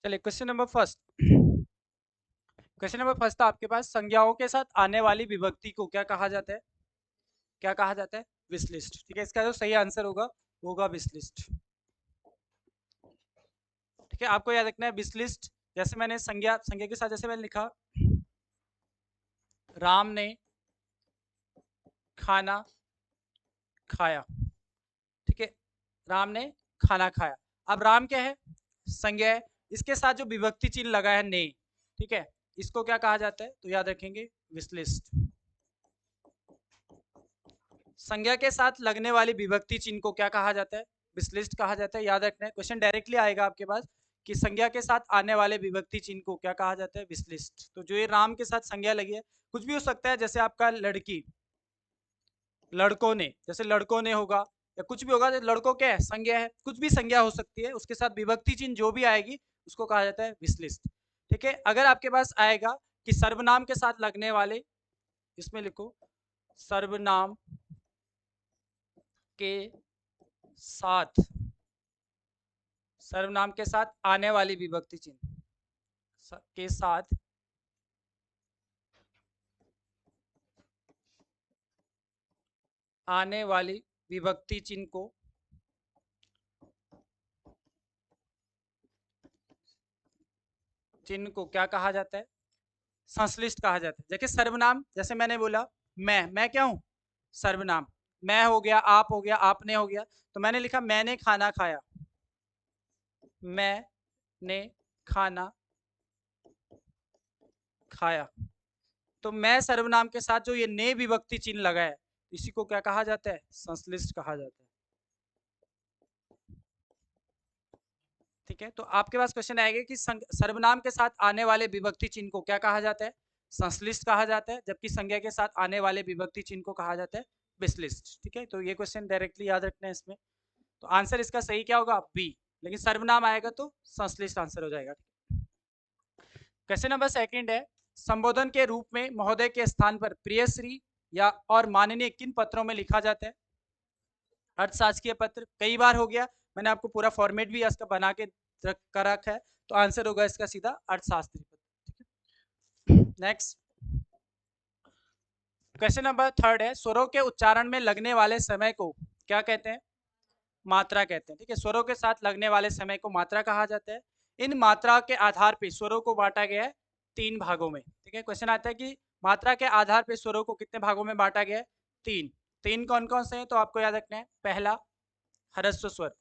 चलिए question number first. Question number first था आपके पास, संज्ञाओं के साथ आने वाली विभक्ति को क्या कहा जाता है? क्या कहा जाता है? विशलिष्ट। ठीक है, इसका जो सही आंसर होगा वो होगा विशलिष्ट। ठीक है, आपको याद रखना है विशलिष्ट। जैसे मैंने संज्ञा संज्ञा के साथ जैसे मैंने लिखा, राम ने खाना खाया। ठीक है, राम ने खाना खाया। अब राम क्या है? संज्ञा है। इसके साथ जो विभक्ति चिन्ह लगा है ने, ठीक है, इसको क्या कहा जाता है? तो याद रखेंगे विशलिष्ट। संज्ञा के साथ लगने वाली विभक्ति चिन्ह को क्या कहा जाता है? विशलिष्ट कहा जाता है। याद रखना है, क्वेश्चन डायरेक्टली आएगा आपके पास कि संज्ञा के साथ आने वाले विभक्ति चिन्ह को क्या कहा जाता है? विशलिष्ट। तो जो ये राम के साथ संज्ञा लगी है, कुछ भी हो सकता है, जैसे आपका लड़की, लड़कों ने, जैसे लड़कों ने होगा या कुछ भी होगा, लड़कों क्या है? संज्ञा है। कुछ भी संज्ञा हो सकती है, उसके साथ विभक्ति चिन्ह जो भी आएगी उसको कहा जाता है विशलिष्ट। ठीक है, अगर आपके पास आएगा कि सर्वनाम के साथ लगने वाले, इसमें लिखो सर्वनाम के साथ, सर्वनाम के साथ आने वाली विभक्ति चिन्ह के साथ आने वाली विभक्ति चिन्ह को क्या कहा जाता है? संश्लिष्ट कहा जाता है। देखिए सर्वनाम, जैसे मैंने बोला मैं क्या हूं? सर्वनाम। मैं हो गया, आप हो गया, आपने हो गया। तो मैंने लिखा मैंने खाना खाया, मैंने खाना खाया। तो मैं सर्वनाम के साथ जो ये ने विभक्ति चिन्ह लगा है, इसी को क्या कहा जाता है? संश्लिष्ट कहा जाता है। ठीक है, तो आपके पास क्वेश्चन आएगा कि सर्वनाम के साथ आने वाले विभक्ति चिन्ह को क्या कहा जाता है? संश्लिष्ट कहा जाता है। जबकि संज्ञा के साथ आने वाले विभक्ति चिन्ह को कहा जाता है विशलिष्ट। ठीक है, तो ये क्वेश्चन डायरेक्टली याद रखना है इसमें। तो आंसर इसका सही क्या होगा? बी। लेकिन सर्वनाम आएगा तो संश्लिष्ट आंसर हो जाएगा। क्वेश्चन नंबर सेकंड है, संबोधन के रूप में महोदय के स्थान पर प्रियश्री या और माननीय किन पत्रों में लिखा जाता है? अर्थशास्त्रीय पत्र। कई बार हो गया, मैंने आपको पूरा फॉर्मेट भी इसका बना के कर रखा है। तो आंसर होगा इसका सीधा अर्थशास्त्री पत्र। नेक्स्ट क्वेश्चन नंबर थर्ड है, स्वरों के उच्चारण में लगने वाले समय को क्या कहते हैं? मात्रा कहते हैं। ठीक है, स्वरों के साथ लगने वाले समय को मात्रा कहा जाता है। इन मात्रा के आधार पर स्वरों को बांटा गया है 3 भागों में। ठीक है, क्वेश्चन आता है कि मात्रा के आधार पर स्वरों को कितने भागों में बांटा गया है? 3। 3 कौन कौन से हैं? तो आपको याद रखना है, पहला ह्रस्व स्वर,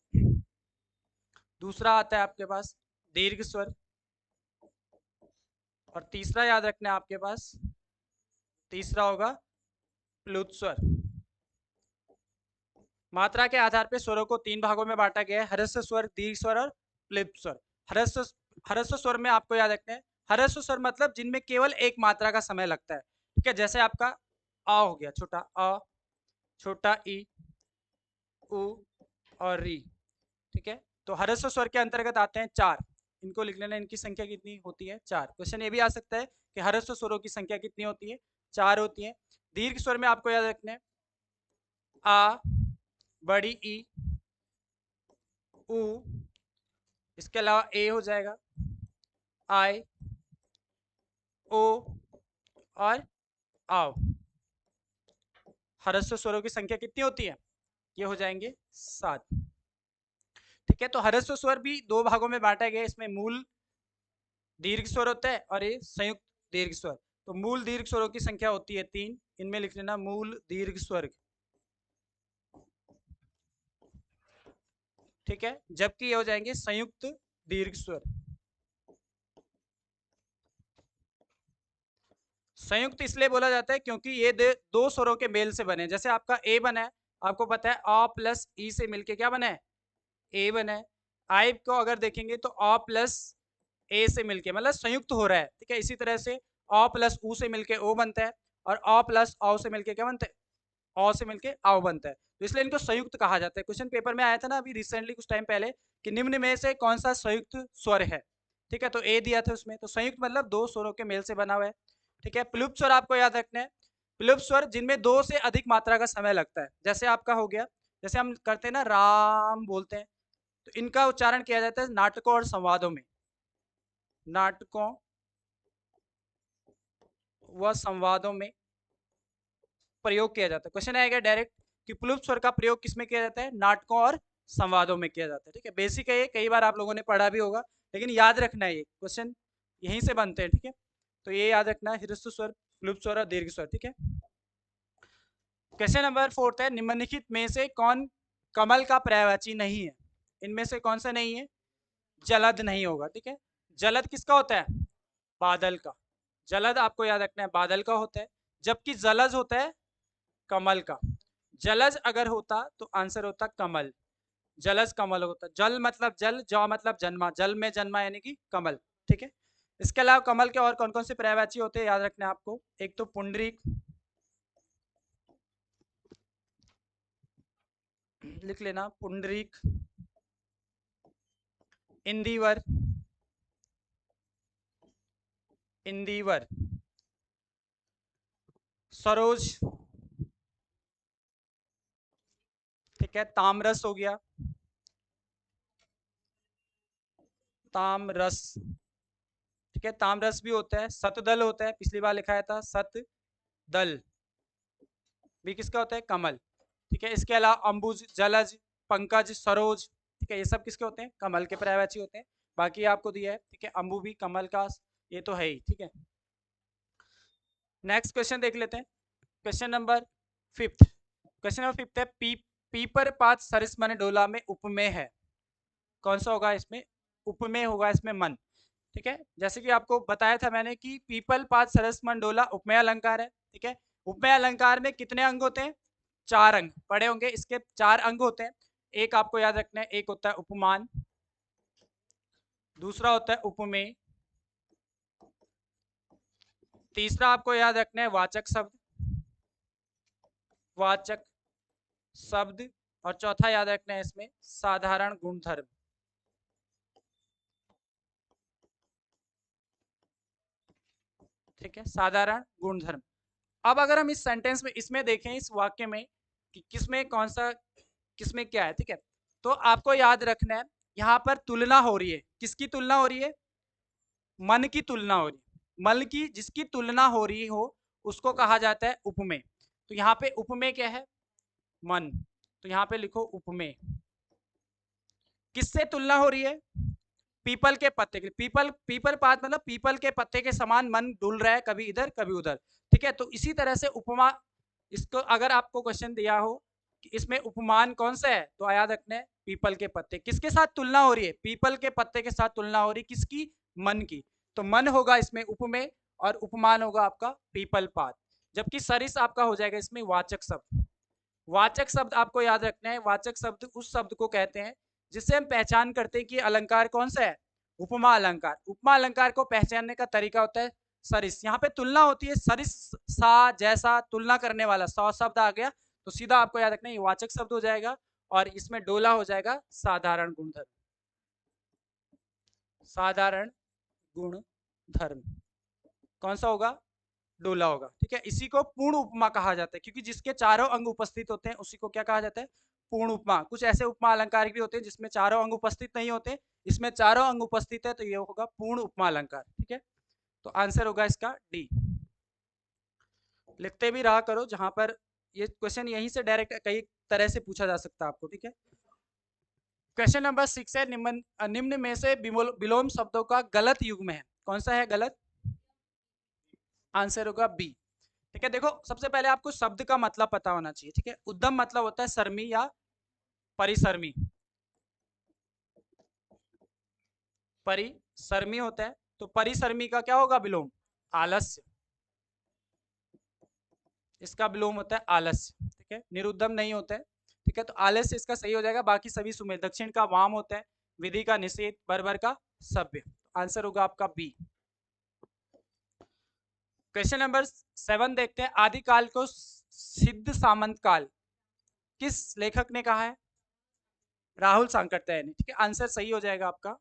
दूसरा आता है आपके पास दीर्घ स्वर, और तीसरा याद रखना है आपके पास, तीसरा होगा प्लुत स्वर। मात्रा के आधार पर स्वरों को 3 भागों में बांटा गया है, ह्रस्व स्वर, दीर्घ स्वर और प्लुत स्वर। ह्रस्व ह्रस्व स्वर में आपको याद रखना है, ह्रस्व स्वर मतलब जिनमें केवल एक मात्रा का समय लगता है। ठीक है, जैसे आपका आ हो गया, छोटा अ, छोटा ई, उ और री। ठीक है, तो ह्रस्व स्वर के अंतर्गत आते हैं 4। इनको लिख लेना, इनकी संख्या कितनी होती है? 4। क्वेश्चन ये भी आ सकता है कि ह्रस्व स्वरों की संख्या कितनी होती है? 4 होती है। दीर्घ स्वर में आपको याद रखना है आ, बड़ी ई, उ, इसके अलावा ए हो जाएगा, आई, ओ और आओ। ह्रस्व स्वरों की संख्या कितनी होती है? ये हो जाएंगे 7। ठीक है, तो ह्रस्व स्वर भी 2 भागों में बांटा गया है। इसमें मूल दीर्घ स्वर होता है और ये संयुक्त दीर्घ स्वर। तो मूल दीर्घ स्वरों की संख्या होती है 3। इनमें लिख लेना मूल दीर्घ स्वर। ठीक है, जबकि ये हो जाएंगे संयुक्त दीर्घ स्वर। संयुक्त इसलिए बोला जाता है क्योंकि ये 2 स्वरों के मेल से बने। जैसे आपका ए बना है, आपको पता है अ प्लस ई से मिलके क्या बना है? ए बना है। आई को अगर देखेंगे तो अ प्लस ए से मिलके मतलब संयुक्त हो रहा है। ठीक है, इसी तरह से अ प्लस उ से मिलके ओ बनता है, और अ प्लस औ से मिलके क्या बनता है? औ से मिलके आओ बनता है। तो इसलिए इनको संयुक्त कहा जाता है। क्वेश्चन पेपर में आया था ना अभी रिसेंटली कुछ टाइम पहले कि निम्न में से कौन सा संयुक्त स्वर है? ठीक है, तो ए दिया था उसमें, तो संयुक्त मतलब 2 स्वरों के मेल से बना हुआ है। ठीक है, प्लुप्त स्वर आपको याद रखना है, प्लुप्त स्वर जिनमें 2 से अधिक मात्रा का समय लगता है। जैसे आपका हो गया, जैसे हम करते हैं ना राम बोलते हैं, तो इनका उच्चारण किया जाता है नाटकों और संवादों में। नाटकों व संवादों में प्रयोग किया जाता है। क्वेश्चन आएगा डायरेक्ट कि पुल्लिंग स्वर का प्रयोग किसमें किया जाता है? नाटकों और संवादों में किया जाता है। ठीक है, बेसिक है ये, कई बार आप लोगों ने पढ़ा भी होगा, लेकिन याद रखना है, ये क्वेश्चन यहीं से बनते हैं। ठीक है, तो ये याद रखना है, ह्रस्व स्वर, पुल्लिंग स्वर और दीर्घ स्वर। ठीक है, क्वेश्चन नंबर 4 है, निम्नलिखित में से कौन कमल का पर्यायवाची नहीं है? इनमें से कौन सा नहीं है? जलद नहीं होगा। ठीक है, जलद किसका होता है? बादल का। जलद आपको याद रखना है बादल का होता है, जबकि जलज होता है कमल का। जलज अगर होता तो आंसर होता कमल, जलज कमल होता। जल मतलब जल, ज मतलब जन्मा, जल में जन्मा यानी कि कमल। ठीक है, इसके अलावा कमल के और कौन कौन से पर्यायवाची होते हैं याद रखना है आपको। एक तो पुंडरीक, लिख लेना, पुंडरीक, इंदिवर, इंदिवर, सरोज, ठीक है, तामरस हो गया, तामरस। ठीक है, तामरस भी होता है, सतदल होता है, पिछली बार लिखाया था सतदल भी किसका होता है? कमल। ठीक है, इसके अलावा अंबुज, जलज, पंकज, सरोज, ठीक है, ये सब किसके होते हैं? कमल के पर्यायवाची होते हैं। बाकी आपको दिया है, ठीक है, अंबु भी कमल का, ये तो है ही। ठीक है, नेक्स्ट क्वेश्चन देख लेते हैं, क्वेश्चन नंबर 5। क्वेश्चन नंबर 5 है, पीपर पात सरिस मन डोला में उपमेय है, कौन सा होगा इसमें? उपमेय होगा इसमें मन। ठीक है, जैसे कि आपको बताया था मैंने कि पीपल पात सरस मन डोला उपमेय अलंकार है। ठीक है, उपमेय अलंकार में कितने अंग होते हैं? 4 अंग पढ़े होंगे, इसके 4 अंग होते हैं। एक आपको याद रखना है, एक होता है उपमान, दूसरा होता है उपमेय, तीसरा आपको याद रखना है वाचक शब्द, वाचक शब्द, और चौथा याद रखना है इसमें साधारण गुणधर्म। ठीक है, साधारण गुणधर्म। अब अगर हम इस सेंटेंस में, इसमें देखें, इस वाक्य में कि किसमें कौन सा, किसमें क्या है। ठीक है, तो आपको याद रखना है, यहाँ पर तुलना हो रही है, किसकी तुलना हो रही है? मन की तुलना हो रही है। मन की, जिसकी तुलना हो रही हो उसको कहा जाता है उपमेय। तो यहाँ पे उपमेय क्या है? मन। तो यहाँ पे लिखो उपमेय। किससे तुलना हो रही है? पीपल के पत्ते के। पीपल, पीपल पात मतलब पीपल के पत्ते के समान मन डुल रहा है, कभी इधर कभी उधर। ठीक है, तो इसी तरह से उपमा, इसको अगर आपको क्वेश्चन दिया हो कि इसमें उपमान कौन सा है, तो याद रखना है पीपल के पत्ते। किसके साथ तुलना हो रही है? पीपल के पत्ते के साथ तुलना हो रही है, किसकी? मन की। तो मन होगा इसमें उपमेय, और उपमान होगा आपका पीपल पात। जबकि सरिस आपका हो जाएगा इसमें वाचक शब्द। वाचक शब्द आपको याद रखना है, वाचक शब्द उस शब्द को कहते हैं जिससे हम पहचान करते हैं कि अलंकार कौन सा है? उपमा अलंकार। उपमा अलंकार को पहचानने का तरीका होता है सरिस। यहाँ पे तुलना होती है, सरिस, सा, जैसा, तुलना करने वाला सा शब्द आ गया, तो सीधा आपको याद रखना है ये वाचक शब्द हो जाएगा, और इसमें डोला हो जाएगा साधारण गुणधर्म, साधारण गुण धर्म। कौन सा होगा? डोला होगा। ठीक है, इसी को पूर्ण उपमा कहा जाता है, क्योंकि जिसके चारों अंग उपस्थित होते हैं उसी को क्या कहा जाता है? पूर्ण उपमा। कुछ ऐसे उपमा अलंकार भी होते हैं जिसमें चारों अंग उपस्थित नहीं होते, इसमें चारों अंग उपस्थित है, तो ये होगा पूर्ण उपमा अलंकार। ठीक है, तो आंसर होगा इसका डी। लिखते भी रहा करो, जहां पर ये क्वेश्चन यहीं से डायरेक्ट कई तरह से पूछा जा सकता है आपको। ठीक है, क्वेश्चन नंबर 6 है, निम्न में से विलोम शब्दों का गलत युग्म है, कौन सा है गलत? आंसर होगा बी। ठीक है, देखो सबसे पहले आपको शब्द का मतलब पता होना चाहिए। ठीक है, उद्यम मतलब होता है सर्मी या परिसर्मी, परिसर्मी होता है, तो परिसर्मी का क्या होगा विलोम? आलस्य। इसका विलोम होता है आलस्य। ठीक है, निरुद्धम नहीं होता है। ठीक है, तो आलस्य इसका सही हो जाएगा। बाकी सभी सुमेर, दक्षिण का वाम होता है, विधि का निषेध, बर्बर का सभ्य। आंसर होगा आपका बी। क्वेश्चन नंबर 7 देखते हैं, आदिकाल को सिद्ध सामंत काल किस लेखक ने कहा है? राहुल सांकृत्यायन ने। ठीक है, आंसर सही हो जाएगा आपका,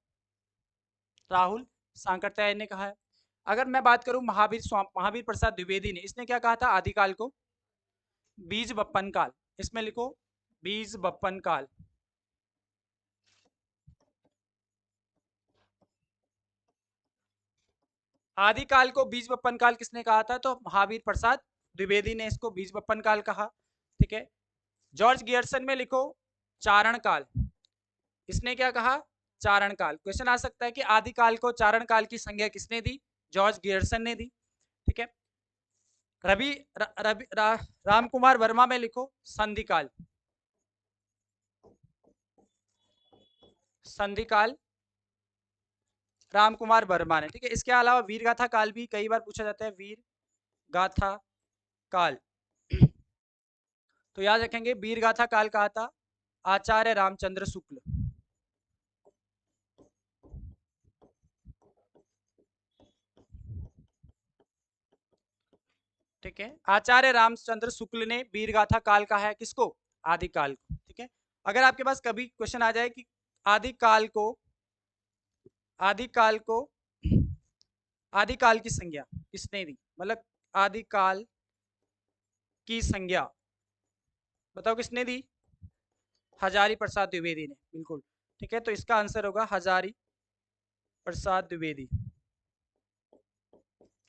राहुल सांकृत्यायन ने कहा है। अगर मैं बात करूं महावीर प्रसाद द्विवेदी ने, इसने क्या कहा था आदिकाल को? बीज बप्पन काल। इसमें लिखो बीज बप्पन काल। आदिकाल को बीज बप्पन काल किसने कहा था? तो महावीर प्रसाद द्विवेदी ने इसको बीज बप्पन काल कहा। ठीक है, जॉर्ज गियर्सन में लिखो चारण काल। इसने क्या कहा? चारण काल। क्वेश्चन आ सकता है कि आदिकाल को चारण काल की संज्ञा किसने दी? जॉर्ज गियर्सन ने दी। ठीक है, रवि राम कुमार वर्मा में लिखो संधिकाल। संधिकाल राम कुमार वर्मा ने। ठीक है, इसके अलावा वीर गाथा काल भी कई बार पूछा जाता है, वीर गाथा काल। तो याद रखेंगे वीर गाथा काल कहा था आचार्य रामचंद्र शुक्ल। ठीक है, आचार्य रामचंद्र शुक्ल ने वीर गाथा काल कहा है किसको? आदिकाल को। ठीक है, अगर आपके पास कभी क्वेश्चन आ जाए कि आदिकाल को आदिकाल को आदिकाल की संज्ञा किसने दी, मतलब आदिकाल की संज्ञा बताओ किसने दी? हजारी प्रसाद द्विवेदी ने, बिल्कुल। ठीक है, तो इसका आंसर होगा हजारी प्रसाद द्विवेदी।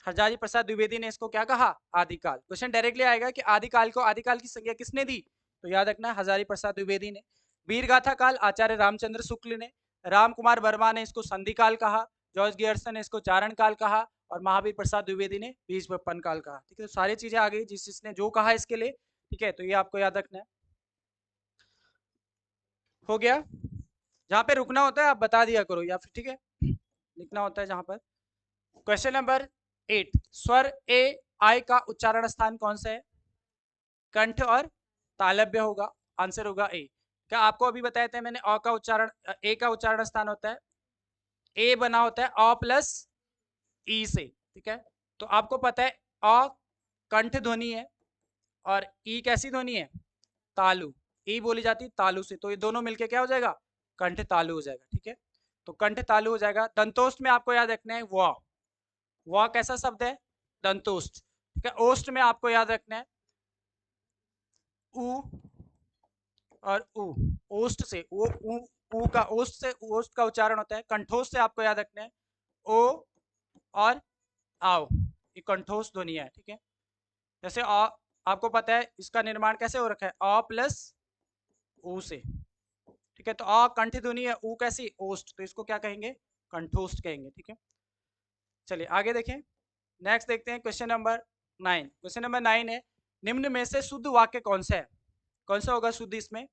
हजारी प्रसाद द्विवेदी ने इसको क्या कहा? आदिकाल। क्वेश्चन डायरेक्टली आएगा कि आदिकाल को आदिकाल की संज्ञा किसने दी? तो याद रखना हजारी प्रसाद द्विवेदी ने। वीर गाथा काल आचार्य रामचंद्र शुक्ल ने। राम कुमार वर्मा ने इसको संधिकाल कहा। जॉर्ज गियर्सन ने इसको चारण काल कहा और महावीर प्रसाद द्विवेदी ने बीज बप्पन काल कहा। ठीक है, तो सारी चीजें आ गई जिसने जो कहा इसके लिए। ठीक है, तो ये आपको याद रखना है। हो गया, जहां पे रुकना होता है आप बता दिया करो या फिर ठीक है लिखना होता है जहां पर। क्वेश्चन नंबर 8, स्वर ए आई का उच्चारण स्थान कौन सा है? कंठ और तालव्य होगा। आंसर होगा ए। क्या आपको अभी बताया था मैंने? अ का उच्चारण, ए का उच्चारण स्थान होता है, ए बना होता है अ प्लस ई से। ठीक है, तो आपको पता है अ कंठ ध्वनि है और ई कैसी ध्वनि है? तालु। ई बोली जाती है तालु से, तो ये दोनों मिलके क्या हो जाएगा? कंठ तालु हो जाएगा। ठीक है, तो कंठ तालु हो जाएगा। दंतोष्ट में आपको याद रखना है व कैसा शब्द है? दंतोष्ट। ठीक है, ओष्ट में आपको याद रखना है उ और उ। ओष्ट से वो उ का ओष्ट से ओष्ट का उच्चारण होता है। कंठोष्ट से आपको याद रखना है ओ और आओ, ये कंठोष्ट ध्वनि है। ठीक है, जैसे आपको पता है इसका निर्माण कैसे हो रखा है? अ प्लस उ से। ठीक है, तो अ कंठ ध्वनि है, उ कैसी? ओष्ट, तो इसको क्या कहेंगे? कंठोष्ट कहेंगे। ठीक है, चलिए आगे देखें। नेक्स्ट देखते हैं क्वेश्चन नंबर 9। क्वेश्चन नंबर 9 है, निम्न में से शुद्ध वाक्य कौन सा है? कौन सा होगा शुद्ध इसमें?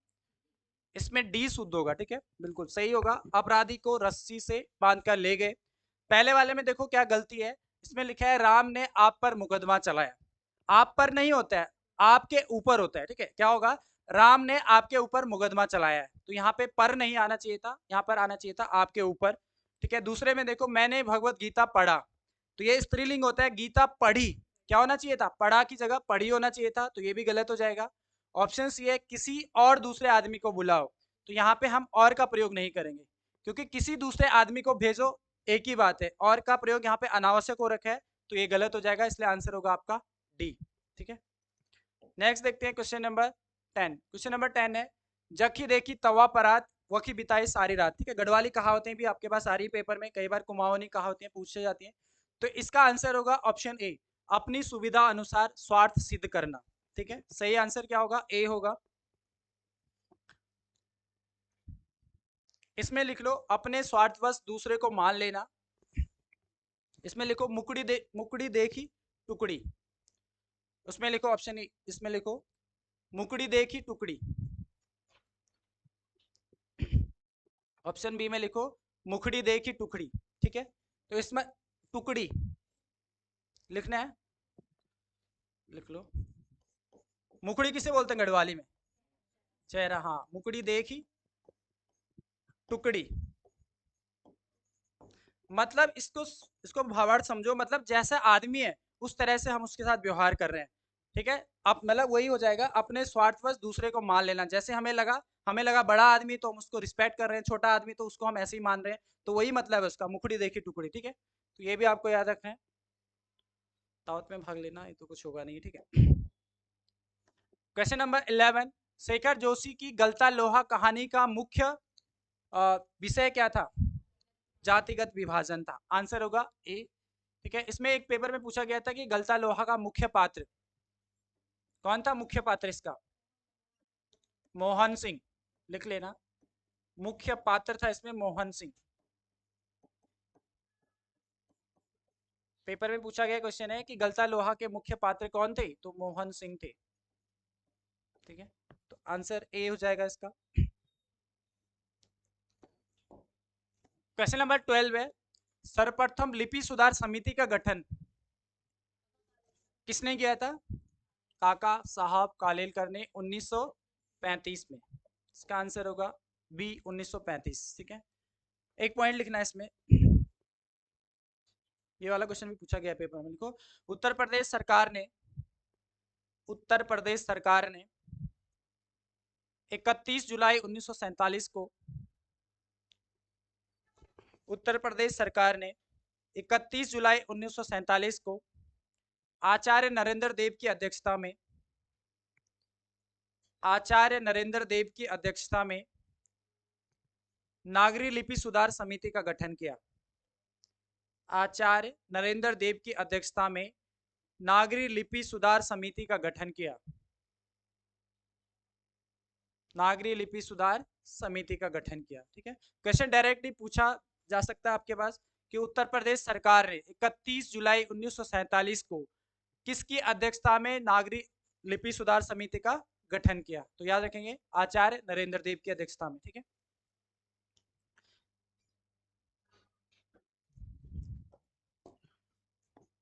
इसमें डी शुद्ध होगा। ठीक है, बिल्कुल सही होगा। अपराधी को रस्सी से बांधकर ले गए। पहले वाले में देखो क्या गलती है, इसमें लिखा है राम ने आप पर मुकदमा चलाया। आप पर नहीं होता है, आपके ऊपर होता है। ठीक है, क्या होगा? राम ने आपके ऊपर मुकदमा चलाया है, तो यहाँ पे पर नहीं आना चाहिए था, यहाँ पर आना चाहिए था आपके ऊपर। ठीक है, दूसरे में देखो मैंने भगवत गीता पढ़ा, तो ये स्त्रीलिंग होता है, गीता पढ़ी क्या होना चाहिए था? पढ़ा की जगह पढ़ी होना चाहिए था, तो ये भी गलत हो जाएगा। ऑप्शन सी है किसी और दूसरे आदमी को बुलाओ, तो यहाँ पे हम और का प्रयोग नहीं करेंगे, क्योंकि किसी दूसरे आदमी को भेजो एक ही बात है, और का प्रयोग यहाँ पे अनावश्यक हो रखा है, तो ये गलत हो जाएगा, इसलिए आंसर होगा आपका डी। ठीक है, नेक्स्ट देखते हैं क्वेश्चन नंबर 10। क्वेश्चन नंबर 10 है, जखी देखी तवा परात वखी बिताई सारी रात। ठीक है, गढ़वाली कहावतें भी आपके पास आ रही पेपर में, कई बार कुमाऊनी कहावतें पूछी जाती हैं, तो इसका आंसर होगा ऑप्शन ए, अपनी सुविधा अनुसार स्वार्थ सिद्ध करना। ठीक है, सही आंसर क्या होगा? ए होगा। इसमें लिख लो अपने स्वार्थवश दूसरे को मान लेना। इसमें लिखो मुकड़ी देखी टुकड़ी। उसमें लिखो ऑप्शन ए, इसमें लिखो मुकड़ी देखी टुकड़ी। ऑप्शन बी में लिखो मुखड़ी देखी टुकड़ी। ठीक है, तो इसमें टुकड़ी लिखना है, लिख लो। मुखड़ी किसे बोलते हैं गढ़वाली में? चेहरा। हाँ, मुकड़ी देखी टुकड़ी, मतलब इसको इसको भावार्थ समझो, मतलब जैसा आदमी है उस तरह से हम उसके साथ व्यवहार कर रहे हैं। ठीक है, अब मतलब वही हो जाएगा, अपने स्वार्थवश दूसरे को मान लेना। जैसे हमें लगा बड़ा आदमी तो हम उसको रिस्पेक्ट कर रहे हैं, छोटा आदमी तो उसको हम ऐसे ही मान रहे हैं, तो वही मतलब है उसका, मुखड़ी देखी टुकड़ी। ठीक है, तो ये भी आपको याद रखना है। दावत में भाग लेना, ये तो कुछ होगा नहीं। ठीक है, क्वेश्चन नंबर 11, शेखर जोशी की गलता लोहा कहानी का मुख्य विषय क्या था? जातिगत विभाजन था। आंसर होगा ए। ठीक है। इसमें एक पेपर में पूछा गया था कि गलता लोहा का मुख्य पात्र कौन था? मुख्य पात्र इसका मोहन सिंह, लिख लेना। मुख्य पात्र था इसमें मोहन सिंह। पेपर में पूछा गया क्वेश्चन है कि गलता लोहा के मुख्य पात्र कौन थे? तो मोहन सिंह थे। ठीक है, तो आंसर ए हो जाएगा इसका। क्वेश्चन नंबर 12 है, सर्वप्रथम लिपि सुधार समिति का गठन किसने किया था? काका साहब कालेलकर ने 1935 में। इसका आंसर होगा बी 1935। ठीक है, एक पॉइंट लिखना है इसमें। ये वाला क्वेश्चन भी पूछा गया पेपर में, लिखो। उत्तर प्रदेश सरकार ने 31 जुलाई 1947 को उत्तर प्रदेश सरकार ने 31 जुलाई 1947 को आचार्य नरेंद्र देव की अध्यक्षता में नागरी लिपि सुधार समिति का गठन किया। आचार्य नरेंद्र देव की अध्यक्षता में नागरी लिपि सुधार समिति का गठन किया। नागरी लिपि सुधार समिति का गठन किया। ठीक है, क्वेश्चन डायरेक्टली पूछा जा सकता है आपके पास कि उत्तर प्रदेश सरकार ने 31 जुलाई 1947 को किसकी अध्यक्षता में नागरी लिपि सुधार समिति का गठन किया? तो याद रखेंगे आचार्य नरेंद्र देव की अध्यक्षता में। ठीक है,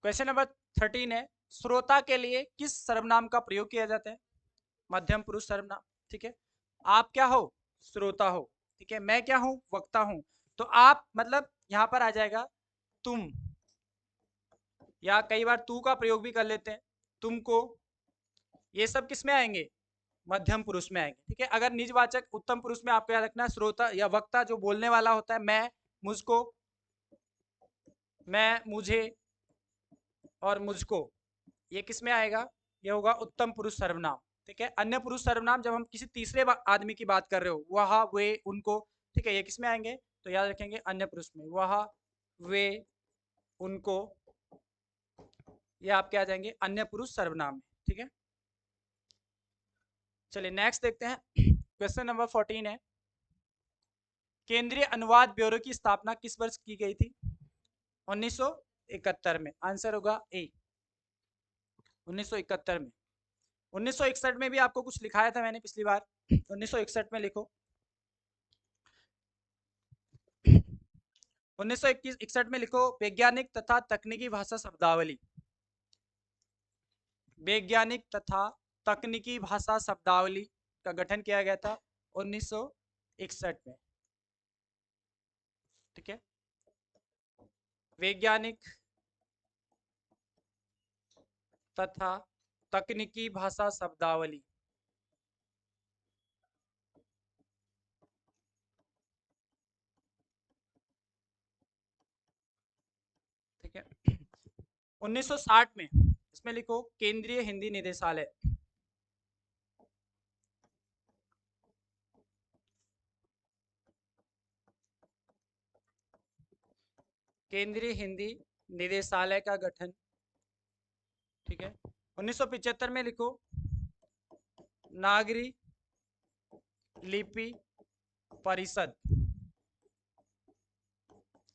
क्वेश्चन नंबर 13 है, श्रोता के लिए किस सर्वनाम का प्रयोग किया जाता है? मध्यम पुरुष सर्वनाम। ठीक है, आप क्या हो? श्रोता हो। ठीक है, मैं क्या हूं? वक्ता हूं। तो आप मतलब यहां पर आ जाएगा तुम, या कई बार तू का प्रयोग भी कर लेते हैं, तुमको। ये सब किस में आएंगे? मध्यम पुरुष में आएंगे। ठीक है, अगर निजवाचक उत्तम पुरुष में आपको याद रखना श्रोता या वक्ता जो बोलने वाला होता है, मैं, मुझको, मैं, मुझे और मुझको, ये किस में आएगा? ये होगा उत्तम पुरुष सर्वनाम। ठीक है, अन्य पुरुष सर्वनाम जब हम किसी तीसरे आदमी की बात कर रहे हो, वह, वे, उनको, ठीक है, ये किस में आएंगे? तो याद रखेंगे अन्य पुरुष में। वह, वे, उनको, ये आपके आ जाएंगे अन्य पुरुष सर्वनाम में। ठीक है, चलिए नेक्स्ट देखते हैं। क्वेश्चन नंबर 14 है, केंद्रीय अनुवाद ब्यूरो की स्थापना किस वर्ष की गई थी? 1971 में। आंसर होगा ए 1971 में। 1961 में भी आपको कुछ लिखाया था मैंने पिछली बार। 1961 में लिखो। 1961 में लिखो, वैज्ञानिक तथा तकनीकी भाषा शब्दावली। वैज्ञानिक तथा तकनीकी भाषा शब्दावली का गठन किया गया था 1961 में। ठीक है, वैज्ञानिक तथा तकनीकी भाषा शब्दावली। ठीक है, 1960 में इसमें लिखो केंद्रीय हिंदी निदेशालय। केंद्रीय हिंदी निदेशालय का गठन। ठीक है, 1975 में लिखो नागरी लिपि परिषद।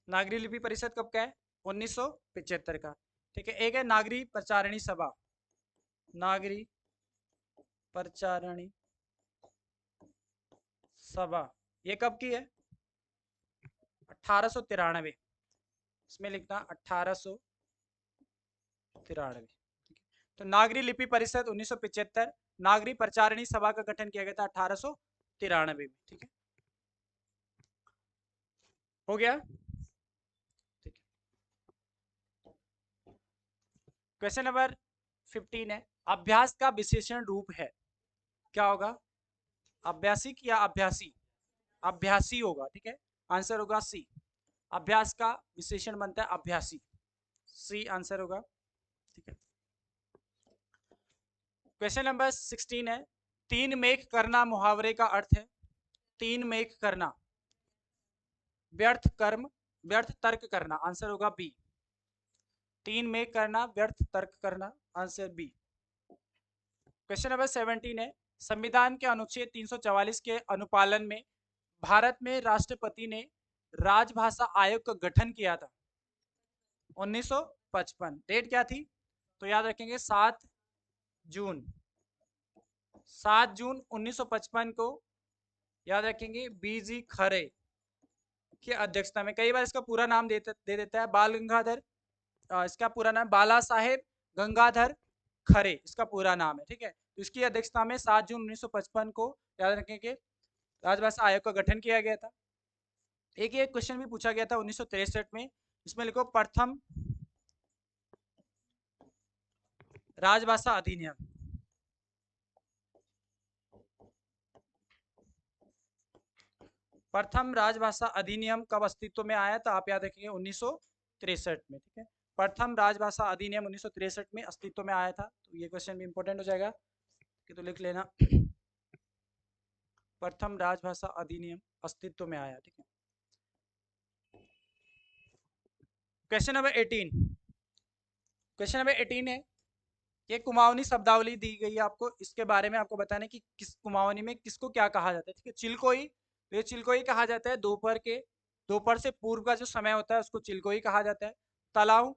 नागरी लिपि परिषद कब का है? 1975 का। ठीक है, एक है नागरी प्रचारणी सभा। नागरी प्रचारणी सभा, ये कब की है? 1893। इसमें लिखना 1893। तो नागरी लिपि परिषद 1975, नागरी प्रचारणी सभा का गठन किया गया था 1893 में। ठीक है, हो गया। ठीक है, क्वेश्चन नंबर 15 है, अभ्यास का विशेषण रूप है, क्या होगा? अभ्यासिक या अभ्यासी? अभ्यासी होगा। ठीक है, आंसर होगा सी। अभ्यास का विशेषण बनता है अभ्यासी, सी आंसर होगा। ठीक है, क्वेश्चन नंबर 16 है, तीन मेघ करना मुहावरे का अर्थ है। तीन मेघ करना, व्यर्थ कर्म, व्यर्थ तर्क करना। आंसर होगा बी। 3 में करना, व्यर्थ तर्क करना। Answer B. क्वेश्चन नंबर 17 है, संविधान के अनुच्छेद 344 के अनुपालन में भारत में राष्ट्रपति ने राजभाषा आयोग का गठन किया था। 1955। डेट क्या थी? तो याद रखेंगे 7 जून। 7 जून 1955 को याद रखेंगे बीजी खरे की अध्यक्षता में। कई बार इसका पूरा नाम दे देता है बाल गंगाधर, इसका पूरा नाम बाला साहेब गंगाधर खरे, इसका पूरा नाम है। ठीक है, तो इसकी अध्यक्षता में 7 जून 1955 को याद रखेंगे राजभाषा आयोग का गठन किया गया था। एक ये क्वेश्चन भी पूछा गया था 1963 में, इसमें लिखो प्रथम राजभाषा अधिनियम। प्रथम राजभाषा अधिनियम कब अस्तित्व में आया था? आप याद रखेंगे 1963 में। ठीक है, प्रथम राजभाषा अधिनियम 1963 में अस्तित्व में आया था। तो ये क्वेश्चन भी इंपॉर्टेंट हो जाएगा कि तो लिख लेना प्रथम राजभाषा अधिनियम अस्तित्व में आया। ठीक है, क्वेश्चन नंबर 18। क्वेश्चन नंबर 18 है, ये कुमाऊनी शब्दावली दी गई है आपको, इसके बारे में आपको बताना है कि किस कुमाऊनी में किसको क्या कहा जाता है। ठीक है, चिलकोई, तो ये चिलकोई कहा जाता है दोपहर से पूर्व का जो समय होता है उसको चिलकोई कहा जाता है। तालाव,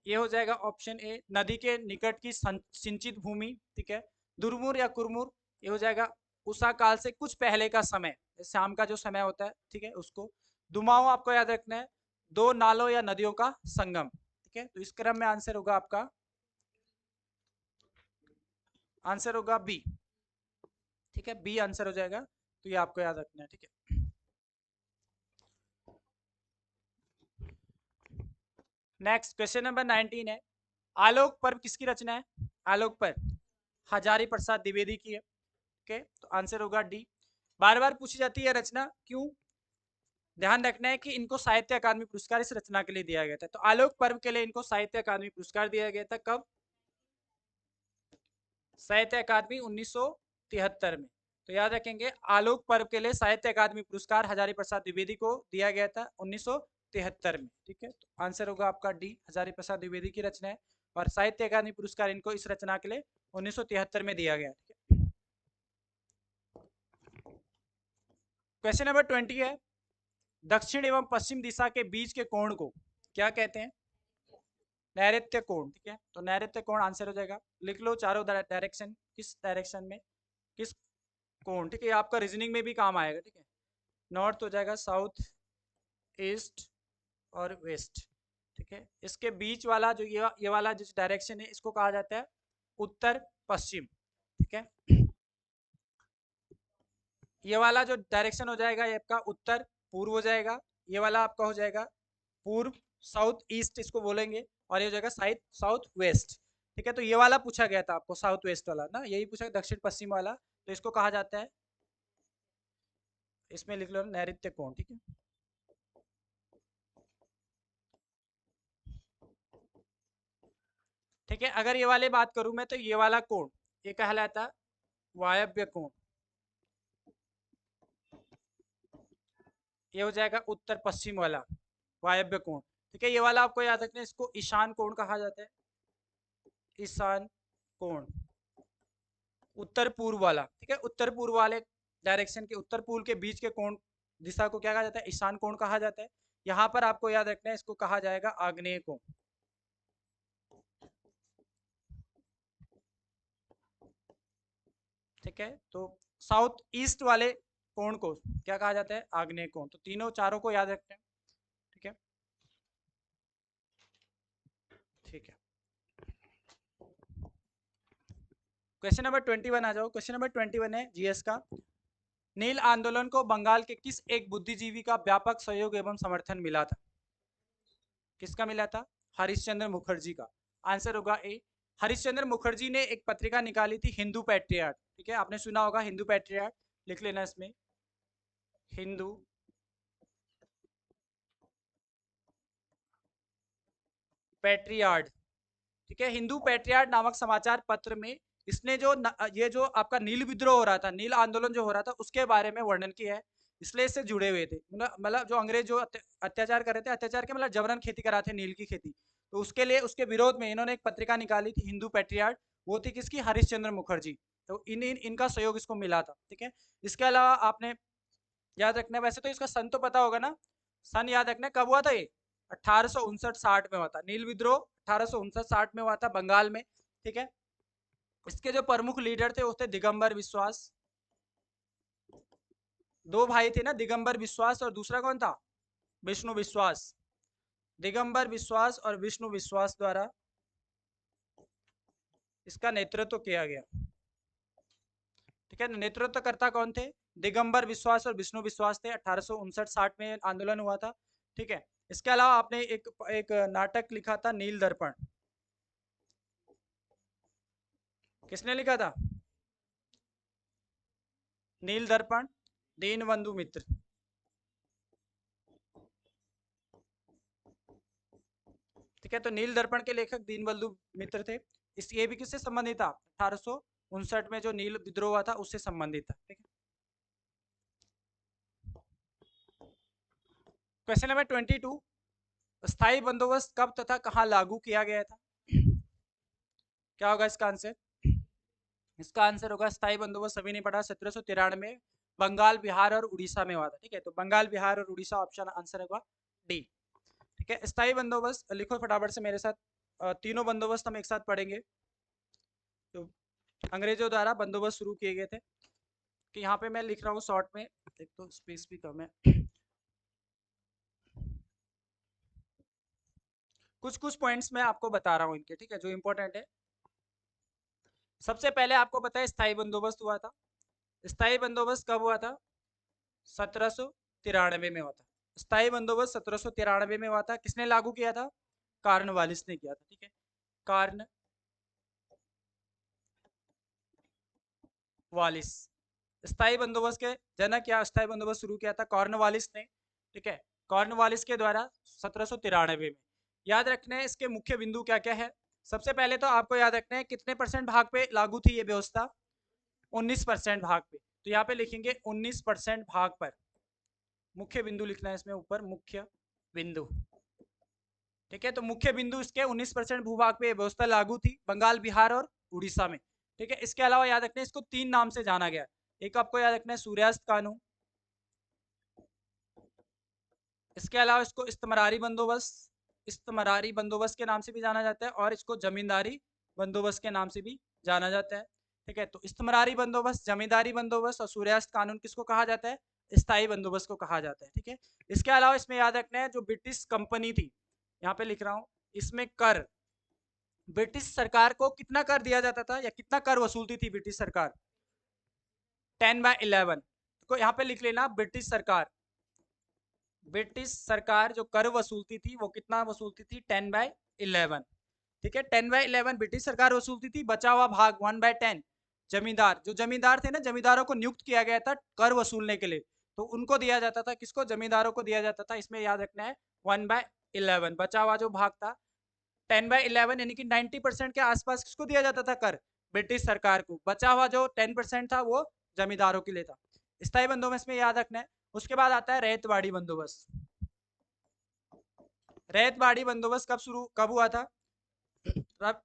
ये हो जाएगा ऑप्शन ए, नदी के निकट की सिंचित भूमि। ठीक है, दुरमुर या कुरमुर, ये हो जाएगा उषा काल से कुछ पहले का समय, शाम का जो समय होता है। ठीक है, उसको। दुमाओ आपको याद रखना है, दो नालों या नदियों का संगम। ठीक है, तो इस क्रम में आंसर होगा आपका, आंसर होगा बी। ठीक है, बी आंसर हो जाएगा, तो ये आपको याद रखना है। ठीक है, नेक्स्ट क्वेश्चन नंबर 19 है, आलोक पर्व किसकी रचना है? आलोक पर्व हजारी प्रसाद द्विवेदी की है। ओके, तो आंसर होगा डी। बार बार पूछी जाती है रचना, क्यों? ध्यान रखना है कि इनको साहित्य अकादमी पुरस्कार इस रचना के लिए दिया गया था। तो आलोक पर्व के लिए इनको साहित्य अकादमी पुरस्कार दिया गया था। कब? साहित्य अकादमी 1973 में। तो याद रखेंगे आलोक पर्व के लिए साहित्य अकादमी पुरस्कार हजारी प्रसाद द्विवेदी को दिया गया था 1973 में। ठीक है, तो आंसर होगा आपका डी, हजारी प्रसाद द्विवेदी की रचना है और साहित्य अकादमी पुरस्कार इनको इस रचना के लिए 1973 में दिया गया। ठीक है, क्वेश्चन नंबर 20 है, दक्षिण एवं पश्चिम दिशा के बीच के कोण को क्या कहते हैं? नैऋत्य कोण। ठीक है, तो नैऋत्य कोण आंसर हो जाएगा। लिख लो चारों डायरेक्शन, किस डायरेक्शन में किस कोण। ठीक है, आपका रीजनिंग में भी काम आएगा। ठीक है, नॉर्थ हो जाएगा, साउथ, ईस्ट और वेस्ट। ठीक है, इसके बीच वाला जो ये वाला जिस डायरेक्शन है इसको कहा जाता है उत्तर पश्चिम। ठीक है, ये वाला जो डायरेक्शन हो जाएगा ये आपका उत्तर पूर्व हो जाएगा, ये वाला आपका हो जाएगा पूर्व, साउथ ईस्ट इसको बोलेंगे, और ये हो जाएगा साउथ वेस्ट। ठीक है, तो ये वाला पूछा गया था आपको, साउथ वेस्ट वाला ना, यही पूछा दक्षिण पश्चिम वाला, तो इसको कहा जाता है, इसमें लिख लो नैऋत्य कोण। ठीक है, ठीक है, अगर ये वाले बात करूं मैं तो ये वाला कोण ये कहलाता वायव्य कोण, ये हो जाएगा उत्तर पश्चिम वाला वायव्य कोण। ठीक है, ये वाला आपको याद रखना है, इसको ईशान कोण कहा जाता है, ईशान कोण। उत्तर पूर्व वाला, ठीक है, उत्तर पूर्व वाले डायरेक्शन के उत्तर पूर्व के बीच के कोण दिशा को क्या कहा जाता है? ईशान कोण कहा जाता है। यहाँ पर आपको याद रखना है, इसको कहा जाएगा आग्नेय कोण। ठीक है, तो साउथ ईस्ट वाले कोण को क्या कहा जाता है? आग्नेय कोण। तो तीनों चारों को याद रखते हैं। ठीक है, ठीक है, क्वेश्चन नंबर 21 आ जाओ। क्वेश्चन नंबर 21 है जीएस का, नील आंदोलन को बंगाल के किस एक बुद्धिजीवी का व्यापक सहयोग एवं समर्थन मिला था? किसका मिला था? हरिश्चंद्र मुखर्जी का। आंसर होगा ए, हरिश्चंद्र मुखर्जी ने एक पत्रिका निकाली थी हिंदू पैट्रियाट। ठीक है, आपने सुना होगा हिंदू पैट्रियाट, लिख लेना इसमें, हिंदू पैट्रियाट। ठीक है, हिंदू पैट्रियाट नामक समाचार पत्र में इसने ये जो आपका नील विद्रोह हो रहा था, नील आंदोलन जो हो रहा था उसके बारे में वर्णन किया है, इसलिए इससे जुड़े हुए थे। मतलब जो अंग्रेज जो अत्याचार कर रहे थे, अत्याचार के मतलब जबरन खेती कराते नील की खेती, तो उसके लिए उसके विरोध में इन्होंने एक पत्रिका निकाली थी, हिंदू पैट्रियार्ट। वो थी किसकी? हरिश्चंद्र मुखर्जी। तो इनका सहयोग इसको मिला था। ठीक है, इसके अलावा आपने याद रखना है, वैसे तो इसका सन तो पता होगा ना, सन याद रखना है कब हुआ था ये? 1859-60 में हुआ था। नील विद्रोह 1859-60 में हुआ था बंगाल में। ठीक है, इसके जो प्रमुख लीडर थे वो थे दिगंबर विश्वास। दो भाई थे ना, दिगंबर विश्वास और दूसरा कौन था? विष्णु विश्वास। दिगंबर विश्वास और विष्णु विश्वास द्वारा इसका नेतृत्व किया गया। ठीक है, नेतृत्वकर्ता कौन थे? दिगंबर विश्वास और विष्णु विश्वास थे। 1859-60 में आंदोलन हुआ था। ठीक है, इसके अलावा आपने एक नाटक लिखा था, नील दर्पण। किसने लिखा था? नील दर्पण, दीनबंधु मित्र। ठीक है, तो नील दर्पण के लेखक दीनबंधु मित्र थे। इस ये भी किससे संबंधित था? 1859 में जो नील विद्रोह हुआ था उससे संबंधित था। ठीक है, क्वेश्चन नंबर 22, स्थायी बंदोबस्त कब तथा कहां लागू किया गया था? क्या होगा इसका आंसर? इसका आंसर होगा स्थायी बंदोबस्त, सभी ने पढ़ा, 1793 बंगाल, बिहार और उड़ीसा में हुआ था। ठीक है, तो बंगाल, बिहार और उड़ीसा ऑप्शन आंसर होगा डी। ठीक है, स्थायी बंदोबस्त लिखो फटाफट से मेरे साथ। तीनों बंदोबस्त हम एक साथ पढ़ेंगे। तो अंग्रेजों द्वारा बंदोबस्त शुरू किए गए थे, कि यहाँ पे मैं लिख रहा हूँ शॉर्ट में, एक तो स्पेस भी कम है। कुछ कुछ पॉइंट्स मैं आपको बता रहा हूँ इनके, ठीक है, जो इंपॉर्टेंट है। सबसे पहले आपको पता है स्थायी बंदोबस्त हुआ था। स्थायी बंदोबस्त कब हुआ था? 1793 में हुआ था। स्थायी बंदोबस्त 1793 में हुआ था। किसने लागू किया था? कॉर्नवालिस ने किया था। ठीक है, कॉर्नवालिस स्थायी बंदोबस्त के जनक, या स्थायी बंदोबस्त शुरू किया था कॉर्नवालिस ने। ठीक है, कॉर्नवालिस के द्वारा 1793 में। याद रखना है इसके मुख्य बिंदु क्या क्या है। सबसे पहले तो आपको याद रखना है कितने परसेंट भाग पे लागू थी ये व्यवस्था? 19% भाग पे। तो यहाँ पे लिखेंगे 19% भाग पर। मुख्य बिंदु लिखना है इसमें ऊपर, मुख्य बिंदु। ठीक है, तो मुख्य बिंदु इसके 19% भूभाग पे व्यवस्था लागू थी, बंगाल, बिहार और उड़ीसा में। ठीक है, इसके अलावा याद रखना है इसको 3 नाम से जाना गया। एक आपको याद रखना है सूर्यास्त कानून, इसके अलावा इसको इस्तमरारी बंदोबस्त, इस्तमरारी बंदोबस्त के नाम से भी जाना जाता है, और इसको जमींदारी बंदोबस्त के नाम से भी जाना जाता है। ठीक है, तो इस्तमरारी बंदोबस्त, जमींदारी बंदोबस्त और सूर्यास्त कानून किसको कहा जाता है? स्थायी बंदोबस्त को कहा जाता है। ठीक है, इसके अलावा इसमें याद रखना है जो ब्रिटिश कंपनी थी, यहाँ पे लिख रहा हूँ, इसमें कर, ब्रिटिश सरकार को कितना कर दिया जाता था, या कितना कर वसूलती थी ब्रिटिश सरकार? 10/11 को यहाँ पे लिख लेना, ब्रिटिश सरकार, ब्रिटिश सरकार जो कर वसूलती थी वो कितना वसूलती थी? 10/11। ठीक है, 10/11 ब्रिटिश सरकार वसूलती थी। बचा हुआ भाग 1/10 जमींदार, जो जमींदार थे ना, जमींदारों को नियुक्त किया गया था कर वसूलने के लिए, तो उनको दिया जाता था। किसको? जमींदारों को दिया जाता था। इसमें याद रखना है 1/11। बचा हुआ जो भाग था 10/11, यानी कि 90% के आसपास किसको दिया जाता था कर? ब्रिटिश सरकार को। बचा हुआ जो 10% था वो जमींदारों के लिए था। स्थायी बंदोबस्त में याद रखना है। उसके बाद आता है रैयतवाड़ी बंदोबस्त। रैयतवाड़ी बंदोबस्त कब हुआ था?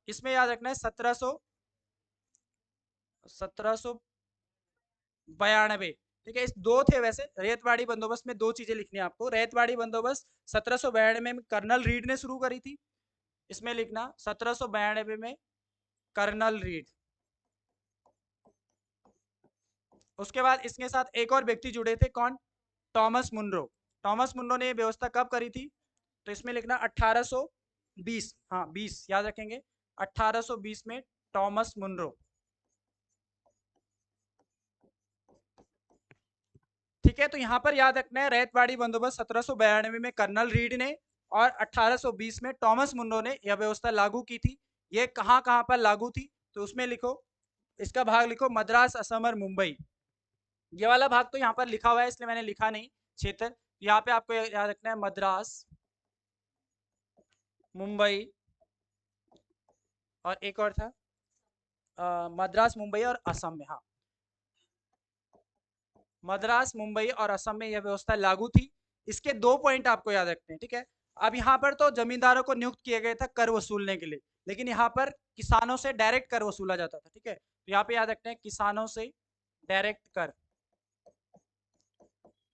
इसमें याद रखना है 1792। ठीक है, इस दो थे वैसे। रैयतवाड़ी बंदोबस्त में दो चीजें लिखनी है आपको। रैयतवाड़ी बंदोबस्त 1792 में कर्नल रीड ने शुरू करी थी। इसमें लिखना 1792 में कर्नल रीड। उसके बाद इसके साथ एक और व्यक्ति जुड़े थे, कौन? Thomas Munro. टॉमस मुनरो ने व्यवस्था कब करी थी? तो इसमें लिखना 1820, हाँ 20 याद रखेंगे, 1820 में टॉमस मुनरो। ठीक है, तो यहां पर याद रखना है रैयतवाड़ी बंदोबस्त 1792 में कर्नल रीड ने, और 1820 में टॉमस मुनरो ने यह व्यवस्था लागू की थी। ये कहां कहां पर लागू थी? तो उसमें लिखो, इसका भाग लिखो, मद्रास, असम और मुंबई। ये वाला भाग तो यहाँ पर लिखा हुआ है इसलिए मैंने लिखा नहीं क्षेत्र। यहाँ पे आपको याद रखना है मद्रास, मुंबई, और एक और था मद्रास, मुंबई और असम में। हाँ, मद्रास, मुंबई और असम में यह व्यवस्था लागू थी। इसके 2 पॉइंट आपको याद रखने हैं। ठीक है, अब यहाँ पर तो जमींदारों को नियुक्त किया गया था कर वसूलने के लिए, लेकिन यहाँ पर किसानों से डायरेक्ट कर वसूला जाता था। ठीक है, तो यहाँ पे याद रखते हैं किसानों से डायरेक्ट कर,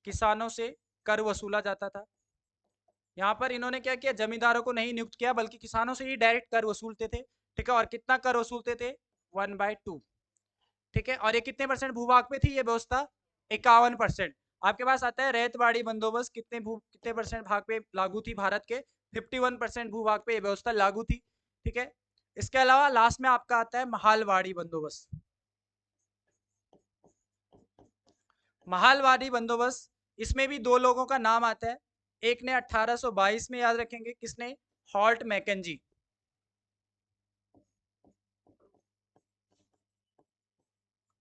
किसानों से कर वसूला जाता था। यहाँ पर इन्होंने क्या किया, जमींदारों को नहीं नियुक्त किया बल्कि किसानों से ही डायरेक्ट कर वसूलते थे। ठीक है, और कितना कर वसूलते थे, 1/2। ठीक है, और ये कितने परसेंट भूभाग पे थी ये व्यवस्था, 51%। आपके पास आता है रैयतवाड़ी बंदोबस्त कितने परसेंट भाग पे लागू थी भारत के, 51% भूभाग पे ये व्यवस्था लागू थी। ठीक है, इसके अलावा लास्ट में आपका आता है महालवाड़ी बंदोबस्त। महालवाड़ी बंदोबस्त, इसमें भी दो लोगों का नाम आता है। एक ने 1822 में, याद रखेंगे किसने, हॉल्ट मैकेंजी।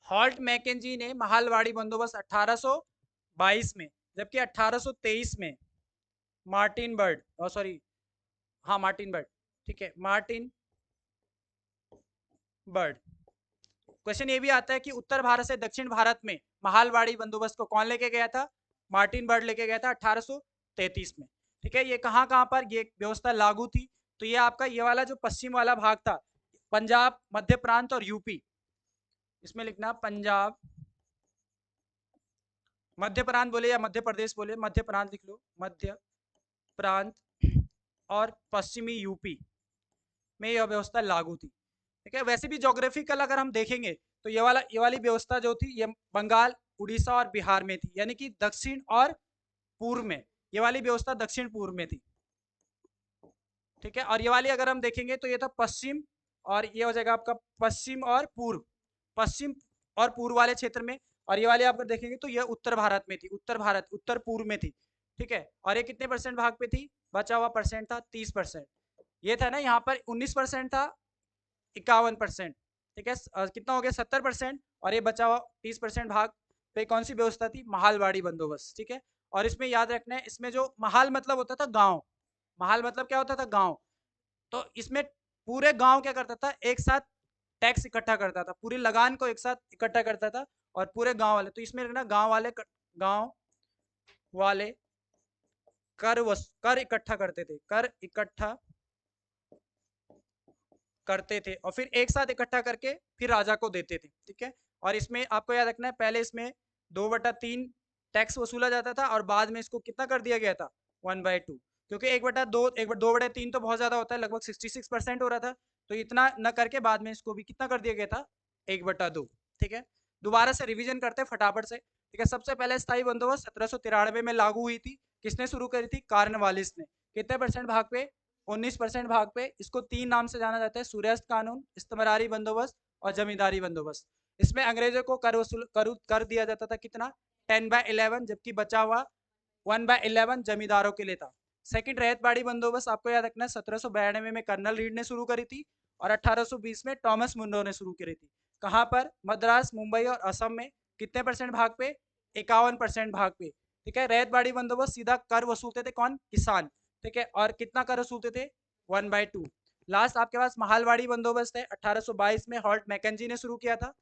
हॉल्ट मैकेंजी ने महालवाड़ी बंदोबस्त 1822 में, जबकि 1823 में मार्टिन बर्ड, सॉरी, हाँ मार्टिन बर्ड, ठीक है, मार्टिन बर्ड। क्वेश्चन ये भी आता है कि उत्तर भारत से दक्षिण भारत में महालवाड़ी बंदोबस्त को कौन लेके गया था, मार्टिन बर्ड लेके गया था 1833 में। ठीक है, ये कहाँ कहाँ पर ये व्यवस्था लागू थी, तो ये आपका ये वाला जो पश्चिम वाला भाग था, पंजाब, मध्य प्रांत और यूपी, इसमें लिखना पंजाब, मध्य प्रांत बोले या मध्य प्रदेश बोले, मध्य प्रांत लिख लो, मध्य प्रांत और पश्चिमी यूपी में यह व्यवस्था लागू थी। ठीक है, वैसे भी ज्योग्राफिकल अगर हम देखेंगे तो ये वाली व्यवस्था जो थी ये बंगाल, उड़ीसा और बिहार में थी, यानी कि दक्षिण और पूर्व में ये वाली व्यवस्था दक्षिण पूर्व में थी। ठीक है, और ये वाली अगर हम देखेंगे तो ये था पश्चिम, और ये हो जाएगा आपका पश्चिम और पूर्व, पश्चिम और पूर्व वाले क्षेत्र में। और ये वाली आप देखेंगे तो ये उत्तर भारत में थी, उत्तर भारत उत्तर पूर्व में थी। ठीक है, और ये कितने परसेंट भाग पे थी, बचा हुआ परसेंट था 30%। ये था ना, यहाँ पर 19% था, 51%। ठीक है, कितना हो गया 70%, और ये बचा हुआ 30% भाग पे कौन सी व्यवस्था थी, महालवाड़ी बंदोबस्त। ठीक है, और इसमें याद रखना है, इसमें जो महाल मतलब होता था गांव, महाल मतलब क्या होता था, गांव। तो इसमें पूरे गांव क्या करता था, एक साथ टैक्स इकट्ठा करता था, पूरी लगान को एक साथ इकट्ठा करता था, और पूरे गांव वाले, तो इसमें ना गांव वाले कर इकट्ठा करते थे, कर इकट्ठा करते थे, और फिर एक साथ इकट्ठा करके फिर राजा को देते थे। ठीक है, और इसमें आपको याद रखना है, पहले इसमें 2/3 टैक्स वसूला जाता था, और बाद में इसको कितना कर दिया गया था, 1/2, क्योंकि 2/3 तो बहुत ज्यादा होता है, लगभग 66% हो रहा था, तो इतना न करके बाद में इसको भी कितना कर दिया गया था, 1/2। ठीक है, दोबारा से रिविजन करते हैं फटाफट से। ठीक है, सबसे पहले स्थायी बंदोबस्त 1793 में लागू हुई थी, किसने शुरू करी थी, कार्नवालिस ने। कितने परसेंट भाग पे, 19% भाग पे। इसको 3 नाम से जाना जाता है, सूर्यास्त कानून, इस्तमरारी बंदोबस्त और जमींदारी बंदोबस्त। इसमें अंग्रेजों को कर दिया जाता था कितना, 10/11, जबकि बचा हुआ 1/11 जमींदारों के लिए था। सेकंड रैयतवाड़ी बंदोबस्त आपको याद रखना है, 1792 में कर्नल रीड ने शुरू करी थी, और 1820 में टॉमस मुंडो ने शुरू करी थी। कहाँ पर, मद्रास, मुंबई और असम में। कितने परसेंट भाग पे, 51% भाग पे। ठीक है, रैयतवाड़ी बंदोबस्त सीधा कर वसूलते थे कौन, किसान। ठीक है, और कितना कर वसूलते थे, 1/2। लास्ट आपके पास महालवाड़ी बंदोबस्त है, 1822 में हॉल्ट मैकेंजी ने शुरू किया था।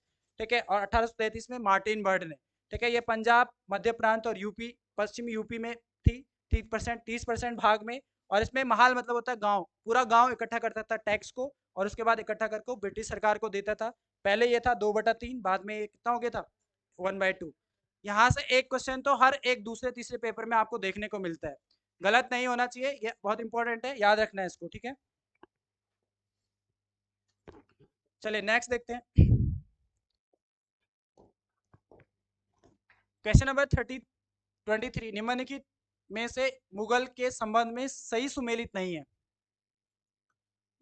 ठीक है, और 1833 में मार्टिन बर्ड ने। ठीक है, ये पंजाब, मध्य प्रांत और यूपी, पश्चिमी यूपी में थी, 30% भाग में। और इसमें महाल मतलब होता है गांव, पूरा गांव इकट्ठा करता था टैक्स को, और उसके बाद इकट्ठा करके ब्रिटिश सरकार को देता था। पहले ये था 2/3, बाद में ये कितना हो गया था, 1/2। यहाँ से एक क्वेश्चन तो हर एक दूसरे तीसरे पेपर में आपको देखने को मिलता है, गलत नहीं होना चाहिए, ये बहुत इंपॉर्टेंट है, याद रखना है इसको। ठीक है, चलिए नेक्स्ट देखते हैं। क्वेश्चन नंबर 23, निम्नलिखित में से मुगल के संबंध में सही सुमेलित नहीं है।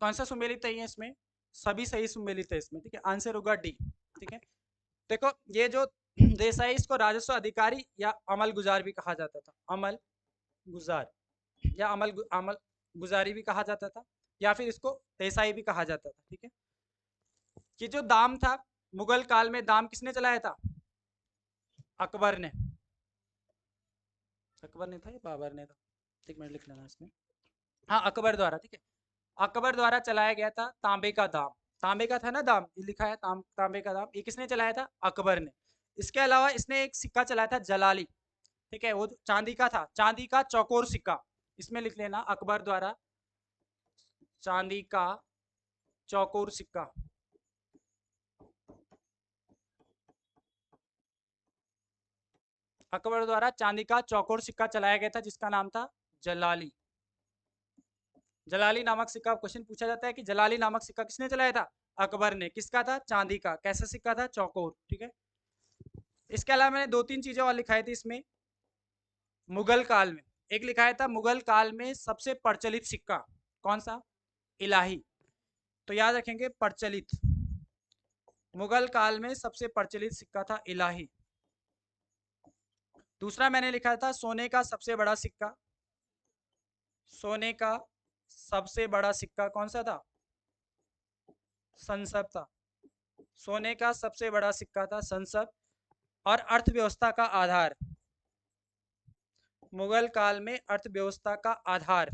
कौन सा सुमेलित नहीं है इसमें, सभी सही सुमेलित है इसमें। ठीक है, आंसर होगा डी। ठीक है, देखो ये जो देसाई, इसको राजस्व अधिकारी या अमल गुजार भी कहा जाता था, अमल गुजार या अमल गुजारी भी कहा जाता था, या फिर इसको देसाई भी कहा जाता था। ठीक है, ये जो दाम था, मुगल काल में दाम किसने चलाया था, अकबर ने। अकबर ने था या बाबर ने था, एक मिनट लिख लेना इसमें, हाँ अकबर द्वारा। ठीक है, अकबर द्वारा चलाया गया था तांबे का दाम, तांबे का था ना दाम, ये लिखा है तांबे का दाम, ये किसने चलाया था, अकबर ने। इसके अलावा इसने एक सिक्का चलाया था जलाली। ठीक है, वो चांदी का था, चांदी का चौकोर सिक्का, इसमें लिख लेना अकबर द्वारा चांदी का चौकोर सिक्का। अकबर द्वारा चांदी का चौकोर सिक्का चलाया गया था जिसका नाम था जलाली। जलाली नामक सिक्का क्वेश्चन पूछा जाता है कि जलाली नामक सिक्का किसने चलाया था? अकबर ने। किसका था? चांदी का। कैसा सिक्का था? चौकोर। ठीक है। इसके अलावा मैंने दो तीन चीजें और लिखाई थी इसमें। मुगल काल में एक लिखाया था, मुगल काल में सबसे प्रचलित सिक्का कौन सा? इलाही। तो याद रखेंगे प्रचलित। मुगल काल में सबसे प्रचलित सिक्का था इलाही। दूसरा मैंने लिखा था सोने का सबसे बड़ा सिक्का। सोने का सबसे बड़ा सिक्का कौन सा था? संसद था। सोने का सबसे बड़ा सिक्का था संसद। और अर्थव्यवस्था का आधार, मुगल काल में अर्थव्यवस्था का आधार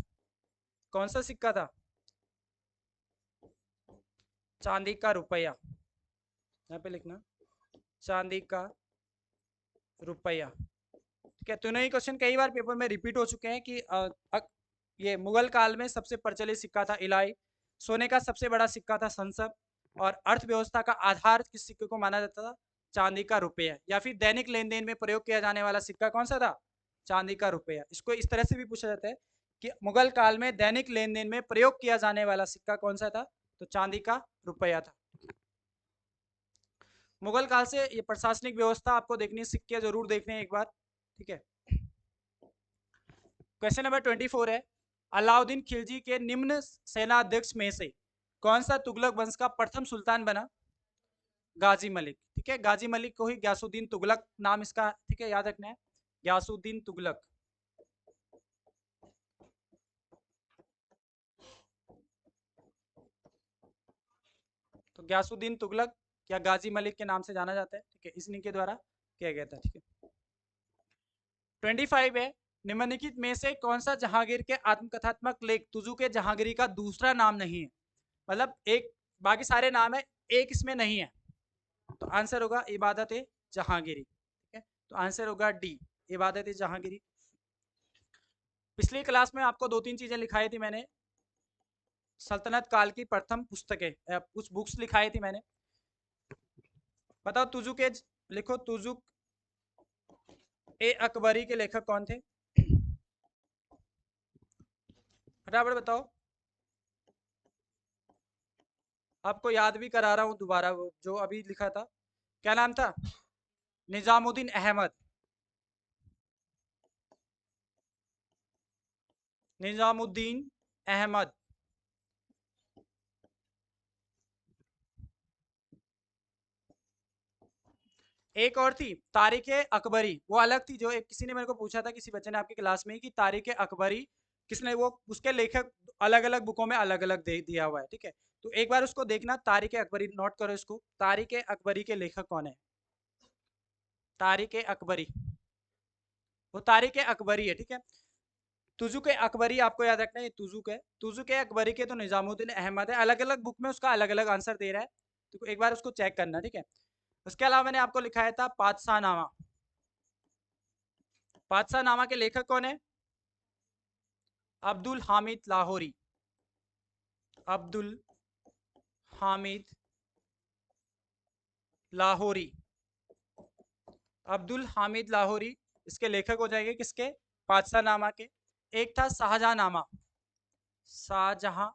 कौन सा सिक्का था? चांदी का रुपया। यहाँ पे लिखना चांदी का रुपया। ठीक है। तीनों ही क्वेश्चन कई बार पेपर में रिपीट हो चुके हैं कि ये मुगल काल में सबसे प्रचलित सिक्का था इलाई, सोने का सबसे बड़ा सिक्का था संसद, और अर्थव्यवस्था का आधार किस सिक्के को माना जाता था? चांदी का रुपया। या फिर दैनिक लेन देन में प्रयोग किया जाने वाला सिक्का कौन सा था? चांदी का रुपया। इसको इस तरह से भी पूछा जाता है कि मुगल काल में दैनिक लेन देन में प्रयोग किया जाने वाला सिक्का कौन सा था? तो चांदी का रुपया था। मुगल काल से ये प्रशासनिक व्यवस्था आपको देखनी है, सिक्के जरूर देखने हैं एक बार। ठीक है। क्वेश्चन नंबर 24 है, अलाउद्दीन खिलजी के निम्न सेनाध्यक्ष में से कौन सा तुगलक वंश का प्रथम सुल्तान बना? गाजी मलिक। ठीक है। गाजी मलिक को ही ग्यासुद्दीन तुगलक नाम इसका, ठीक है, याद रखना है, ग्यासुद्दीन तुगलक। तो ग्यासुद्दीन तुगलक या गाजी मलिक के नाम से जाना जाता है। ठीक है। इन्हीं के द्वारा किया गया था। ठीक है। 25 है, निम्नलिखित में से कौन सा जहांगीर के आत्मकथात्मक लेख तुजु के जहांगीरी का दूसरा नाम नहीं है? मतलब एक, बाकी सारे नाम है, एक इसमें नहीं है। तो आंसर होगा इबादत ए जहांगीरी। ठीक है। तो आंसर होगा डी, इबादत ए जहांगीरी। पिछली क्लास में आपको दो तीन चीजें लिखाई थी मैंने, सल्तनत काल की प्रथम पुस्तकें, कुछ बुक्स लिखाई थी मैंने। बताओ तुजुक ए, लिखो तुजुक ए अकबरी के लेखक कौन थे? फटाफट बताओ। आपको याद भी करा रहा हूं दोबारा, वो जो अभी लिखा था, क्या नाम था? निजामुद्दीन अहमद। निजामुद्दीन अहमद। एक और थी तारीख अकबरी, वो अलग थी। जो एक किसी ने मेरे को पूछा था, किसी बच्चे ने आपकी क्लास में, कि तारीख अकबरी किसने, वो उसके लेखक अलग अलग बुकों में अलग अलग दिया हुआ है। ठीक है। तो एक बार उसको देखना, तारीख अकबरी, नोट करो इसको, तारीख अकबरी के लेखक कौन है? तारीख अकबरी, वो तारीख अकबरी है। ठीक है। तुजुक अकबरी आपको याद रखना है, तुजुक है। तुजुक अकबरी के तो निजामुद्दीन अहमद है, अलग अलग बुक में उसका अलग अलग आंसर दे रहा है, तो एक बार उसको चेक करना। ठीक है। उसके अलावा मैंने आपको लिखाया था पातशाहनामा। पातशाहनामा के लेखक कौन है? अब्दुल हामिद लाहौरी। अब्दुल हामिद लाहौरी। अब्दुल हामिद लाहौरी इसके लेखक हो जाएंगे, किसके? पातशाहनामा के। एक था शाहजहांनामा, शाहजहांनामा,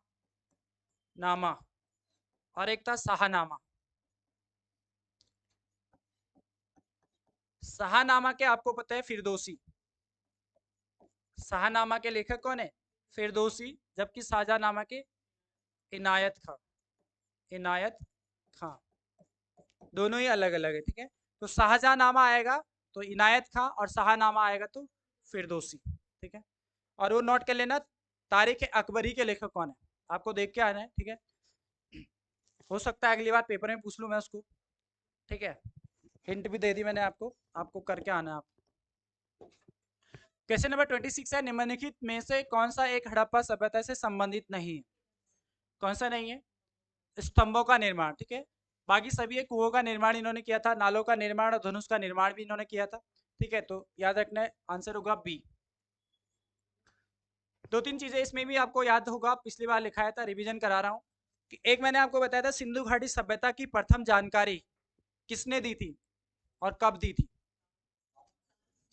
और एक था शाहनामा। शाहनामा के आपको पता है फिरदौसी। शाहनामा के लेखक कौन है? फिरदौसी। जबकि शाहजहांनामा के इनायत खां। इनायत खां। दोनों ही अलग अलग है। ठीक है। तो शाहजहांनामा आएगा तो इनायत खां, और शाहनामा आएगा तो फिरदौसी। ठीक है। और वो नोट कर लेना, तारीख अकबरी के लेखक कौन है, आपको देख के आना है। ठीक है। हो सकता है अगली बार पेपर में पूछ लूँ मैं उसको। ठीक है। हिंट भी दे दी मैंने आपको, आपको करके आना है आप। क्वेश्चन नंबर 26 है, निम्नलिखित में से कौन सा एक हड़प्पा सभ्यता से संबंधित नहीं है? कौन सा नहीं है? स्तंभों का निर्माण। ठीक है। बाकी सभी एक कुओं का निर्माण इन्होंने किया था, नालों का निर्माण और धनुष का निर्माण भी इन्होंने किया था। ठीक है। तो याद रखना है, आंसर होगा बी। दो तीन चीजें इसमें भी आपको याद होगा, पिछली बार लिखाया था, रिवीजन करा रहा हूँ कि एक मैंने आपको बताया था सिंधु घाटी सभ्यता की प्रथम जानकारी किसने दी थी और कब दी थी?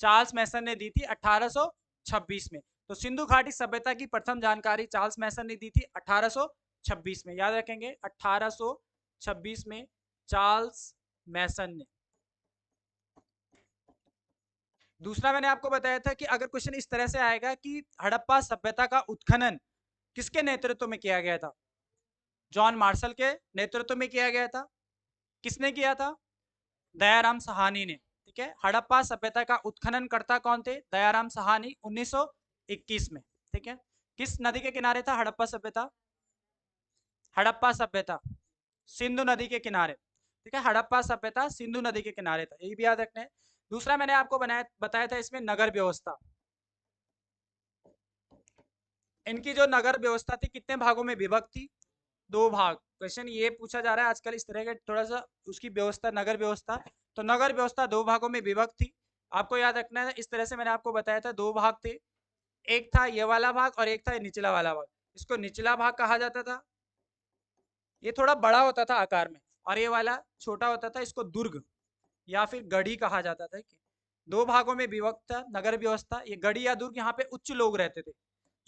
चार्ल्स मैसन ने दी थी 1826 में। तो सिंधु घाटी सभ्यता की प्रथम जानकारी चार्ल्स मैसन ने दी थी 1826 में, याद रखेंगे 1826 में चार्ल्स मैसन ने। दूसरा मैंने आपको बताया था कि अगर क्वेश्चन इस तरह से आएगा कि हड़प्पा सभ्यता का उत्खनन किसके नेतृत्व में किया गया था? जॉन मार्शल के नेतृत्व में किया गया था। किसने किया था? दयाराम साहनी ने। ठीक है, हड़प्पा सभ्यता का उत्खनन करता कौन थे? दयाराम साहनी, 1921 में। ठीक है, किस नदी के किनारे था हड़प्पा सभ्यता? हड़प्पा सभ्यता सिंधु नदी के किनारे। ठीक है, हड़प्पा सभ्यता सिंधु नदी के किनारे था, यही भी याद रखना है। दूसरा मैंने आपको बताया था इसमें नगर व्यवस्था। इनकी जो नगर व्यवस्था थी कितने भागों में विभक्त थी? दो भाग। क्वेश्चन ये पूछा जा रहा है आजकल इस तरह के, थोड़ा सा उसकी व्यवस्था, नगर व्यवस्था। तो नगर व्यवस्था दो भागों में विभक्त थी, आपको याद रखना है। इस तरह से मैंने आपको बताया था, दो भाग थे, एक था ये वाला भाग और एक था निचला वाला भाग। इसको निचला भाग कहा जाता था, ये थोड़ा बड़ा होता था आकार में, और ये वाला छोटा होता था, इसको दुर्ग या फिर गढ़ी कहा जाता था। दो भागों में विभक्त था नगर व्यवस्था। ये गढ़ी या दुर्ग, यहाँ पे उच्च लोग रहते थे,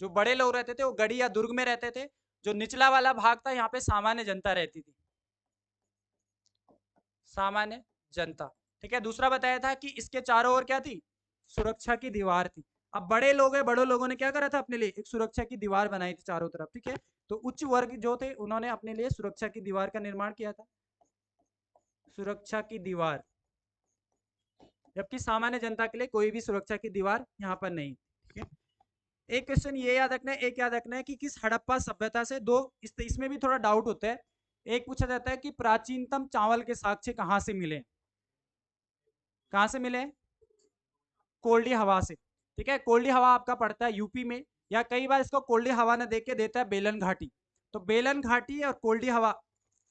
जो बड़े लोग रहते थे वो गढ़ी या दुर्ग में रहते थे। जो निचला वाला भाग था यहाँ पे सामान्य जनता रहती थी, सामान्य जनता। ठीक है, दूसरा बताया था कि इसके चारों ओर क्या थी? सुरक्षा की दीवार थी। अब बड़े लोग हैं, बड़े लोगों ने क्या करा था अपने लिए? एक सुरक्षा की दीवार बनाई थी चारों तरफ। ठीक है, तो उच्च वर्ग जो थे उन्होंने अपने लिए सुरक्षा की दीवार का निर्माण किया था, सुरक्षा की दीवार, जबकि सामान्य जनता के लिए कोई भी सुरक्षा की दीवार यहाँ पर नहीं। ठीक है, एक क्वेश्चन ये याद रखना है, एक याद रखना है कि किस हड़प्पा सभ्यता से दो, इसमें भी थोड़ा डाउट होता है। एक पूछा जाता है कि प्राचीनतम चावल के साक्ष्य कहाँ से मिले? कहाँ से मिले? कोल्डी हवा से। ठीक है, कोल्डी हवा आपका पड़ता है यूपी में, या कई बार इसको कोल्डी हवा न देके देता है बेलन घाटी। तो बेलन घाटी और कोल्डी हवा,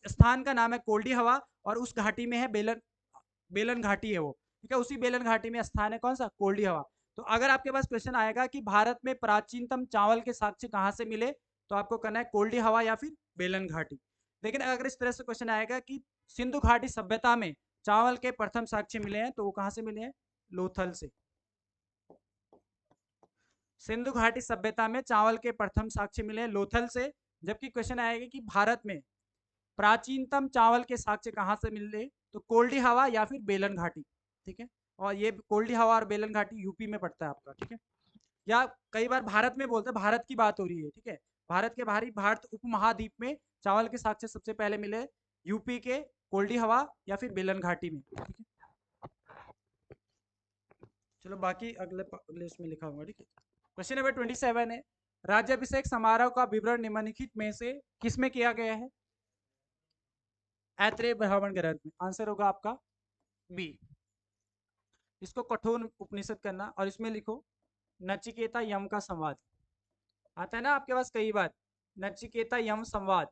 स्थान का नाम है कोल्डी हवा, और उस घाटी में है बेलन, बेलन घाटी है वो। ठीक है, उसी बेलन घाटी में स्थान है कौन सा? कोल्डी हवा। तो अगर आपके पास क्वेश्चन आएगा कि भारत में प्राचीनतम चावल के साक्ष्य कहाँ से मिले, तो आपको करना है कोल्डी हवा या फिर बेलन घाटी। लेकिन अगर इस तरह से क्वेश्चन आएगा कि सिंधु घाटी सभ्यता में चावल के प्रथम साक्ष्य मिले हैं, तो वो कहाँ से मिले हैं? लोथल से। सिंधु घाटी सभ्यता में चावल के प्रथम साक्ष्य मिले हैं लोथल से। जबकि क्वेश्चन आएगा कि भारत में प्राचीनतम चावल के साक्ष्य कहाँ से मिले, तो कोल्डी हवा या फिर बेलन घाटी। ठीक है, और ये कोल्डी हवा और बेलन घाटी यूपी में पड़ता है आपका। ठीक है, या कई बार भारत में बोलते हैं, भारत की बात हो रही है। ठीक है, भारत के बाहरी, भारत उपमहाद्वीप में चावल के साक्ष्य सबसे पहले मिले यूपी के कोल्डी हवा या फिर बेलन घाटी में। ठीक है, चलो बाकी अगले अगले उसमें लिखा हुआ। ठीक है, क्वेश्चन नंबर 27 है, राज्याभिषेक समारोह का विवरण निम्नलिखित में से किसमें किया गया है? ऐत्रेय ब्राह्मण ग्रंथ में। आंसर होगा आपका बी। इसको कठोर उपनिषद करना और इसमें लिखो नचिकेता यम का संवाद। आता है ना आपके पास कई बार, नचिकेता यम संवाद।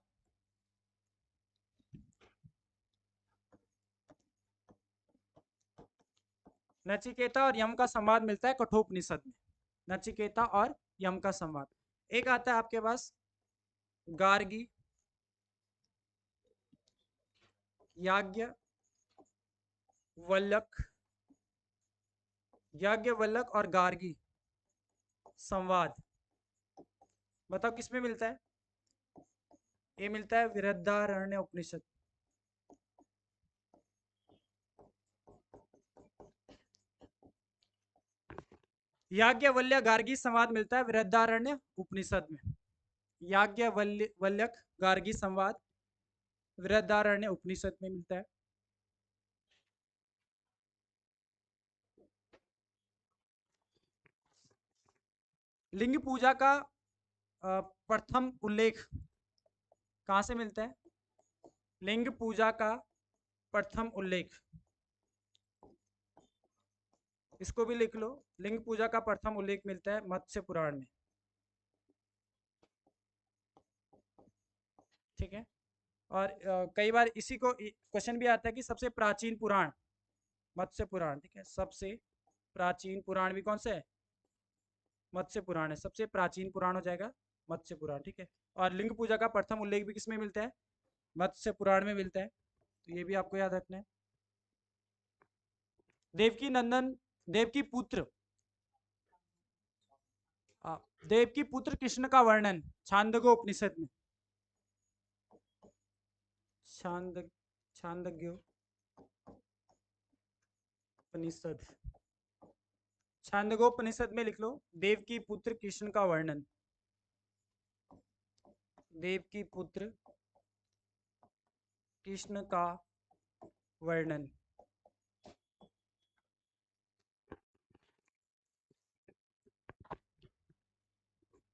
नचिकेता और यम का संवाद मिलता है कठोपनिषद में, नचिकेता और यम का संवाद। एक आता है आपके पास गार्गी, याज्ञवल्क्य, याज्ञवल्क्य और गार्गी संवाद। बताओ किसमें मिलता है? ये मिलता है बृहदारण्य उपनिषद। याज्ञवल्क्य गार्गी संवाद मिलता है बृहदारण्य उपनिषद में। याज्ञवल्क्य गार्गी संवाद बृहदारण्य उपनिषद में मिलता है। लिंग पूजा का प्रथम उल्लेख कहां से मिलता है? लिंग पूजा का प्रथम उल्लेख, इसको भी लिख लो, लिंग पूजा का प्रथम उल्लेख मिलता है मत्स्य पुराण में। ठीक है, और कई बार इसी को क्वेश्चन भी आता है कि सबसे प्राचीन पुराण मत्स्य पुराण। ठीक है, सबसे प्राचीन पुराण भी कौन सा है? मत्स्य पुराण है, सबसे प्राचीन पुराण हो जाएगा मत्स्य पुराण, ठीक है। और लिंग पूजा का प्रथम उल्लेख भी किसमें मिलता है? मत्स्य पुराण में मिलता है, तो ये भी आपको याद रखना है। देवकी नंदन, देवकी पुत्र, देवकी पुत्र कृष्ण का वर्णन छांदोग्य उपनिषद में, छांद छांदोग्य उपनिषद, छांदोग्योपनिषद में लिख लो देवकी पुत्र कृष्ण का वर्णन, देवकी पुत्र कृष्ण का वर्णन।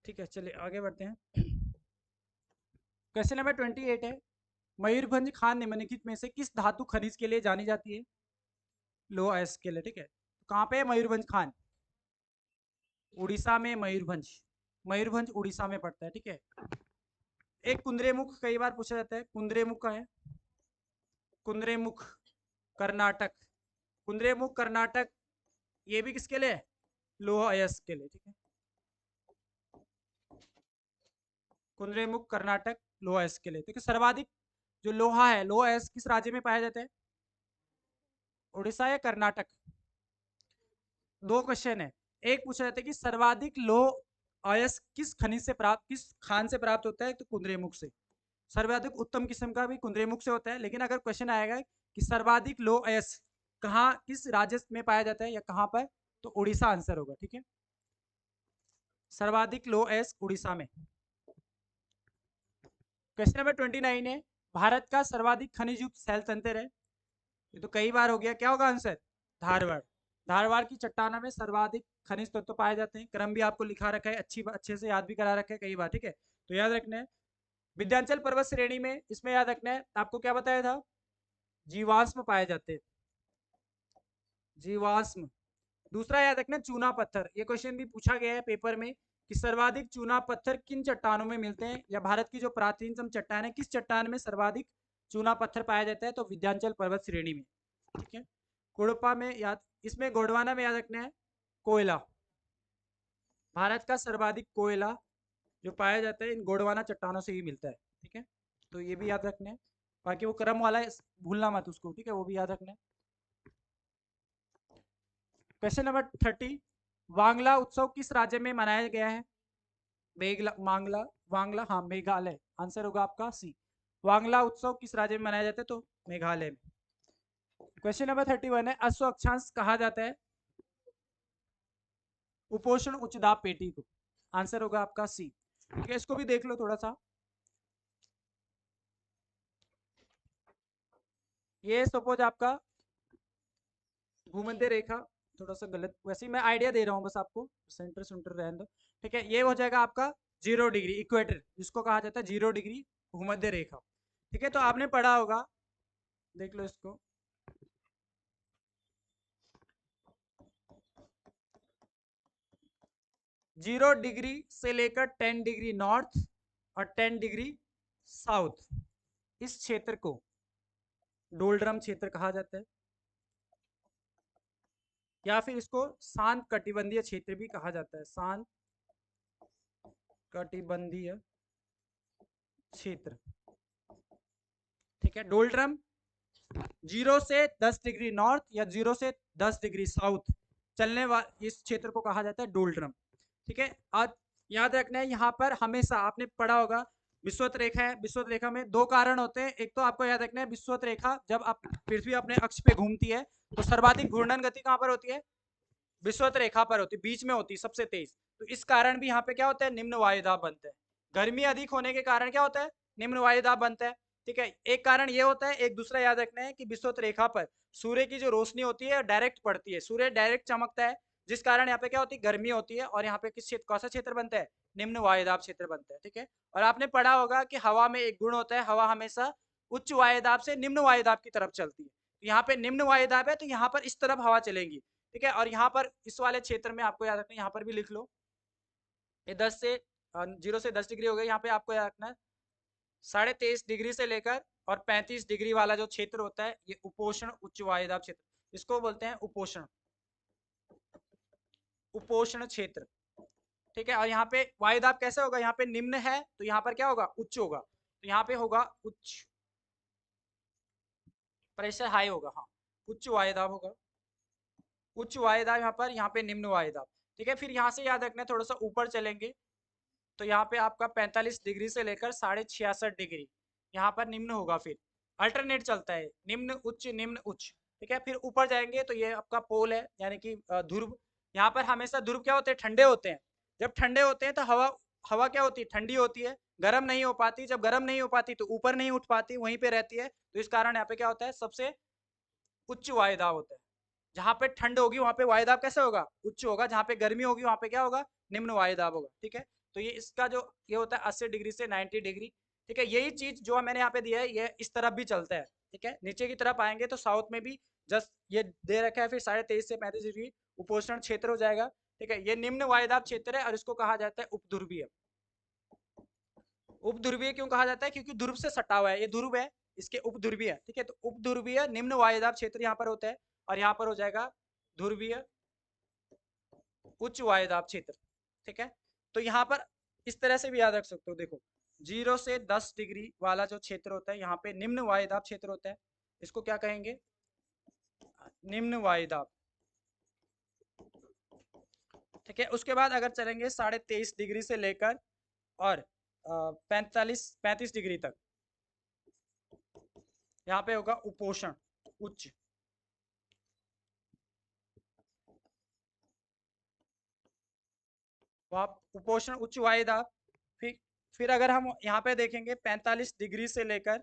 ठीक है, चलिए आगे बढ़ते हैं। क्वेश्चन नंबर 28 है, मयूरभंज खान निम्नलिखित में से किस धातु खनिज के लिए जानी जाती है? लोहा अयस्क के लिए, ठीक है। कहाँ पे है मयूरभंज खान? उड़ीसा में मयूरभंज, मयूरभंज उड़ीसा में पड़ता है, ठीक है। एक कुंद्रेमुख कई बार पूछा जाता है, कुंद्रेमुख का है, कुंद्रेमुख कर्नाटक, कुंद्रेमुख कर्नाटक, ये भी किसके लिए? लोहा अयस्क के लिए, ठीक है। कुंद्रेमुख कर्नाटक लोहा अयस्क के लिए, ठीक है। सर्वाधिक जो लोहा है, लोहा अयस्क किस राज्य में पाया जाता है? उड़ीसा या कर्नाटक? दो क्वेश्चन है, एक पूछा जाता है कि सर्वाधिक लोह अयस्क किस खनिज से प्राप्त, किस खान से प्राप्त होता है? तो कुंद्रेमुख से। सर्वाधिक उत्तम किस्म का भी कुंद्रेमुख से होता है, लेकिन अगर क्वेश्चन आएगा कि सर्वाधिक लोह अयस्क कहाँ, किस राज्य में पाया जाता है या कहाँ पर, तो उड़ीसा आंसर होगा, ठीक है। सर्वाधिक लोह अयस्क उड़ीसा में। क्वेश्चन नंबर 29 है, भारत का सर्वाधिक खनिज युक्त शैल तंत्र है, ये तो कई बार हो गया, क्या होगा आंसर? धारवाड़। धारवाड़ की चट्टानों में सर्वाधिक खनिज तत्व तो पाए जाते हैं, क्रम भी आपको लिखा रखा है, अच्छे से याद भी करा रखा है कई बार, ठीक है। तो याद रखना है। विंध्याचल पर्वत श्रेणी में, इसमें याद रखना है, आपको क्या बताया था? जीवाश्म पाए जाते हैं, जीवाश्म। दूसरा याद रखना चूना पत्थर, ये क्वेश्चन भी पूछा गया है पेपर में कि सर्वाधिक चूना पत्थर किन चट्टानों में मिलते हैं, या भारत की जो प्राचीनतम चट्टान है, किस चट्टान में सर्वाधिक चूना पत्थर पाया जाता है? तो विंध्याचल पर्वत श्रेणी में, ठीक है। कोडपा में याद, इसमें गोंडवाना में याद रखना है कोयला, भारत का सर्वाधिक कोयला जो पाया जाता है इन गोंडवाना चट्टानों से ही मिलता है, ठीक है। तो ये भी याद रखना है, बाकी वो क्रम वाला है, भूलना मत उसको, ठीक है, वो भी याद रखना है। क्वेश्चन नंबर 30, वांगला उत्सव किस राज्य में मनाया गया है? मेघला, मांगला, वांगला, हाँ मेघालय, आंसर होगा आपका सी। वांगला उत्सव किस राज्य में मनाया जाता है? तो मेघालय में। क्वेश्चन नंबर 31 है, अश्व अक्षांश कहा जाता है उपोषण उच्च दाब पेटी को, आंसर होगा आपका सी, ठीक है। इसको भी देख लो थोड़ा सा, ये सपोज आपका भूमध्य रेखा, थोड़ा सा गलत, वैसे ही मैं आइडिया दे रहा हूँ बस आपको, सेंटर सेंटर रहने दो, ठीक है। ये हो जाएगा आपका 0 डिग्री इक्वेटर, जिसको कहा जाता है 0 डिग्री भूमध्य रेखा, ठीक है। तो आपने पढ़ा होगा, देख लो इसको, 0 डिग्री से लेकर 10 डिग्री नॉर्थ और 10 डिग्री साउथ, इस क्षेत्र को डोल्ड्रम क्षेत्र कहा जाता है, या फिर इसको शांत कटिबंधीय क्षेत्र भी कहा जाता है, शांत कटिबंधीय क्षेत्र, ठीक है। डोल्ड्रम 0 से 10 डिग्री नॉर्थ या 0 से 10 डिग्री साउथ चलने वाले इस क्षेत्र को कहा जाता है डोल्ड्रम, ठीक है। आज याद रखना है, यहाँ पर हमेशा आपने पढ़ा होगा विषुवत रेखा है, विषुवत रेखा में दो कारण होते हैं, एक तो आपको याद रखना है विषुवत रेखा जब आप पृथ्वी अपने अक्ष पे घूमती है तो सर्वाधिक घूर्णन गति कहाँ पर होती है? विषुवत रेखा पर होती है, बीच में होती है सबसे तेज, तो इस कारण भी यहाँ पे क्या होता है? निम्न वायुदाब बनता है। गर्मी अधिक होने के कारण क्या होता है? निम्न वायुदाब बनता है, ठीक है। एक कारण ये होता है, एक दूसरा याद रखना है कि विषुवत रेखा पर सूर्य की जो रोशनी होती है डायरेक्ट पड़ती है, सूर्य डायरेक्ट चमकता है, जिस कारण यहाँ पे क्या होती है? गर्मी होती है, और यहाँ पे किस क्षेत्र, कौन सा क्षेत्र बनता है? निम्न वायुदाब क्षेत्र बनता है, ठीक है। और आपने पढ़ा होगा कि हवा में एक गुण होता है, हवा हमेशा उच्च वायुदाब से निम्न वायुदाब की तरफ चलती है, तो यहाँ पे निम्न वायुदाब है तो यहाँ पर इस तरफ हवा चलेगी, ठीक है। और यहाँ पर इस वाले क्षेत्र में आपको याद रखना है, यहाँ पर भी लिख लो, ये 0 से 10 डिग्री हो गई, यहाँ पे आपको याद रखना है 23.5 डिग्री से लेकर और 35 डिग्री वाला जो क्षेत्र होता है ये उपोषण उच्च वायुदाब क्षेत्र, इसको बोलते हैं उपोषण, उपोषण क्षेत्र, ठीक है। और यहाँ पे वायुदाब कैसे होगा, यहाँ पे निम्न है तो यहाँ पर क्या होगा, उच्च होगा, तो यहाँ पे होगा उच्च, प्रेशर हाई होगा, हाँ उच्च वायुदाब होगा, उच्च वायुदाब यहाँ पे निम्न वायुदाब। ठीक है, फिर यहाँ से याद रखना है, थोड़ा सा ऊपर चलेंगे तो यहाँ पे आपका 45 डिग्री से लेकर 66.5 डिग्री यहाँ पर निम्न होगा, फिर अल्टरनेट चलता है, निम्न उच्च। ठीक है, फिर ऊपर जाएंगे तो ये आपका पोल है, यानी कि ध्रुव। यहाँ पर हमेशा ध्रुव क्या होते हैं, ठंडे होते हैं। जब ठंडे होते हैं तो हवा हवा क्या होती है, ठंडी होती है, गर्म नहीं हो पाती। जब गर्म नहीं हो पाती तो ऊपर नहीं उठ पाती, वहीं पे रहती है। तो इस कारण यहाँ पे क्या होता है, सबसे उच्च वायुदाब होता है। जहाँ पे ठंड होगी वहाँ पे वायुदाब कैसे होगा, उच्च होगा। जहाँ पे गर्मी होगी वहाँ पे क्या होगा, निम्न वायुदाब होगा। ठीक है, तो ये इसका जो ये होता है 80 डिग्री से 90 डिग्री। ठीक है, यही चीज जो मैंने यहाँ पे दिया है ये इस तरफ भी चलता है। ठीक है, नीचे की तरफ आएंगे तो साउथ में भी जस्ट ये दे रखा है, फिर 23.5 से 35 डिग्री उपोष्ण क्षेत्र हो जाएगा। ठीक है, ये निम्न वायुदाब क्षेत्र है और इसको कहा जाता है उपध्रुवीय। उपध्रुवीय क्यों कहा जाता है, क्योंकि ध्रुव से सटा हुआ है, ये ध्रुव है, इसके उपध्रुवीय। ठीक है, तो उपध्रुवीय निम्न वायुदाब क्षेत्र यहाँ पर होता है, और यहाँ पर हो जाएगा ध्रुवीय उच्च वायुदाब क्षेत्र। ठीक है, तो यहाँ पर इस तरह से भी याद रख सकते हो, देखो 0 से 10 डिग्री वाला जो क्षेत्र होता है यहाँ पे निम्न वायुदाब क्षेत्र होता है, इसको क्या कहेंगे, निम्न वायुदाब। ठीक है, उसके बाद अगर चलेंगे 23.5 डिग्री से लेकर और 35 डिग्री तक, यहाँ पे होगा उपोषण उच्च। उपोषण उच्च वायुदाब। फिर अगर हम यहाँ पे देखेंगे 45 डिग्री से लेकर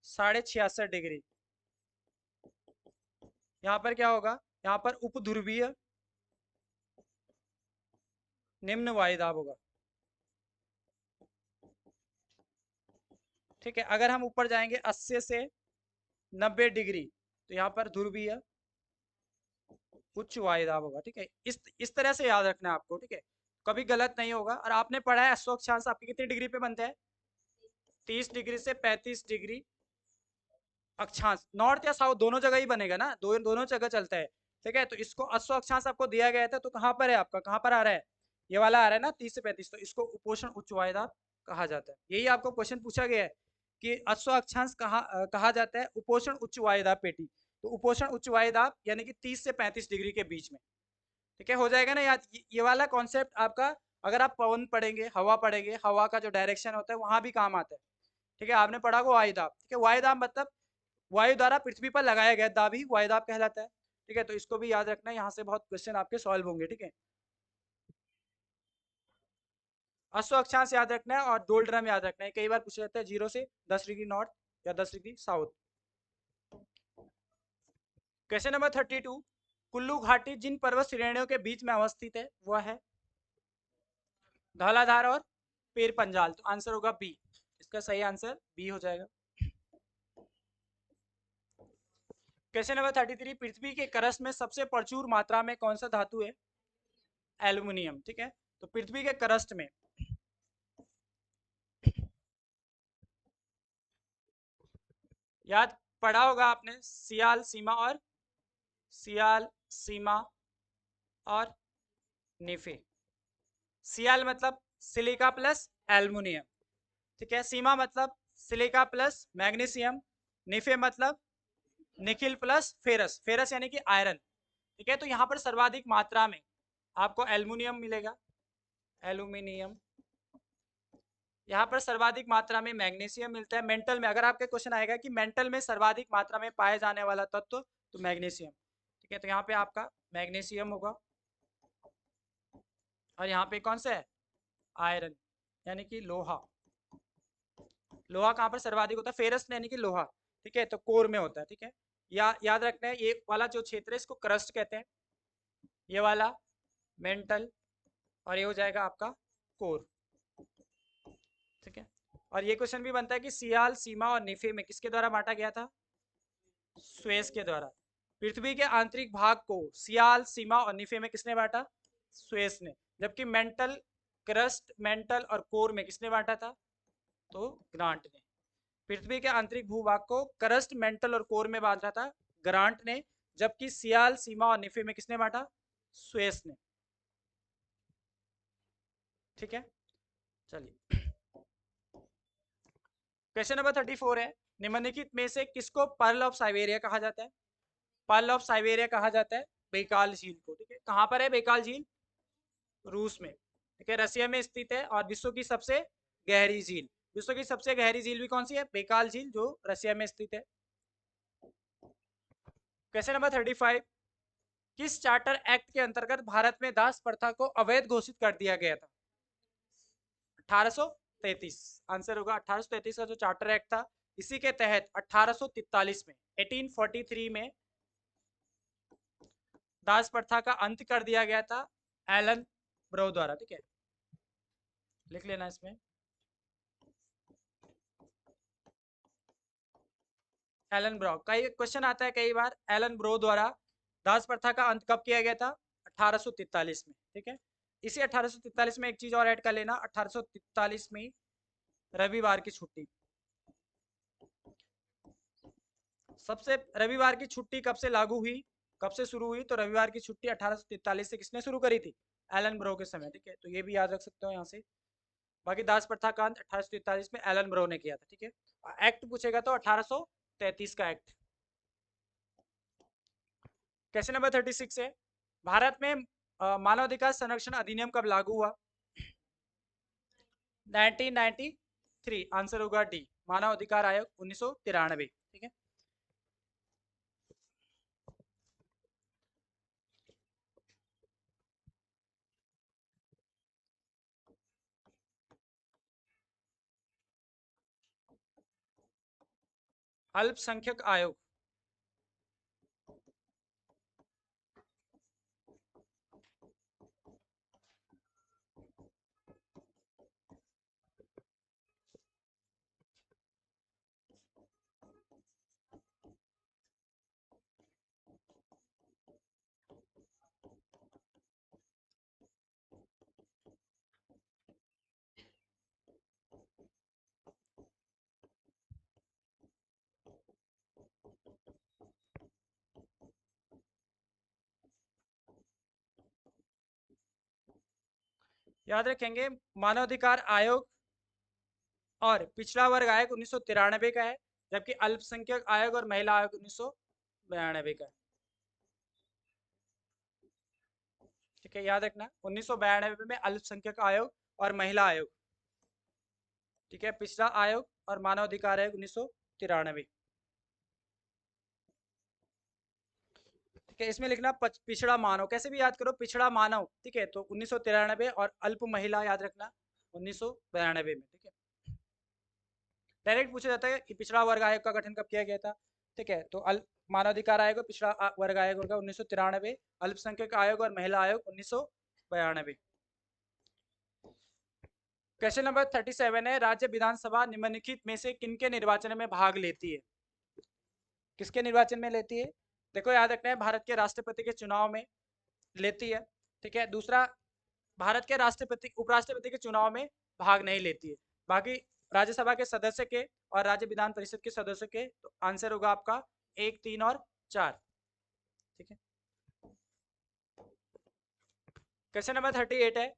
66.5 डिग्री, यहाँ पर क्या होगा, यहाँ पर उपध्रुवीय निम्न वायुदाब होगा। ठीक है, अगर हम ऊपर जाएंगे 80 से 90 डिग्री तो यहाँ पर ध्रुवीय उच्च वायुदाब होगा। ठीक है, इस तरह से याद रखना है आपको। ठीक है, कभी गलत नहीं होगा। और आपने पढ़ा है अश्व अक्षांश आपके कितनी डिग्री पे बनते हैं, 30 डिग्री से 35 डिग्री अक्षांश। नॉर्थ या साउथ दोनों जगह ही बनेगा ना, दोनों जगह चलता है। ठीक है, तो इसको अश्व अक्षांश आपको दिया गया था, तो कहाँ पर है आपका, कहाँ पर आ रहा है, ये वाला आ रहा है ना 30 से 35, तो इसको उपोषण उच्च वायुदाब कहा जाता है। यही आपको क्वेश्चन पूछा गया है कि अश्व अक्षांश कहा जाता है उपोषण उच्च वायुदाब पेटी। तो उपोषण उच्च वायुदाब यानी कि 30 से 35 डिग्री के बीच में। ठीक है, हो जाएगा ना याद, ये वाला कॉन्सेप्ट आपका, अगर आप पवन पढ़ेंगे, हवा पढ़ेंगे, हवा का जो डायरेक्शन होता है वहां भी काम आता है। ठीक है, आपने पढ़ा को वायुदाब। ठीक है, वायुदाब मतलब वायु द्वारा पृथ्वी पर लगाया गया दाब ही वायुदाब कहलाता है। ठीक है, तो इसको भी याद रखना है, यहाँ से बहुत क्वेश्चन आपके सॉल्व होंगे। ठीक है, अश्व अक्षांश याद रखना है और डोल्ड्रम याद रखना है, कई बार पूछा जाता है 0 से 10 डिग्री नॉर्थ या 10 degree south. Question number 32, Kullu घाटी जिन पर्वत श्रेणियों के बीच में अवस्थित है वह है धौलाधार और पीर पंजाल। तो आंसर होगा बी, इसका सही आंसर बी हो जाएगा। क्वेश्चन नंबर 33, पृथ्वी के क्रस्ट में सबसे प्रचुर मात्रा में कौन सा धातु है, एल्यूमिनियम। ठीक है, तो पृथ्वी के क्रस्ट में याद पढ़ा होगा आपने सियाल सीमा और निफे। सियाल मतलब सिलिका प्लस एल्युमिनियम। ठीक है, सीमा मतलब सिलिका प्लस मैग्नीशियम, निफे मतलब निकिल प्लस फेरस, फेरस यानी कि आयरन। ठीक है, तो यहाँ पर सर्वाधिक मात्रा में आपको एल्युमिनियम मिलेगा, एल्यूमिनियम। यहाँ पर सर्वाधिक मात्रा में मैग्नीशियम मिलता है। मेंटल में अगर आपके क्वेश्चन आएगा कि मेंटल में सर्वाधिक मात्रा में पाए जाने वाला तत्व तो मैग्नीशियम। ठीक है, तो यहाँ पे आपका मैग्नीशियम होगा। और यहाँ पे कौन सा है, आयरन यानी कि लोहा। लोहा कहाँ पर सर्वाधिक होता है, फेरस यानी कि लोहा। ठीक है, तो कोर में होता है। ठीक है, याद रखना है, ये वाला जो क्षेत्र है इसको क्रस्ट कहते हैं, ये वाला मेंटल, और ये हो जाएगा आपका कोर। ठीक है, और ये क्वेश्चन भी बनता है कि सियाल सीमा और निफे में किसके द्वारा बांटा गया था, स्वेस के द्वारा। पृथ्वी के आंतरिक भाग को सियाल सीमा और निफे में किसने बांटा, स्वेस ने। जबकि मेंटल, क्रस्ट, मेंटल और कोर में किसने बांटा था, तो ग्रांट ने। पृथ्वी के आंतरिक भूभाग को क्रस्ट, मेंटल और कोर में बांटा था ग्रांट ने, जबकि सियाल सीमा और निफे में किसने बांटा, स्वेस ने। ठीक है, चलिए क्वेश्चन नंबर 34 है, निम्नलिखित में से किसको पर्ल ऑफ साइबेरिया कहा जाता है? पर्ल ऑफ साइबेरिया कहा जाता है बैकाल झील को। ठीक है, कहाँ पर है बैकाल झील? रूस में। ठीक है, रसिया में स्थित है और विश्व की सबसे गहरी झील, विश्व की सबसे गहरी झील भी कौन सी है? बैकाल झील, जो रसिया में स्थित है। क्वेश्चन नंबर 35, किस चार्टर एक्ट के अंतर्गत भारत में दास प्रथा को अवैध घोषित कर दिया गया था? 1833 आंसर होगा। 1833 का जो चार्टर एक्ट था, इसी के तहत 1843 में 1843 में दास प्रथा का अंत कर दिया गया था एलन ब्रो द्वारा। ठीक है, लिख लेना इसमें, एलन ब्रो। कई क्वेश्चन आता है कई बार, एलन ब्रो द्वारा दास प्रथा का अंत कब किया गया था? 1843 में। ठीक है, इसी 1843 में एक चीज और ऐड कर लेना, 1843 में रविवार की छुट्टी, सबसे रविवार की छुट्टी कब से लागू हुई, कब से शुरू हुई? तो रविवार की छुट्टी 1843 से किसने शुरू करी थी? एलन ब्रो के समय। ठीक है, तो ये भी याद रख सकते हो यहाँ से। बाकी दास प्रथा का अंत 1843 में एलन ब्रो ने किया था। ठीक है, एक्ट पूछेगा तो 1833 का एक्ट। क्वेश्चन नंबर 36 है, भारत में मानवाधिकार संरक्षण अधिनियम कब लागू हुआ? 1993 आंसर होगा डी, मानव अधिकार आयोग 1993। ठीक है, अल्पसंख्यक आयोग, याद रखेंगे मानवाधिकार आयोग और पिछड़ा वर्ग आयोग 1993 का है, जबकि अल्पसंख्यक आयोग और महिला आयोग 1992 का है। ठीक है, याद रखना 1992 में अल्पसंख्यक आयोग और महिला आयोग। ठीक है, पिछड़ा आयोग और मानव अधिकार आयोग 1993। ठीक है, इसमें लिखना पिछड़ा मानव, कैसे भी याद करो, पिछड़ा मानव। ठीक है, तो 1993 और अल्प महिला याद रखना 1992 में। ठीक है, डायरेक्ट पूछा जाता है कि पिछड़ा वर्ग आयोग का गठन कब किया गया था? ठीक है, तो मानवाधिकार आयोग और पिछड़ा वर्ग आयोग होगा 1993, अल्पसंख्यक आयोग और महिला आयोग 1992। क्वेश्चन नंबर 37 है, राज्य विधानसभा निम्नलिखित में से किनके निर्वाचन में भाग लेती है? किसके निर्वाचन में लेती है? देखो याद रखना है, भारत के राष्ट्रपति के चुनाव में लेती है। ठीक है, दूसरा, भारत के राष्ट्रपति उपराष्ट्रपति के चुनाव में भाग नहीं लेती है। बाकी राज्यसभा के सदस्य के और राज्य विधान परिषद के सदस्य के, तो आंसर होगा आपका 1, 3 और 4। ठीक है, क्वेश्चन नंबर 38 है,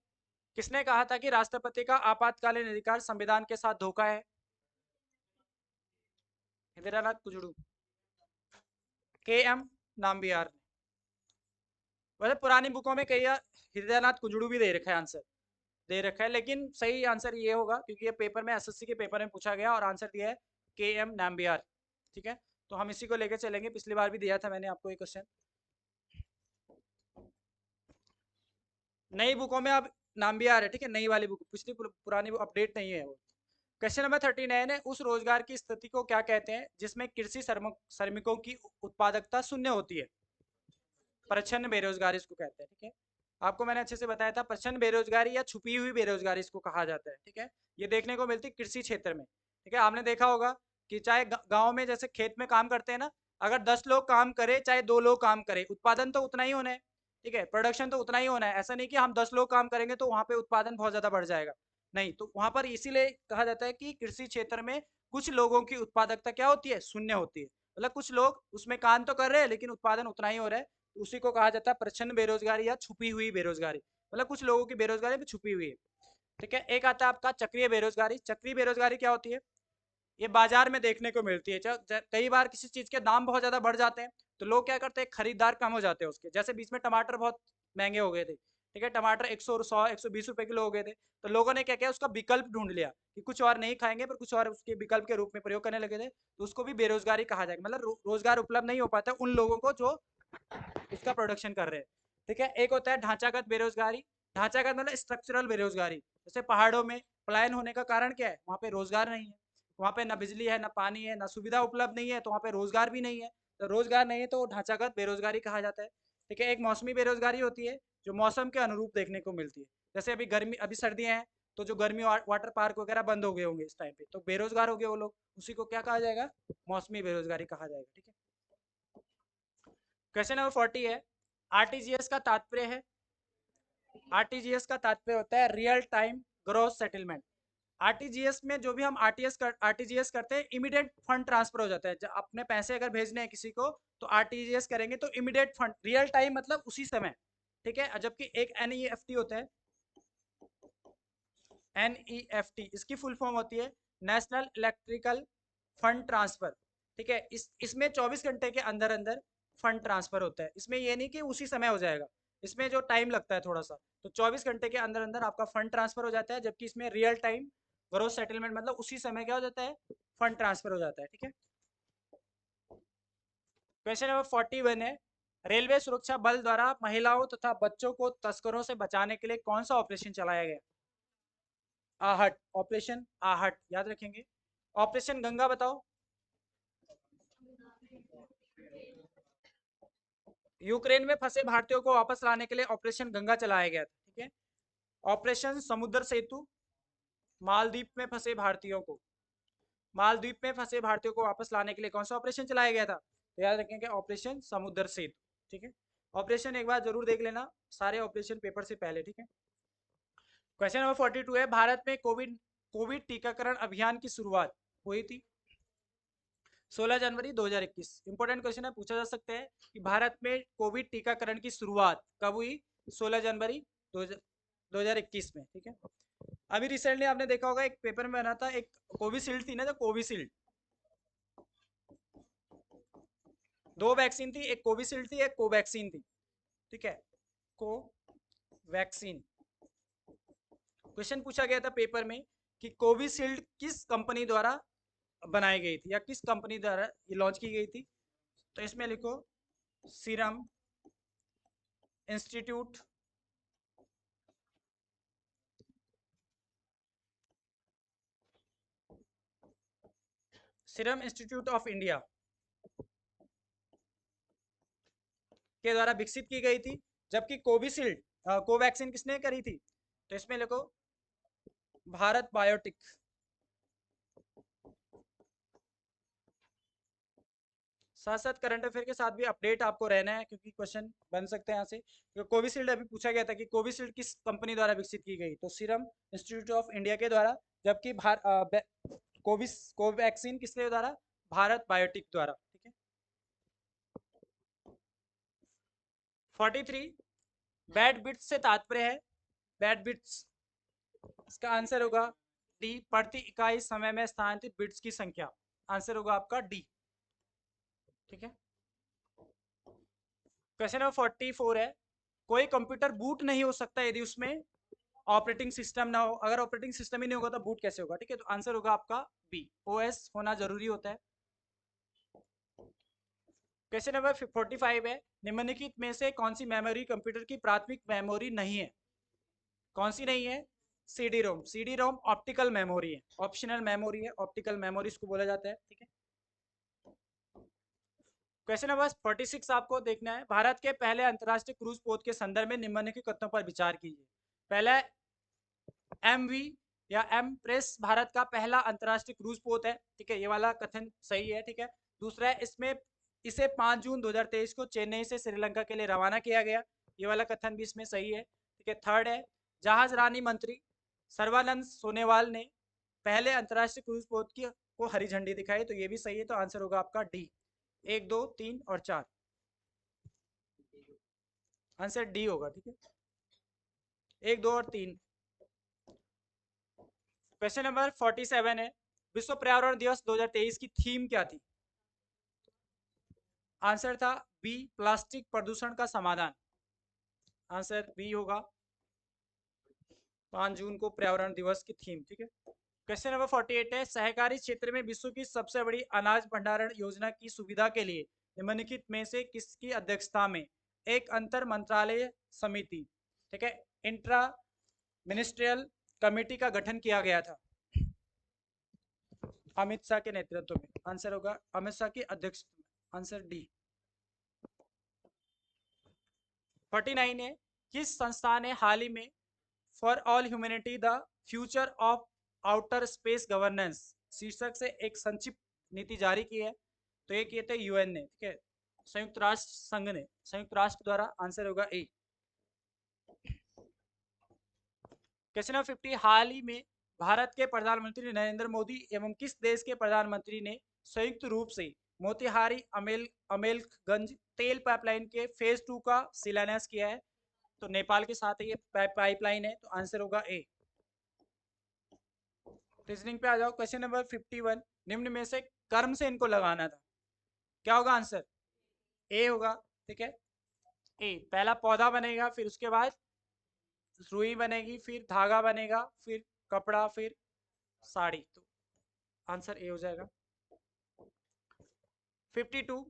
किसने कहा था कि राष्ट्रपति का आपातकालीन अधिकार संविधान के साथ धोखा है? इंदिरानाथ कुजड़ू, के एम नाम्बियार ने। वैसे पुरानी बुकों में कई हृदयनाथ कुजड़ू भी दे रखा है, आंसर दे रखा है, लेकिन सही आंसर ये होगा क्योंकि ये पेपर में एसएससी के पेपर में पूछा गया और आंसर दिया है के एम नाम्बियार। ठीक है, तो हम इसी को लेकर चलेंगे, पिछली बार भी दिया था मैंने आपको ये क्वेश्चन। नई बुकों में अब नाम्बियार है। ठीक है, नई वाली बुक, पिछली पुरानी बुक अपडेट नहीं है वो। क्वेश्चन नंबर 39 है, उस रोजगार की स्थिति को क्या कहते हैं जिसमें कृषि श्रमिकों की उत्पादकता शून्य होती है? प्रच्छन्न बेरोजगारी इसको कहते हैं। ठीक है, आपको मैंने अच्छे से बताया था, प्रच्छन्न बेरोजगारी या छुपी हुई बेरोजगारी इसको कहा जाता है। ठीक है, ये देखने को मिलती है कृषि क्षेत्र में। ठीक है, आपने देखा होगा कि चाहे गांव में जैसे खेत में काम करते हैं ना, अगर 10 लोग काम करे चाहे 2 लोग काम करे, उत्पादन तो उतना ही होना है। ठीक है, प्रोडक्शन तो उतना ही होना है। ऐसा नहीं कि हम 10 लोग काम करेंगे तो वहां पे उत्पादन बहुत ज्यादा बढ़ जाएगा, नहीं। तो वहां पर इसीलिए कहा जाता है कि कृषि क्षेत्र में कुछ लोगों की उत्पादकता क्या होती है? शून्य होती है। मतलब कुछ लोग उसमें काम तो कर रहे हैं लेकिन उत्पादन उतना ही हो रहा है, उसी को कहा जाता है प्रच्छन्न बेरोजगारी या छुपी हुई बेरोजगारी। मतलब कुछ लोगों की बेरोजगारी छुपी हुई है। ठीक है। एक आता है आपका चक्रीय बेरोजगारी। चक्रीय बेरोजगारी क्या होती है? ये बाजार में देखने को मिलती है। कई बार किसी चीज के दाम बहुत ज्यादा बढ़ जाते हैं तो लोग क्या करते हैं, खरीदार कम हो जाते हैं उसके। जैसे बीच में टमाटर बहुत महंगे हो गए थे, ठीक है, टमाटर 100 100 120 रुपए किलो हो गए थे, तो लोगों ने क्या किया, उसका विकल्प ढूंढ लिया कि कुछ और नहीं खाएंगे पर कुछ और उसके विकल्प के रूप में प्रयोग करने लगे थे, तो उसको भी बेरोजगारी कहा जाएगा। मतलब रोजगार उपलब्ध नहीं हो पाता उन लोगों को जो इसका प्रोडक्शन कर रहे हैं। ठीक है। एक होता है ढांचागत बेरोजगारी। ढांचागत मतलब स्ट्रक्चरल बेरोजगारी। जैसे पहाड़ों में पलायन होने का कारण क्या है? वहाँ पे रोजगार नहीं है, वहाँ पे ना बिजली है, ना पानी है, ना सुविधा उपलब्ध नहीं है, तो वहाँ पे रोजगार भी नहीं है। तो रोजगार नहीं है तो ढांचागत बेरोजगारी कहा जाता है। ठीक है। एक मौसमी बेरोजगारी होती है जो मौसम के अनुरूप देखने को मिलती है। जैसे अभी गर्मी, अभी सर्दियाँ हैं तो जो गर्मी वाटर पार्क वगैरह बंद हो गए होंगे इस टाइम पे, तो बेरोजगार हो गए वो लोग, उसी को क्या कहा जाएगा? मौसमी बेरोजगारी कहा जाएगा। ठीक है। क्वेश्चन नंबर 40 है, आरटीजीएस का तात्पर्य है, आरटीजीएस का तात्पर्य होता है real time gross settlement. RTGS में जो भी हम आरटीजीएस करते हैं, इमीडिएट फंड ट्रांसफर हो जाता है। जब अपने पैसे अगर भेजने हैं किसी को तो आरटीजीएस करेंगे तो इमीडिएट फंड, रियल टाइम मतलब उसी समय। ठीक है। जबकि एक एनईएफटी होता है, एनईएफटी इसकी फुल फॉर्म होती है नेशनल इलेक्ट्रिकल फंड ट्रांसफर। ठीक है। इसमें 24 घंटे के अंदर अंदर फंड ट्रांसफर होता है। इसमें ये नहीं कि उसी समय हो जाएगा, इसमें जो टाइम लगता है थोड़ा सा, तो 24 घंटे के अंदर अंदर आपका फंड ट्रांसफर हो जाता है। जबकि इसमें रियल टाइम ग्रोस सेटलमेंट मतलब उसी समय क्या हो जाता है, फंड ट्रांसफर हो जाता है। ठीक है। क्वेश्चन नंबर 41 है, रेलवे सुरक्षा बल द्वारा महिलाओं तथा बच्चों को तस्करों से बचाने के लिए कौन सा ऑपरेशन चलाया गया? आहट, ऑपरेशन आहट याद रखेंगे। ऑपरेशन गंगा बताओ। यूक्रेन में फंसे भारतीयों को वापस लाने के लिए ऑपरेशन गंगा चलाया गया था। ठीक है। ऑपरेशन समुद्र सेतु, मालदीप में फंसे भारतीयों को, मालदीप में फंसे भारतीयों को वापस लाने के लिए कौन सा ऑपरेशन चलाया गया था? तो याद रखेंगे ऑपरेशन समुद्र सेतु। ठीक है। ऑपरेशन एक बार जरूर देख लेना, सारे ऑपरेशन पेपर से पहले। ठीक है। क्वेश्चन नंबर 42 है, भारत में कोविड कोविड टीकाकरण अभियान की शुरुआत हुई थी 16 जनवरी 2021। इंपॉर्टेंट क्वेश्चन है, पूछा जा सकता है कि भारत में कोविड टीकाकरण की शुरुआत कब हुई? 16 जनवरी 2021 में। ठीक है। अभी रिसेंटली आपने देखा होगा एक पेपर में बना था, एक कोविशील्ड थी ना, जो कोविशील्ड, दो वैक्सीन थी, एक कोविशील्ड थी, एक कोवैक्सीन थी। ठीक है। कोवैक्सीन। क्वेश्चन पूछा गया था पेपर में कि कोविशील्ड किस कंपनी द्वारा बनाई गई थी या किस कंपनी द्वारा ये लॉन्च की गई थी? तो इसमें लिखो serum institute serum institute of India के द्वारा विकसित की गई थी। जबकि कोविशील्ड कोवैक्सीन किसने करी थी? तो इसमें लिखो भारत बायोटिक। साथ साथ करंट अफेयर के साथ भी अपडेट आपको रहना है क्योंकि क्वेश्चन बन सकते हैं यहाँ से। तो कोविशील्ड अभी पूछा गया था कि कोविशील्ड किस कंपनी द्वारा विकसित की गई, तो सीरम इंस्टीट्यूट ऑफ इंडिया के द्वारा। जबकि कोवैक्सीन किसके द्वारा? भारत बायोटिक द्वारा। ठीक है। 43, बैड बिट्स से तात्पर्य है, बैड बिट्स, इसका आंसर होगा डी, प्रति इकाई समय में स्थानांतरित बिट्स की संख्या। आंसर होगा आपका डी। ठीक है। क्वेश्चन नंबर 44 है, कोई कंप्यूटर बूट नहीं हो सकता यदि उसमें ऑपरेटिंग सिस्टम ना हो। अगर ऑपरेटिंग सिस्टम ही नहीं होगा तो बूट कैसे होगा? ठीक है। तो आंसर होगा आपका बी, ओएस होना जरूरी होता है। क्वेश्चन नंबर 45 है, निम्नलिखित में से कौन सी मेमोरी कंप्यूटर की प्राथमिक मेमोरी नहीं है? कौन सी नहीं है? CD ROM. CD ROM optical memory है, ऑप्शनल मेमोरी है, ऑप्टिकल मेमोरी इसको बोला जाता है। ठीक है। क्वेश्चन नंबर 46 आपको देखना है, भारत के पहले अंतरराष्ट्रीय क्रूज पोत के संदर्भ में निम्नलिखित कथनों पर विचार कीजिए। पहला, एमवी या एम प्रेस भारत का पहला अंतरराष्ट्रीय क्रूज पोत है। ठीक है, ये वाला कथन सही है। ठीक है। दूसरा है, इसमें इसे 5 जून 2023 को चेन्नई से श्रीलंका के लिए रवाना किया गया। ये वाला कथन भी इसमें सही है। ठीक है। थर्ड है, जहाज रानी मंत्री सर्बानंद सोनेवाल ने पहले अंतरराष्ट्रीय क्रूज पोत की को हरी झंडी दिखाई, तो ये भी सही है। तो आंसर होगा आपका डी, 1 2 3 और 4। आंसर डी होगा। ठीक है। 1 2 और 3। क्वेश्चन नंबर 47 है, विश्व पर्यावरण दिवस 2023 की थीम क्या थी? आंसर था बी, प्लास्टिक प्रदूषण का समाधान। आंसर बी होगा, 5 जून को पर्यावरण दिवस की थीम। ठीक है। क्वेश्चन नंबर 48 है, सहकारी क्षेत्र में विश्व की सबसे बड़ी अनाज भंडारण योजना की सुविधा के लिए निम्नलिखित में से किसकी अध्यक्षता में एक अंतर मंत्रालय समिति, ठीक है, इंट्रा मिनिस्ट्रियल कमेटी का गठन किया गया था? अमित शाह के नेतृत्व में। आंसर होगा अमित शाह की अध्यक्षता में। Answer D. 49 है, किस संस्था ने हाल ही में for all humanity the future of outer space governance शीर्षक से एक संक्षिप्त नीति जारी की है? तो ये किए थे यूएन ने, ठीक है, संयुक्त राष्ट्र संघ ने, संयुक्त राष्ट्र द्वारा। आंसर होगा ए। क्वेश्चन नंबर 50, हाल ही में भारत के प्रधानमंत्री नरेंद्र मोदी एवं किस देश के प्रधानमंत्री ने संयुक्त रूप से मोतिहारी अमेलगंज तेल पाइपलाइन के फेज 2 का शिलान्यास किया है? तो नेपाल के साथ ये पाइपलाइन है, तो आंसर होगा ए। रीजनिंग पे आ जाओ। क्वेश्चन नंबर 51, निम्न में से कर्म से इनको लगाना था, क्या होगा आंसर? ए होगा। ठीक है, ए, पहला पौधा बनेगा, फिर उसके बाद रुई बनेगी, फिर धागा बनेगा, फिर कपड़ा, फिर साड़ी। तो आंसर ए हो जाएगा। 52,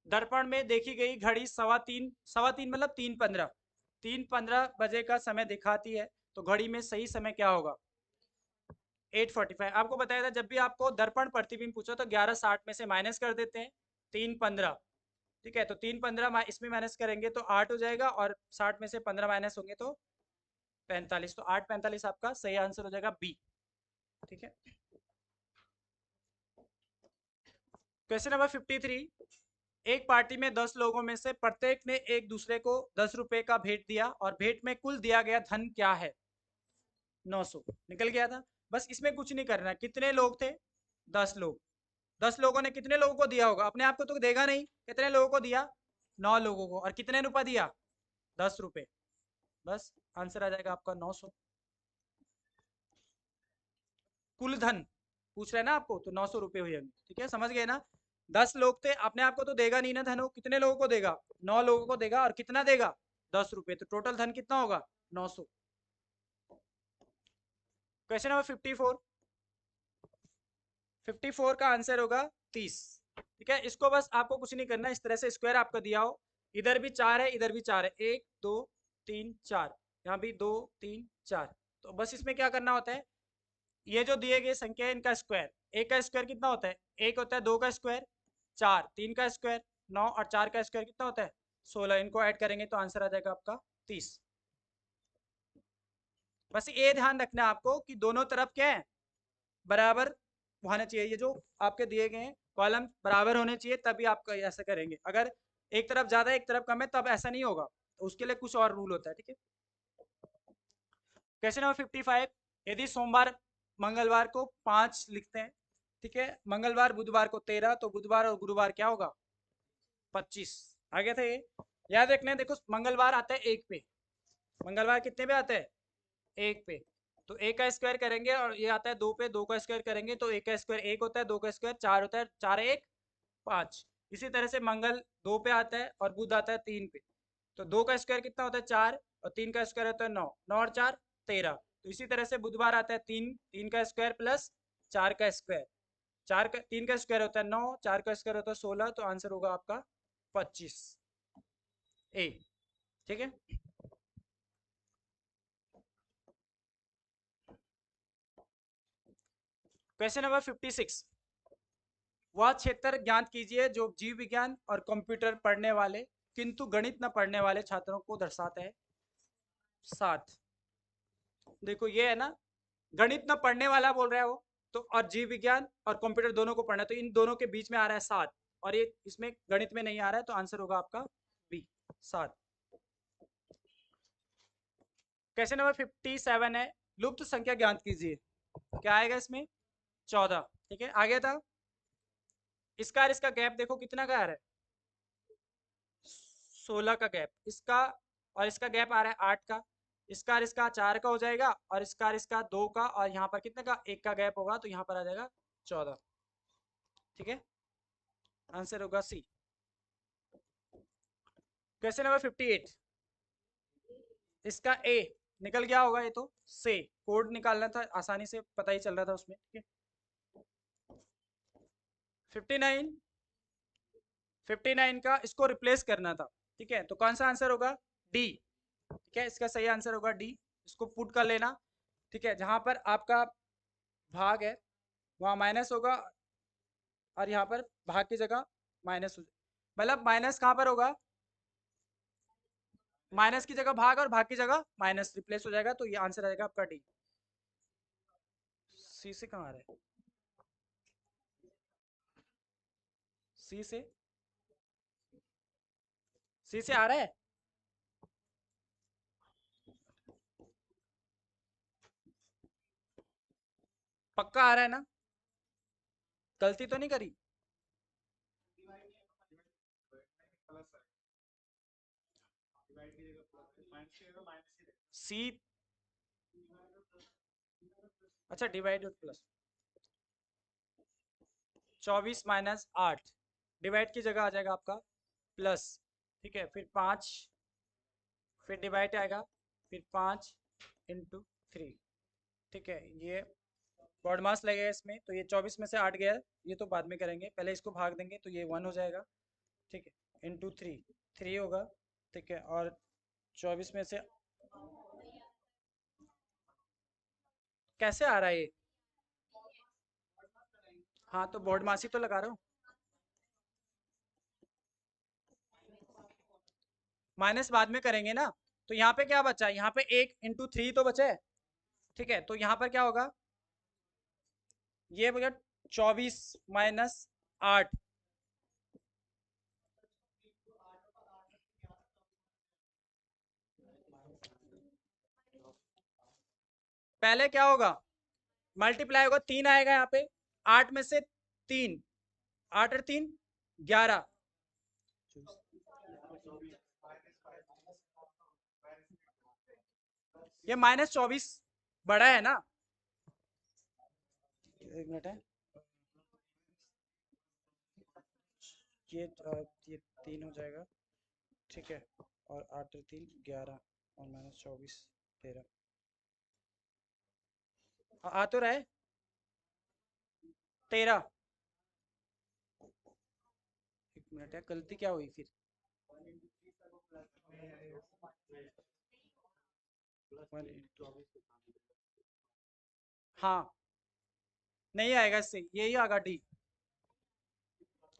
दर्पण में देखी गई घड़ी 3:15 मतलब 3:15 बजे का समय दिखाती है, तो घड़ी में सही समय क्या होगा? 8:45। आपको बताया था जब भी आपको दर्पण प्रतिबिंब पूछो तो 11:60 में से माइनस कर देते हैं 3:15। ठीक है, तो 3:15 इसमें माइनस करेंगे तो 8 हो जाएगा, और 60 में से 15 माइनस होंगे तो 45। तो 8:45 आपका सही आंसर हो जाएगा बी। ठीक है। क्वेश्चन नंबर 53, एक पार्टी में 10 लोगों में से प्रत्येक ने एक दूसरे को 10 रुपए का भेंट दिया और भेंट में कुल दिया गया धन क्या है? 900 निकल गया था। बस इसमें कुछ नहीं करना। कितने लोग थे? 10 लोग। 10 लोगों ने कितने लोगों को दिया होगा? अपने आप को तो देगा नहीं। कितने लोगों को दिया? 9 लोगों को। और कितने रुपया दिया? 10 रुपए। बस आंसर आ जाएगा आपका 900। कुल धन पूछ रहे हैं ना आपको, तो 900 रुपए हुए। ठीक है, समझ गए ना? 10 लोग थे, अपने आप को तो देगा नहीं ना धन। कितने लोगों को देगा? 9 लोगों को देगा। और कितना देगा? 10 रुपए। तो टोटल धन कितना होगा? 900। क्वेश्चन नंबर 54, 54 का आंसर होगा 30। ठीक है, इसको बस आपको कुछ नहीं करना, इस तरह से स्क्वायर आपको दिया हो, इधर भी 4 है, इधर भी 4 है, 1 2 3 4, यहाँ भी 2 3 4। तो बस इसमें क्या करना होता है, ये जो दिए गए संख्या है इनका स्क्वायर। एक का स्क्वायर कितना होता है? एक होता है। दो का स्क्वायर 4, 3 का स्क्वायर 9, और 4 का स्क्वायर कितना होता है? 16। इनको ऐड करेंगे तो आंसर आ जाएगा आपका 30। बस ये ध्यान रखना है आपको कि दोनों तरफ क्या है? बराबर होना चाहिए। ये जो आपके दिए गए हैं कॉलम बराबर होने चाहिए, तभी आप ऐसा करेंगे। अगर एक तरफ ज्यादा एक तरफ कम है तब ऐसा नहीं होगा, तो उसके लिए कुछ और रूल होता है। ठीक है। क्वेश्चन नंबर 55, यदि सोमवार मंगलवार को 5 लिखते हैं, ठीक है, मंगलवार बुधवार को 13, तो बुधवार और गुरुवार क्या होगा? 25। आगे थे ये याद रखना है। देखो मंगलवार आता है 1 पे, मंगलवार कितने पे आता है? 1 पे। तो 1 का स्क्वायर करेंगे और ये आता है 2 पे, 2 का स्क्वायर करेंगे तो 1 का स्क्वायर 1 होता है, 2 का स्क्वायर 4 होता है, 4 1 5। इसी तरह से मंगल 2 पे आता है और बुध आता है 3 पे, तो 2 का स्क्वायर कितना होता है? 4, और 3 का स्क्वायर होता है 9, 9 और 4 13। तो इसी तरह से बुधवार आता है 3, 3 का स्क्वायर प्लस 4 का स्क्वायर, 3 का स्क्वायर होता है 9, 4 का स्क्वायर होता है 16। तो आंसर होगा आपका 25 ए। ठीक है। क्वेश्चन नंबर 56, वह क्षेत्र ज्ञात कीजिए जो जीव विज्ञान और कंप्यूटर पढ़ने वाले किंतु गणित न पढ़ने वाले छात्रों को दर्शाता है। 7। देखो ये है ना, गणित न पढ़ने वाला बोल रहा है वो, तो और जीव विज्ञान और कंप्यूटर दोनों को पढ़ना है, तो इन दोनों के बीच में आ रहा है 7, और ये इसमें गणित में नहीं आ रहा है, तो आंसर होगा आपका बी 7। क्वेश्चन नंबर 57 है, लुप्त संख्या ज्ञात कीजिए। क्या आएगा इसमें? 14। ठीक है, आगे था इसका और इसका गैप देखो कितना का आ रहा है? 16 का गैप इसका, और इसका गैप आ रहा है 8 का। इसका 4 का हो जाएगा, और इसका 2 का, और यहाँ पर कितने का, 1 का गैप होगा, तो यहाँ पर आ जाएगा 14। ठीक है, आंसर होगा सी। क्वेश्चन नंबर 58, इसका ए निकल गया होगा, ये तो से कोड निकालना था, आसानी से पता ही चल रहा था उसमें। ठीक है, 59, 59 का इसको रिप्लेस करना था। ठीक है, तो कौन सा आंसर होगा, डी। ठीक है, इसका सही आंसर होगा डी। इसको पुट कर लेना। ठीक है, जहां पर आपका भाग है वहां माइनस होगा, और यहाँ पर भाग की जगह माइनस हो, मतलब माइनस कहाँ पर होगा, माइनस की जगह भाग और भाग की जगह माइनस रिप्लेस हो जाएगा, तो ये आंसर आएगा आपका डी। सी से कहाँ आ रहा है, सी से, सी से आ रहा है, पक्का आ रहा है ना, गलती तो नहीं करी। सी, अच्छा डिवाइड प्लस, 24 माइनस 8, डिवाइड की जगह आ जाएगा आपका प्लस। ठीक है, फिर 5, फिर डिवाइड आएगा, फिर 5 इंटू 3। ठीक है, ये बॉड मास लगेगा इसमें, तो ये 24 में से 8 गया, ये तो बाद में करेंगे, पहले इसको भाग देंगे, तो ये 1 हो जाएगा। ठीक है, इंटू 3, 3 होगा। ठीक है, और 24 में से कैसे आ रहा है ये, हाँ तो बॉड मास ही तो लगा रहा हूँ, माइनस बाद में करेंगे ना। तो यहाँ पे क्या बचा, यहाँ पे 1 इंटू 3 तो बचा है। ठीक है, तो यहाँ पर क्या होगा, ये बचा 24 माइनस 8, पहले क्या होगा, मल्टीप्लाई होगा, 3 आएगा यहाँ पे, 8 में से 3, 8 और 3 11, ये -24 बड़ा है ना, एक मिनट है, ये 3 हो जाएगा। ठीक है, और 8 और 3 11, और -24 13, आ तो रहा है 13। एक मिनट है, गलती क्या हुई फिर, हाँ नहीं आएगा, इससे यही आएगा डी,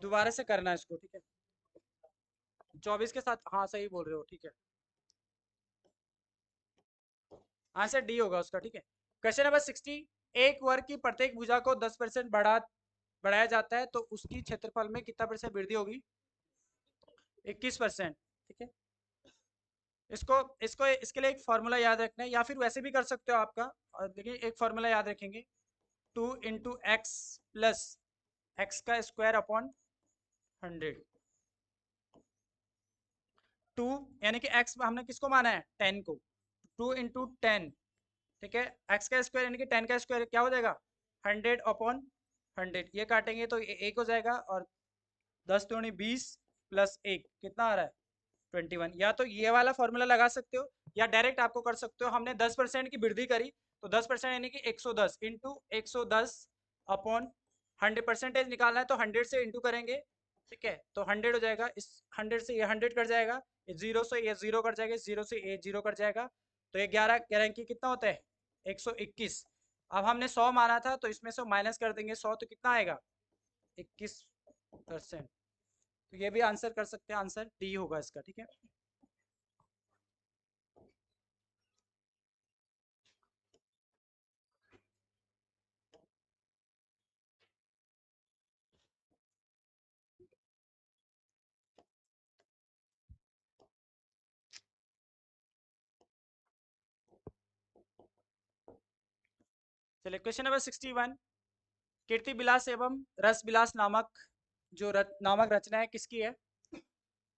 दोबारा से करना है इसको। ठीक है, 24 के साथ, हाँ सही बोल रहे हो। ठीक है, आंसर डी होगा उसका। ठीक है, क्वेश्चन नंबर 60, एक वर्ग की प्रत्येक भुजा को 10% बढ़ाया जाता है, तो उसकी क्षेत्रफल में कितना परसेंट वृद्धि होगी, 21%। ठीक है, इसको इसको इसके लिए एक फॉर्मूला याद रखना है, या फिर वैसे भी कर सकते हो आपका, और देखिए एक फॉर्मूला याद रखेंगे, 2 इंटू एक्स प्लस एक्स का स्क्वायर अपॉन 100। 2 यानी कि एक्स हमने किसको माना है, 10 को, 2 इंटू 10। ठीक है, एक्स का स्क्वायर यानी कि 10 का स्क्वायर क्या हो जाएगा, 100 अपॉन 100, ये काटेंगे तो ये 1 हो जाएगा, और 10 दूनी 20 प्लस 1 कितना आ रहा है, 21। या तो ये वाला फॉर्मूला लगा सकते हो, या डायरेक्ट आपको कर सकते हो, हमने 10% की वृद्धि करी, तो 10% यानी कि 110 इंटू 110 अपॉन 100% निकालना है, तो 100 से इंटू करेंगे। ठीक है, तो 100 हो जाएगा, इस 100 से ये 100 कट जाएगा, ये 0 से ये 0 कट जाएगा, 0 से ये 0 कट जाएगा, तो ये 11 11 की कितना होता है, 121। अब हमने 100 माना था, तो इसमें से माइनस कर देंगे 100, तो कितना आएगा, 21%। तो ये भी आंसर कर सकते हैं, आंसर डी होगा इसका। ठीक है, चलिए क्वेश्चन नंबर 61, कीर्ति विलास एवं रस विलास नामक जो नामक रचना है किसकी है,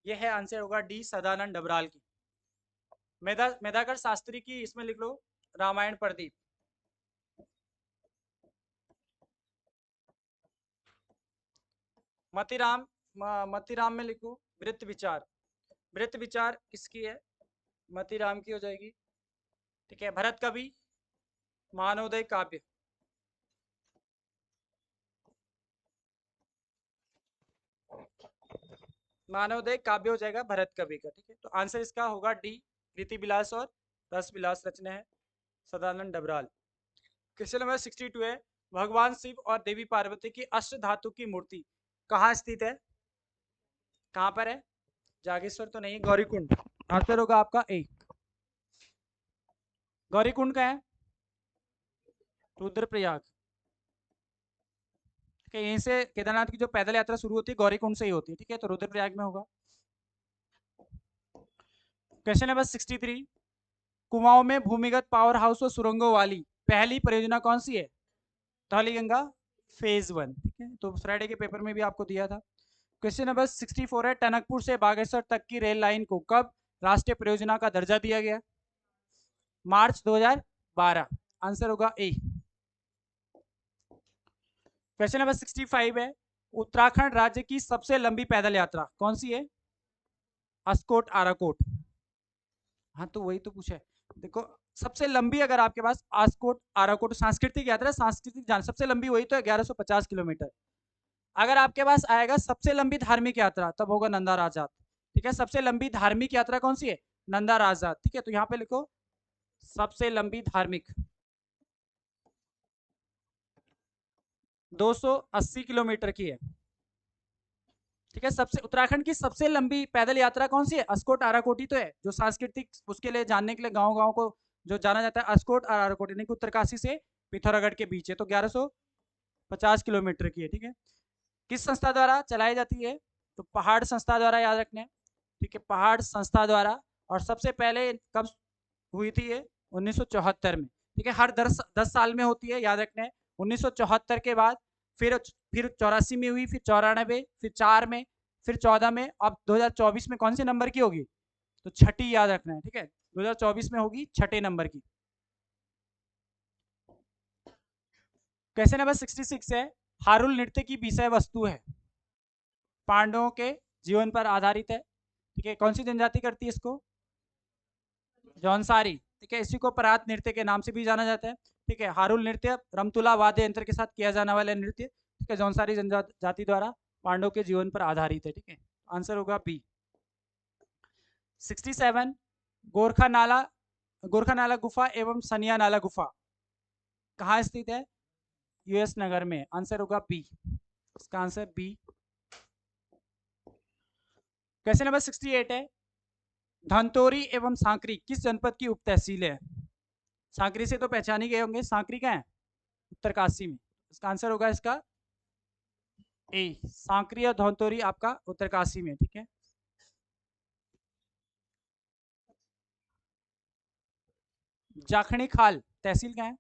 यह है, आंसर होगा डी, सदानंद डबराल की। मेधाकर शास्त्री की इसमें लिख लो रामायण प्रदीप। मतीराम में लिखो वृत्त विचार। वृत्त विचार किसकी है? मतीराम की हो जाएगी। ठीक है। भरत कवि मानवोदय काव्य। मानवोदय काव्य हो जाएगा भरत कवि का। ठीक है। तो आंसर इसका होगा डी, रीति विलास और रस विलास रचना है सदानंद डबराल। क्वेश्चन नंबर 62 है, भगवान शिव और देवी पार्वती की अष्ट धातु की मूर्ति कहाँ स्थित है? कहाँ पर है? जागेश्वर तो नहीं, गौरीकुंड। आंसर होगा आपका ए। गौरीकुंड का है रुद्रप्रयाग। ठीक है। यहीं से केदारनाथ की जो पैदल यात्रा शुरू होती है गौरीकुंड से ही होती है। ठीक है। तो रुद्रप्रयाग में होगा। क्वेश्चन नंबर 63, कुमाऊं में भूमिगत पावर हाउस और सुरंगों वाली पहली परियोजना कौन सी है? धौलीगंगा फेज 1। ठीक है। तो फ्राइडे के पेपर में भी आपको दिया था। क्वेश्चन नंबर 64 है, टनकपुर से बागेश्वर तक की रेल लाइन को कब राष्ट्रीय परियोजना का दर्जा दिया गया? मार्च 2012। आंसर होगा ए। क्वेश्चन नंबर 65 है, उत्तराखंड राज्य की सबसे लंबी पैदल यात्रा कौन सी है? अस्कोट आराकोट। हाँ तो वही तो पूछा है। देखो सबसे लंबी अगर आपके पास आस्कोट आराकोट सांस्कृतिक यात्रा, सांस्कृतिक जान सबसे लंबी वही तो है 1150 किलोमीटर। अगर आपके पास आएगा सबसे लंबी धार्मिक यात्रा तब होगा नंदा राजात। ठीक है। सबसे लंबी धार्मिक यात्रा कौन सी है? नंदा राजात। ठीक है। तो यहाँ पे लिखो सबसे लंबी धार्मिक 280 किलोमीटर की है। ठीक है। सबसे उत्तराखंड की सबसे लंबी पैदल यात्रा कौन सी है? अस्कोट आराकोटी तो है, जो सांस्कृतिक उसके लिए जानने के लिए गांव गांव को जो जाना जाता है अस्कोट और आराकोटी, यानी कि उत्तरकाशी से पिथौरागढ़ के बीच है। तो 1150 किलोमीटर की है। ठीक है। किस संस्था द्वारा चलाई जाती है? तो पहाड़ संस्था द्वारा, याद रखना है। ठीक है। पहाड़ संस्था द्वारा। और सबसे पहले कब हुई थी ये? 1974 में। ठीक है। हर 10 साल में होती है, याद रखना है। 1974 के बाद फिर 84 में हुई, फिर 94, फिर 4 में, फिर 14 में, अब 2024 में कौन से नंबर की होगी? तो छठी, याद रखना है। ठीक है। 2024 में होगी छठे नंबर की। क्वेश्चन नंबर 66 है, हारुल नृत्य की विषय वस्तु है? पांडवों के जीवन पर आधारित है। ठीक है। कौन सी जनजाति करती है इसको? जौनसारी। ठीक है। इसी को परात नृत्य के नाम से भी जाना जाता है। ठीक है। हारुल नृत्य रमतुला वाद्य यंत्र के साथ किया जाने वाला नृत्य। ठीक है। जौनसारी जनजाति द्वारा पांडवों के जीवन पर आधारित है। ठीक है। आंसर होगा बी। 67, गोरखा नाला गुफा एवं सनिया नाला गुफा कहाँ स्थित है? यूएस नगर में। आंसर होगा बी। इसका आंसर बी। क्वेश्चन नंबर 68 है, धनतोरी एवं सांकरी किस जनपद की उप तहसील है? सांकरी से तो पहचान ही गए होंगे, सांकरी का है उत्तरकाशी में। इसका आंसर होगा इसका ए, सांकरी और धनतोरी आपका उत्तरकाशी में। ठीक है। जाखणी खाल तहसील का है?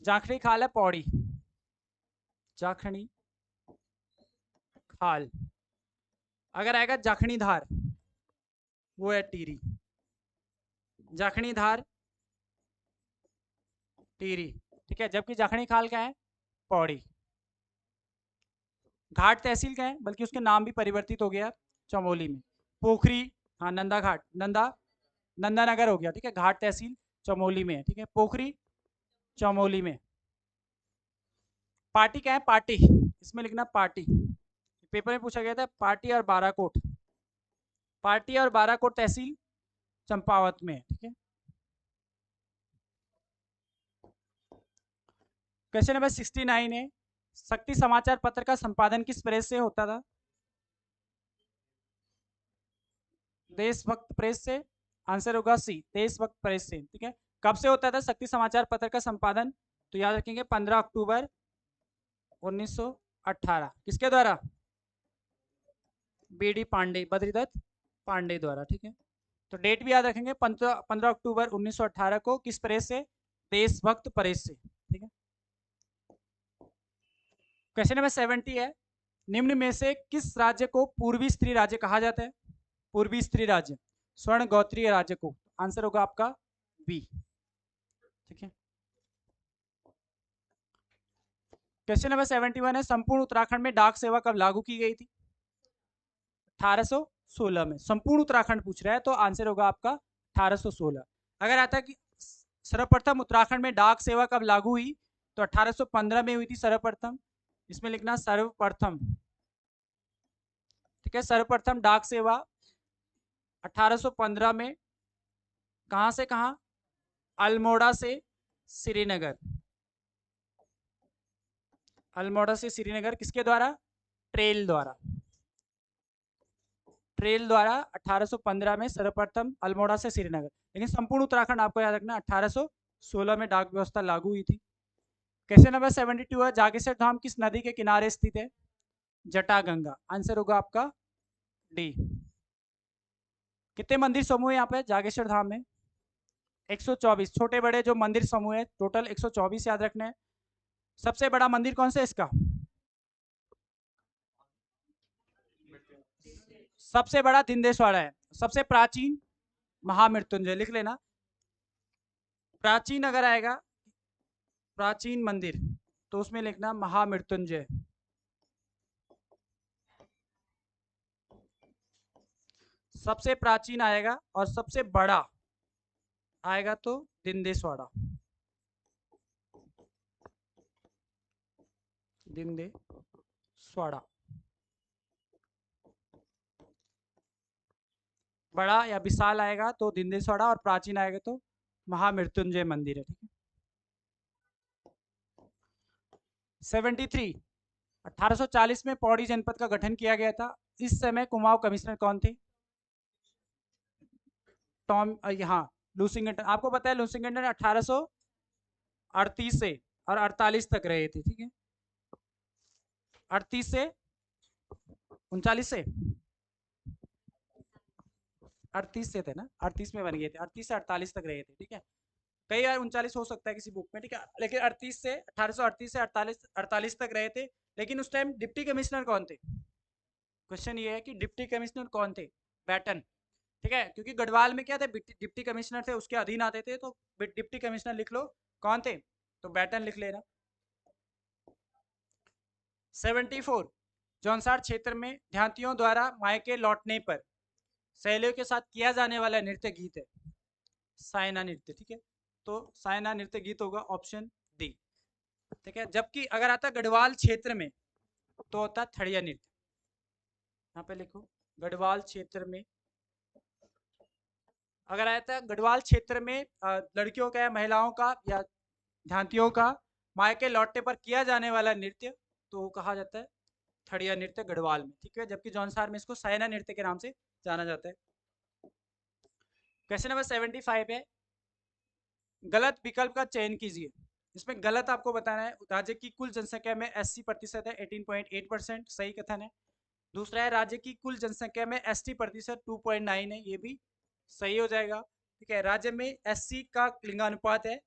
जाखणी खाल है पौड़ी। जाखणी खाल। अगर आएगा जाखणी धार वो है टीरी। जाखणी धार टीरी। ठीक है। जबकि जाखणी खाल का है पौड़ी। घाट तहसील का है, बल्कि उसके नाम भी परिवर्तित हो गया चमोली में। पोखरी, हाँ नंदा घाट, नंदा नगर हो गया। ठीक है। घाट तहसील चमोली में है। ठीक है। पोखरी चमोली में। पार्टी क्या है? पार्टी, इसमें लिखना पार्टी। पेपर में पूछा गया था पार्टी और बाराकोट। पार्टी और बाराकोट तहसील चंपावत में। ठीक है। क्वेश्चन नंबर 69 है, शक्ति समाचार पत्र का संपादन किस प्रेस से होता था? देशभक्त प्रेस से। आंसर होगा सी, देशभक्त प्रेस से। ठीक है। कब से होता था शक्ति समाचार पत्र का संपादन? तो याद रखेंगे 15 अक्टूबर 1918। किसके द्वारा? बीडी पांडे, बद्रीदत्त पांडे द्वारा। ठीक है। तो डेट भी याद रखेंगे 15 अक्टूबर 1918 को। किस प्रेस से? देशभक्त प्रेस से। ठीक है। क्वेश्चन नंबर 70 है, निम्न में से किस राज्य को पूर्वी स्त्री राज्य कहा जाता है? पूर्वी स्त्री राज्य, स्वर्ण गोत्रीय राज्य को। आंसर होगा आपका बी। ठीक है, क्वेश्चन नंबर 71 है, संपूर्ण उत्तराखंड में डाक सेवा कब लागू की गई थी? 1816 में। संपूर्ण उत्तराखंड पूछ रहा है तो आंसर होगा आपका 1816। अगर आता कि सर्वप्रथम उत्तराखंड में डाक सेवा कब लागू हुई, तो 1815 में हुई थी सर्वप्रथम। इसमें लिखना सर्वप्रथम। ठीक है, सर्वप्रथम डाक सेवा 1815 में। कहां से कहां? अल्मोड़ा से श्रीनगर। अल्मोड़ा से श्रीनगर किसके द्वारा? ट्रेल द्वारा। ट्रेल द्वारा 1815 में सर्वप्रथम अल्मोड़ा से श्रीनगर। लेकिन संपूर्ण उत्तराखंड आपको याद रखना 1816 में डाक व्यवस्था लागू हुई थी। क्वेश्चन नंबर 72 है, जागेश्वर धाम किस नदी के किनारे स्थित है? जटागंगा। आंसर होगा आपका डी। कितने मंदिर समूह है यहाँ पे जागेश्वर धाम में? 124। छोटे बड़े जो मंदिर समूह है टोटल 124 याद रखने हैं। सबसे बड़ा मंदिर कौन सा है इसका? सबसे बड़ा दिंदेश्वरा है। सबसे प्राचीन महामृत्युंजय, लिख लेना। प्राचीन अगर आएगा प्राचीन मंदिर तो उसमें लिखना महामृत्युंजय। सबसे प्राचीन आएगा और सबसे बड़ा आएगा तो दिंदेश्वरा। दिंदेश्वरा बड़ा या विशाल आएगा तो दिंदेश्वरा, और प्राचीन आएगा तो महामृत्युंजय मंदिर है। ठीक है, 73। 1840 में पौड़ी जनपद का गठन किया गया था। इस समय कुमाऊं कमिश्नर कौन थे? टॉम यहाँ लूसिंगटन। आपको पता है लूसिंगटन 1838 से और 48 तक रहे थे। ठीक है, 38 से 39 से 38 से थे ना, 38 में बन गए थे, 38 से 48 तक रहे थे। ठीक है, कई बार 39 हो सकता है किसी बुक में। ठीक है, लेकिन 38 से 1838 से 48 तक रहे थे। लेकिन उस टाइम डिप्टी कमिश्नर कौन थे? क्वेश्चन ये है कि डिप्टी कमिश्नर कौन थे? बैटन। ठीक है, क्योंकि गढ़वाल में क्या थे, डिप्टी कमिश्नर थे, उसके अधीन आते थे, तो डिप्टी कमिश्नर लिख लो। कौन थे? तो बैटन लिख लेना। 74। जौनसार क्षेत्र में ध्यातियों द्वारा मायके लौटने पर सहेलियों के साथ किया जाने वाला नृत्य गीत है सायना नृत्य। ठीक है, तो सायना नृत्य गीत होगा ऑप्शन डी। ठीक है, जबकि अगर आता गढ़वाल क्षेत्र में तो होता थड़िया नृत्य। यहाँ पे लिखो गढ़वाल क्षेत्र में। अगर आता है गढ़वाल क्षेत्र में लड़कियों का या महिलाओं का या झांतियों का मायके लौटने पर किया जाने वाला नृत्य तो कहा जाता है थड़िया नृत्य गढ़वाल में। ठीक है, जबकि जौनसार में इसको सायना नृत्य के नाम से जाना जाता है। क्वेश्चन नंबर 75 है, गलत विकल्प का चयन कीजिए। इसमें गलत आपको बताना है। राज्य की कुल जनसंख्या में 80% है, 18.8% सही कथन है। दूसरा है राज्य की कुल जनसंख्या में 80% 2.9 है, ये भी सही हो जाएगा। ठीक है, राज्य में एससी का लिंगानुपात है,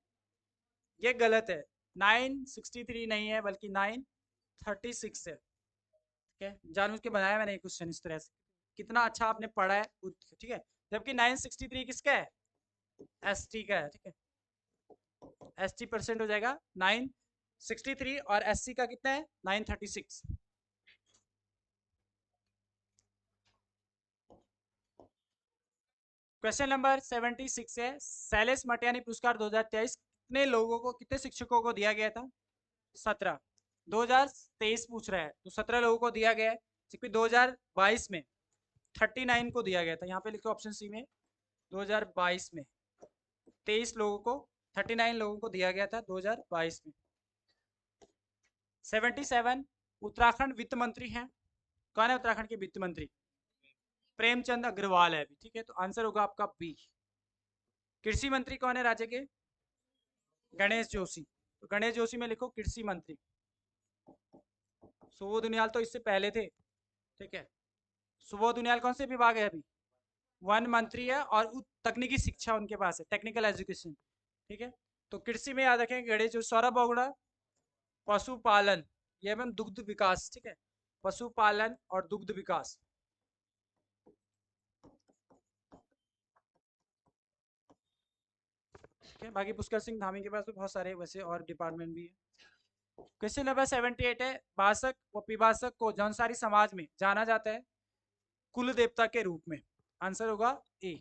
ये गलत है। 963 नहीं है बल्कि 936 है। ठीक है, जानबूझ के बनाया मैंने क्वेश्चन इस तरह से, कितना अच्छा आपने पढ़ा है। ठीक है, जबकि 963 किसका है? एसटी का है। ठीक है, एसटी परसेंट हो जाएगा 963 और एससी का कितना है? 936। क्वेश्चन नंबर 76 है, शैलेश मटियानी पुरस्कार 2023 कितने लोगों को, कितने शिक्षकों को दिया गया था? 17। 2023 पूछ रहा है तो 17 लोगों को दिया गया है, जबकि 2022 में 39 को दिया गया था। यहाँ पे लिखो ऑप्शन सी में 2022 में 23 लोगों को, 39 लोगों को दिया गया था 2022 में। 77। उत्तराखंड वित्त मंत्री हैं, कौन है उत्तराखंड के वित्त मंत्री? प्रेमचंद अग्रवाल है अभी। ठीक है, तो आंसर होगा आपका बी। कृषि मंत्री कौन है राज्य के? गणेश जोशी। तो गणेश जोशी में लिखो कृषि मंत्री। सुबोध उनियाल तो इससे पहले थे। ठीक है, सुबोध उनियाल कौन से विभाग है अभी? वन मंत्री है, और तकनीकी शिक्षा उनके पास है, टेक्निकल एजुकेशन। ठीक है, तो कृषि में याद रखें गणेश जोशी। सौरभ बोगड़ा पशुपालन, ये एवं दुग्ध विकास। ठीक है, पशुपालन और दुग्ध विकास। ठीक है, बाकी पुष्कर सिंह धामी के पास तो बहुत सारे वैसे और डिपार्टमेंट भी है। क्वेश्चन नंबर 78 है, भाषक व पिभाषक को जौनसारी समाज में जाना जाता है कुल देवता के रूप में। आंसर होगा ए।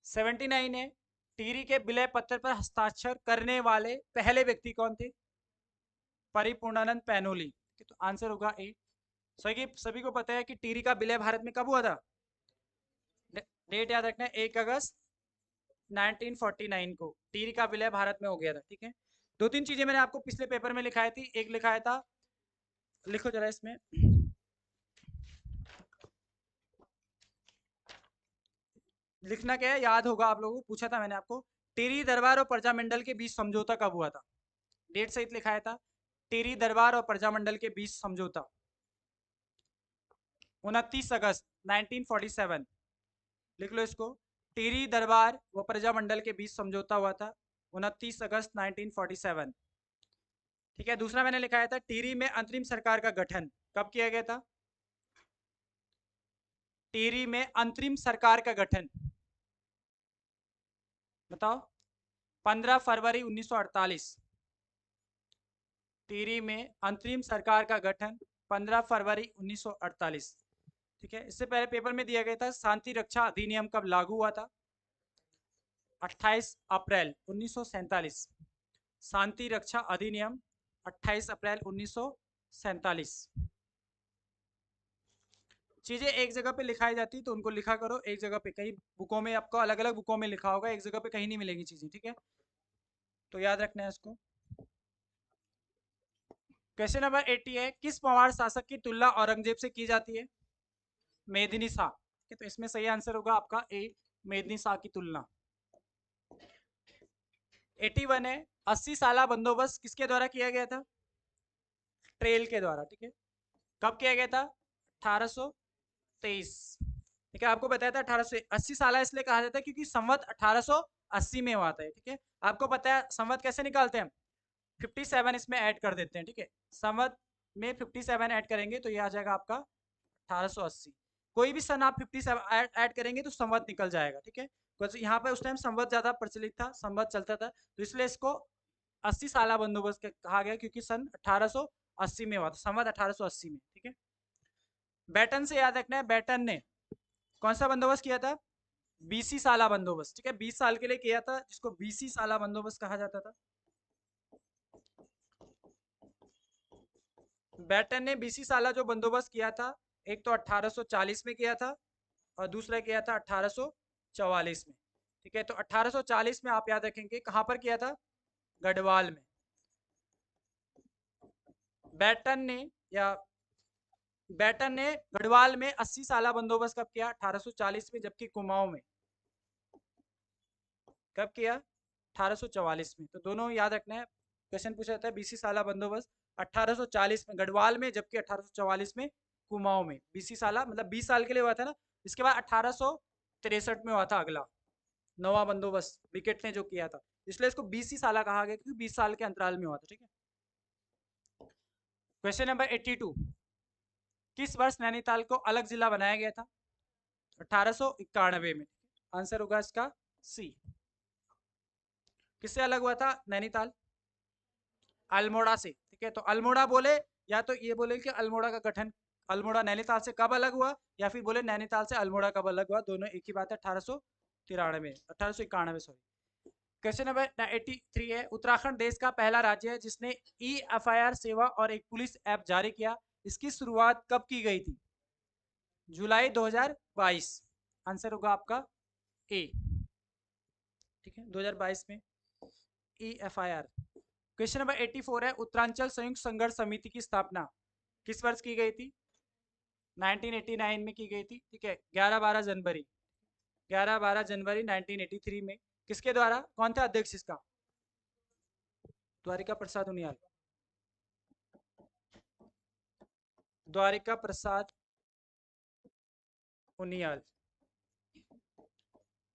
79 है, टिहरी के विलय पत्र पर हस्ताक्षर करने वाले पहले व्यक्ति कौन थे? परिपूर्णानंद पैनोली। तो आंसर होगा ए। सभी को पता है कि टिहरी का विलय भारत में कब हुआ था? डेट याद रखना है, 1 अगस्त 1949 को टिहरी का विलय भारत में हो गया था। ठीक है, दो तीन चीजें मैंने आपको पिछले पेपर में लिखाई थी। एक लिखाया था, लिखो जरा इसमें, लिखना क्या है याद होगा आप लोगों को, पूछा था मैंने आपको, टिहरी दरबार और प्रजामंडल के बीच समझौता कब हुआ था? डेट सहित लिखाया था, टिहरी दरबार और प्रजामंडल के बीच समझौता 29 अगस्त 1947। लिख लो इसको, टिहरी दरबार व प्रजामंडल के बीच समझौता हुआ था 29 अगस्त 1947। ठीक है, दूसरा मैंने लिखाया था, टिहरी में अंतरिम सरकार का गठन कब किया गया था? टिहरी में अंतरिम सरकार का गठन बताओ। 15 फरवरी 1948। टिहरी में अंतरिम सरकार का गठन 15 फरवरी 1948। ठीक है, इससे पहले पेपर में दिया गया था, शांति रक्षा अधिनियम कब लागू हुआ था? 28 अप्रैल 1947। शांति रक्षा अधिनियम 28 अप्रैल 1947। चीजें एक जगह पे लिखाई जाती तो उनको लिखा करो एक जगह पे, कई बुकों में आपको अलग अलग बुकों में लिखा होगा, एक जगह पे कहीं नहीं मिलेगी चीजें। ठीक है, तो याद रखना है इसको। क्वेश्चन नंबर 80 है, किस पंवार शासक की तुलना औरंगजेब से की जाती है? मेदिनी शाह। तो इसमें सही आंसर होगा आपका ए, मेदिनी शाह की तुलना। 81 है, 80 साला बंदोबस्त किसके द्वारा किया गया था? ट्रेल के द्वारा। ठीक है, कब किया गया था? 1823। ठीक है, आपको बताया था 1880 साला इसलिए कहा जाता है क्योंकि संवत 1880 में हुआ था। ठीक है, आपको पता है संवत कैसे निकालते हैं हम? 57 इसमें ऐड कर देते हैं। ठीक है, संवत में 57 ऐड करेंगे तो ये आ जाएगा आपका 1880। कोई भी सन आप 57 ऐड करेंगे तो संवत निकल जाएगा। ठीक है, यहाँ पे उस टाइम संवत ज्यादा प्रचलित था, संवत चलता था, तो इसलिए इसको 80 साला बंदोबस्त कहा गया क्योंकि सन 1880 में हुआ था, संवत 1880 में। ठीक है, बैटन से याद रखना है, बैटन ने कौन सा बंदोबस्त किया था? 20 साला बंदोबस्त। ठीक है, 20 साल के लिए किया था, जिसको 20 साला बंदोबस्त कहा जाता था। बैटन ने 20 साला जो बंदोबस्त किया था, एक तो 1840 में किया था और दूसरा किया था 1844 में। ठीक है, तो 1840 में आप याद रखेंगे कहां पर किया था? गढ़वाल में। बैटन ने या बैटन ने गढ़वाल में 80 साला बंदोबस्त कब किया? 1840 में, जबकि कुमाऊं में कब किया? 1844 में। तो दोनों याद रखना है, क्वेश्चन पूछा जाता है 20 साला बंदोबस्त 1840 में गढ़वाल में, जबकि 1844 में कुमाऊं में। 20 साला मतलब 20 साल के लिए हुआ था ना। इसके बाद 1863 में हुआ था अगला नवा बंदोबस्त, विकेट ने जो किया था, इसलिए इसको 20 साला कहा गया क्योंकि 20 साल के अंतराल में हुआ था। ठीक है, क्वेश्चन नंबर 82, किस वर्ष नैनीताल को अलग जिला बनाया गया था? 1891 में। आंसर होगा इसका सी। किससे अलग हुआ था नैनीताल? अल्मोड़ा से। ठीक है, तो अल्मोड़ा बोले या तो ये बोले कि अल्मोड़ा का गठन अल्मोड़ा नैनीताल से कब अलग हुआ, या फिर बोले नैनीताल से अल्मोड़ा कब अलग हुआ, दोनों एक ही बात है। 1891 सॉरी। क्वेश्चन नंबर 83 है, उत्तराखंड देश का पहला राज्य है जिसने EFIR सेवा और एक पुलिस ऐप जारी किया। इसकी शुरुआत कब की गई थी? जुलाई 2022। आंसर होगा आपका ए। ठीक है, 2022 में EFIR। क्वेश्चन नंबर 84 है, उत्तरांचल संयुक्त संघर्ष समिति की स्थापना किस वर्ष की गई थी? 1989 में की गई थी। ठीक है, 11-12 जनवरी 1983 में। किसके द्वारा, कौन था अध्यक्ष इसका? द्वारिका प्रसाद उनियाल। द्वारिका प्रसाद उनियाल।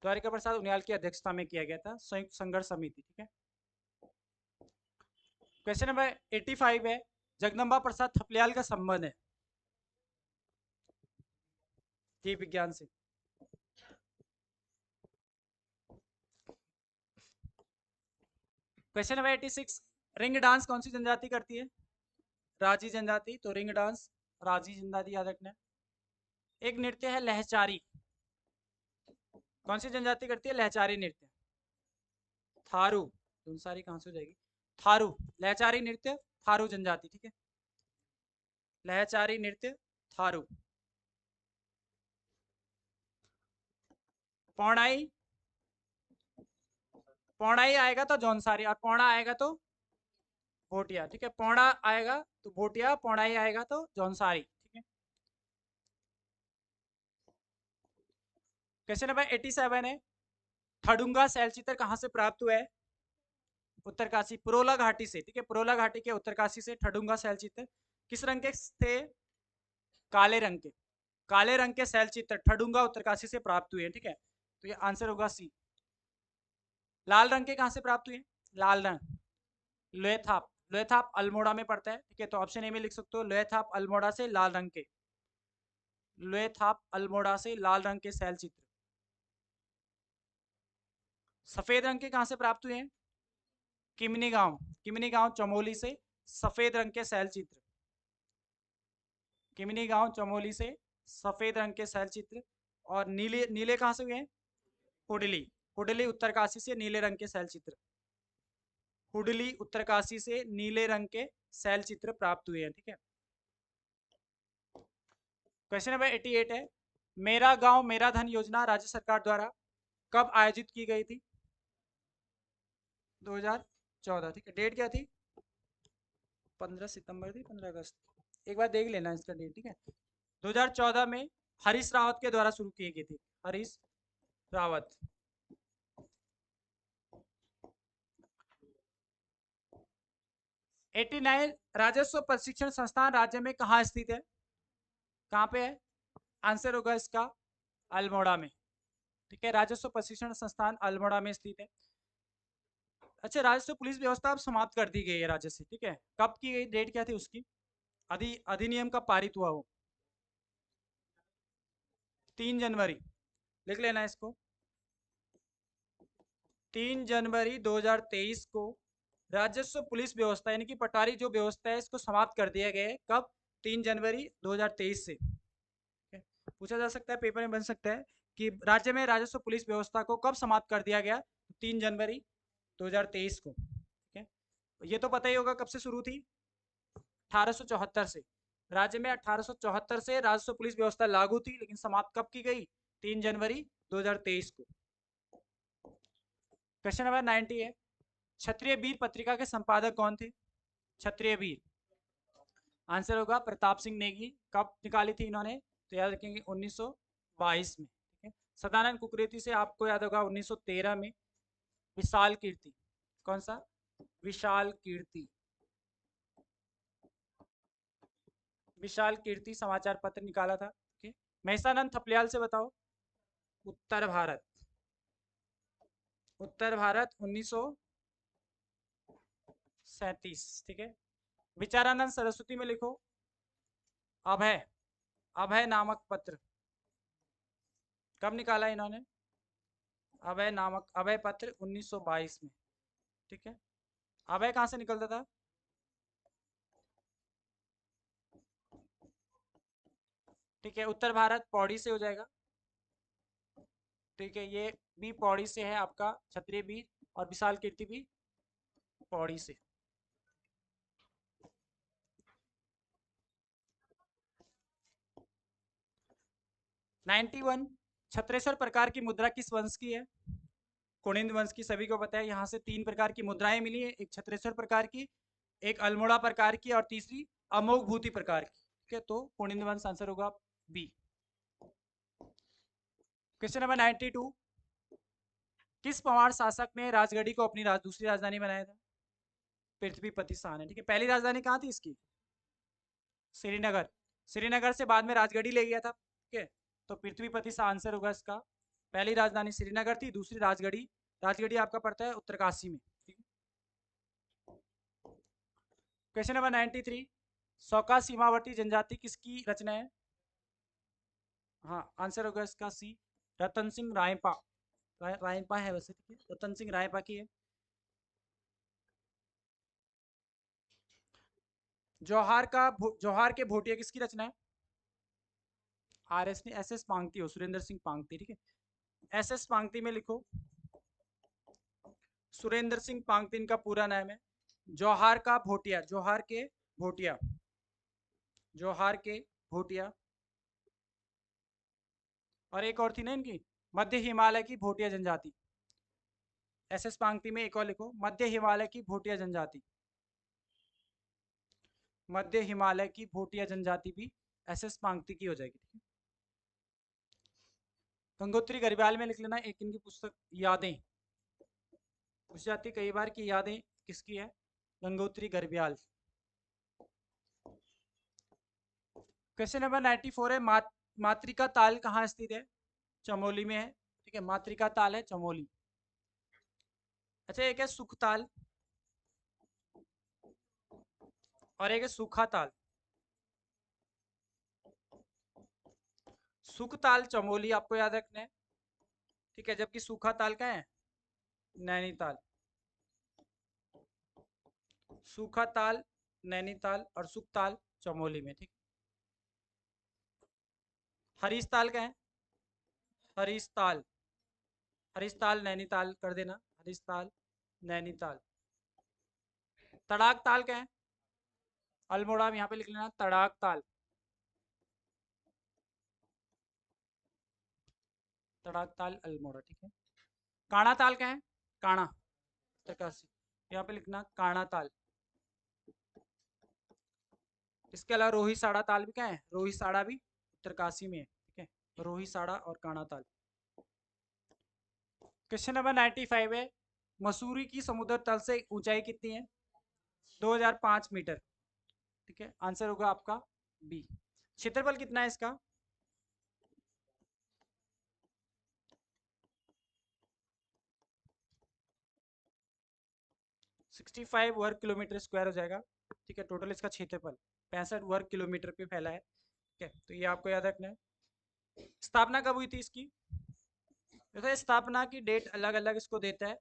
द्वारिका प्रसाद उनियाल की अध्यक्षता में किया गया था संयुक्त संघर्ष समिति। ठीक है, क्वेश्चन नंबर 85 है, जगदम्बा प्रसाद थपलियाल का संबंध है जीव विज्ञान से। क्वेश्चन नंबर 86, रिंग डांस कौन सी जनजाति करती है? राजी जनजाति। तो रिंग डांस राजी जनजाति याद रखना है। एक नृत्य है लहचारी, कौन सी जनजाति करती है लहचारी नृत्य? थारू। धुनसारी कहाँ से हो जाएगी? थारू। लहचारी नृत्य थारू जनजाति, ठीक है। लहचारी नृत्य थारू। पौड़ाई, पौड़ाई आएगा तो जौनसारी, और पौड़ा आएगा तो भोटिया, ठीक है। पौड़ा आएगा तो भोटिया, पौड़ाई आएगा तो जौनसारी, ठीक है। क्वेश्चन नंबर 87 है, ठडुंगा शैलचित्र कहाँ से प्राप्त हुआ है? उत्तरकाशी, पुरोला घाटी से, ठीक है। पुरोला घाटी के उत्तरकाशी से ठडुंगा शैलचित्र किस रंग के थे? काले रंग के। काले रंग के शैलचित्र ठडुंगा उत्तरकाशी से प्राप्त हुए हैं, ठीक है। तो ये आंसर होगा सी। लाल रंग के कहाँ से प्राप्त हुए? लाल रंग लोहेथाप, लोहेथाप अल्मोड़ा में पड़ता है, ठीक है। तो ऑप्शन ए में लिख सकते हो, लोहेथाप अल्मोड़ा से लाल रंग के, लोहेथाप अल्मोड़ा से लाल रंग के शैल चित्र। सफेद रंग के कहाँ से प्राप्त हुए हैं? किमनी गांव, किमनी गांव चमोली से सफेद रंग के शैल चित्र, किमनी गांव चमोली से सफेद रंग के शैल चित्र। और नीले, नीले कहाँ से हुए हैं? हुडली, हुडली उत्तरकाशी से नीले रंग के शैल चित्र, हुडली उत्तरकाशी से नीले रंग के शैल चित्र प्राप्त हुए हैं, ठीक है। क्वेश्चन नंबर 88 है, मेरा गांव मेरा धन योजना राज्य सरकार द्वारा कब आयोजित की गई थी? 2014, ठीक है। डेट क्या थी? 15 सितंबर थी, 15 अगस्त, एक बार देख लेना इसका डेट, ठीक है। 2014 में हरीश रावत के द्वारा शुरू की गई थी, हरीश रावत। एटी 89 राजस्व प्रशिक्षण संस्थान राज्य में कहाँ स्थित है? कहाँ पे है? आंसर होगा इसका अल्मोड़ा में, ठीक है। राजस्व प्रशिक्षण संस्थान अल्मोड़ा में स्थित है। अच्छा, राजस्व पुलिस व्यवस्था अब समाप्त कर दी गई है राज्य से, ठीक है। कब की गई, डेट क्या थी उसकी? अधिनियम कब पारित हुआ वो? 3 जनवरी, लिख लेना इसको। 3 जनवरी 2023 को राजस्व पुलिस व्यवस्था यानी कि पटारी जो व्यवस्था है इसको समाप्त कर दिया गया है। कब? 3 जनवरी 2023 से। पूछा जा सकता है, पेपर में बन सकता है कि राज्य में राजस्व पुलिस व्यवस्था को कब समाप्त कर दिया गया? 3 जनवरी 2023 को, ठीक है। ये तो पता ही होगा कब से शुरू थी, 1874 से। राज्य में 1874 से राजस्व पुलिस व्यवस्था लागू थी, लेकिन समाप्त कब की गई? 3 जनवरी 2023 को। क्वेश्चन नंबर 90 है, क्षत्रिय वीर पत्रिका के संपादक कौन थे? क्षत्रिय वीर, आंसर होगा प्रताप सिंह नेगी। कब निकाली थी इन्होंने? तो याद रखेंगे 1922 में, ठीक है। सदानंद कुकरेती से आपको याद होगा 1913 में। विशाल कीर्ति, कौन सा? विशाल कीर्ति, विशाल कीर्ति समाचार पत्र निकाला था, ठीक है। महसानंद थपलियाल से बताओ। उत्तर भारत, उत्तर भारत 1937, ठीक है। विचारानंद सरस्वती में लिखो अभय, अभय नामक पत्र कब निकाला इन्होंने? अभय नामक, अभय पत्र 1922 में, ठीक है। अभय कहाँ से निकलता था? ठीक है, उत्तर भारत पौड़ी से हो जाएगा, ठीक है। ये भी पौड़ी से है आपका क्षत्रिय वीर, और विशाल कीर्ति भी पौड़ी से। नाइन्टी वन, छत्रेश्वर प्रकार की मुद्रा किस वंश की है? कुणिंद वंश की, सभी को पता है। यहाँ से 3 प्रकार की मुद्राएं मिली है, एक छत्रेश्वर प्रकार की, एक अल्मोड़ा प्रकार की, और तीसरी अमोघ भूति प्रकार की, ठीक है। तो कुणिंद वंश आंसर होगा बी। क्वेश्चन नंबर 92, किस पवार शासक ने राजगढ़ी को अपनी दूसरी राजधानी बनाया था? पृथ्वीपति शाह ने, ठीक है। पहली राजधानी कहाँ थी इसकी? श्रीनगर, श्रीनगर से बाद में राजगढ़ी ले गया था, ठीक है। तो पृथ्वीपति शाह आंसर होगा इसका। पहली राजधानी श्रीनगर थी, दूसरी राजगढ़ी, राजगढ़ी आपका पड़ता है उत्तरकाशी में, ठीक है। क्वेश्चन नंबर 93, सौका सीमावर्ती जनजाति किसकी रचना है? हाँ, आंसर होगा इसका सी, रतन सिंह रायपा, रायपा है वैसे, ठीक है। रतन सिंह रायपा की है। जौहार के भोटिया किसकी रचना है? एस एस पांगती हो, सुरेंद्र सिंह पांगती, ठीक है। एस एस पांगती में लिखो, सुरेंद्र सिंह पांगती इनका पूरा नाम है। जौहार का भोटिया, जौहार के भोटिया, जौहार के भोटिया। और एक और थी ना इनकी, मध्य हिमालय की भोटिया जनजाति। एस एस पांगती में एक और लिखो, मध्य हिमालय की भोटिया जनजाति, मध्य हिमालय की भोटिया जनजाति भी एस एस पांगती की हो जाएगी, ठीक है। गंगोत्री गढ़वाल में लिख लेना। एक इनकी पुस्तक यादें पूछ जाती कई बार की यादें किसकी है? गंगोत्री गढ़वाल। क्वेश्चन नंबर 94 है, मातृका ताल कहाँ स्थित है? चमोली में है, ठीक है। मातृका ताल है चमोली। अच्छा, एक है सुखताल और एक है सूखा ताल। सुखताल चमोली आपको याद रखना है, ठीक है। जबकि सूखा ताल का है नैनीताल। सूखा ताल नैनीताल और सुखताल चमोली में, ठीक। हरीशताल का है, हरीशताल, हरीशताल नैनीताल कर देना, हरीशताल नैनीताल। तड़ाक ताल का है अल्मोड़ा में, यहाँ पे लिख लेना तड़ाक ताल, तड़ाक ताल अल्मोड़ा, ठीक है। काणा ताल का है, काणा उत्तरकाशी, यहाँ पे लिखना काणा ताल। इसके अलावा रोही साड़ा ताल भी क्या है? रोही साड़ा भी उत्तरकाशी में है, ठीक है। रोही साड़ा और काणा ताल। क्वेश्चन नंबर 95 है, मसूरी की समुद्र तल से ऊंचाई कितनी है? 2005 मीटर, ठीक है। आंसर होगा आपका बी। क्षेत्रफल कितना है इसका? 65 वर्ग किलोमीटर स्क्वायर हो जाएगा, ठीक है। टोटल इसका क्षेत्रफल 65 वर्ग किलोमीटर पे फैला है, ठीक है। तो ये आपको याद रखना है। स्थापना कब हुई थी इसकी? देखो, स्थापना की डेट अलग अलग इसको देता है।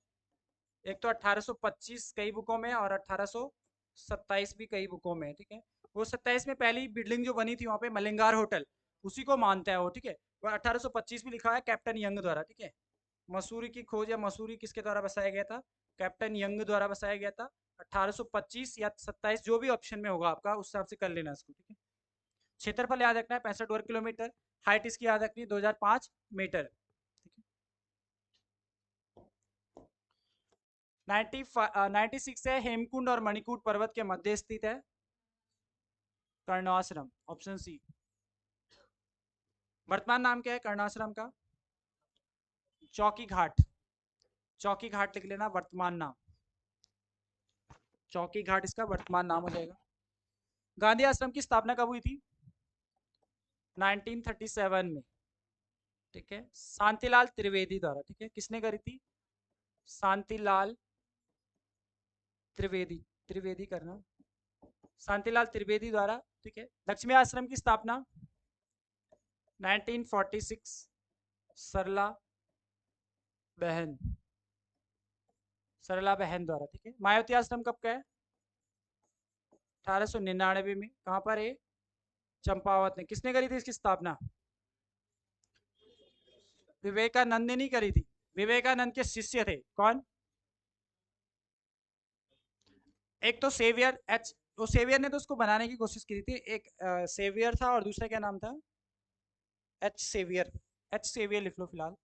एक तो 1825 कई बुकों में और 1827 भी कई बुकों में, ठीक है। वो 27 में पहली बिल्डिंग जो बनी थी वहाँ पे मलिंगार होटल, उसी को मानता है वो, ठीक है। और 1825 में लिखा है कैप्टन यंग द्वारा, ठीक है। मसूरी की खोज या मसूरी किसके द्वारा बसाया गया था? कैप्टन यंग द्वारा बसाया गया था। 1825 या 27 जो भी ऑप्शन में होगा आपका, उस हिसाब से कर लेना इसको, ठीक है। क्षेत्रफल याद रखना है 65 वर्ग किलोमीटर। हाइट इसकी याद रखनी है 2005 मीटर। 96 है, हेमकुंड और मणिकूट पर्वत के मध्य स्थित है कर्णाश्रम, ऑप्शन सी। वर्तमान नाम क्या है कर्णाश्रम का? चौकी घाट, चौकी घाट लिख लेना वर्तमान नाम, चौकी घाट इसका वर्तमान नाम हो जाएगा। गांधी आश्रम की स्थापना कब हुई थी? 1937 में, ठीक है। शांतिलाल त्रिवेदी द्वारा, ठीक है। किसने करी थी? शांतिलाल त्रिवेदी, त्रिवेदी करना, शांतिलाल त्रिवेदी द्वारा, ठीक है। लक्ष्मी आश्रम की स्थापना 1946 सरला बहन, सरला बहन द्वारा, ठीक है। मायावती आश्रम कब का है? 1899 में। कहाँ पर है? चंपावत में। किसने करी थी इसकी स्थापना? विवेकानंद ने नहीं करी थी, विवेकानंद के शिष्य थे। कौन? एक तो सेवियर एच, वो सेवियर ने तो उसको बनाने की कोशिश की थी। एक सेवियर था और दूसरा क्या नाम था? एच सेवियर, एच सेवियर लिख लो फिलहाल।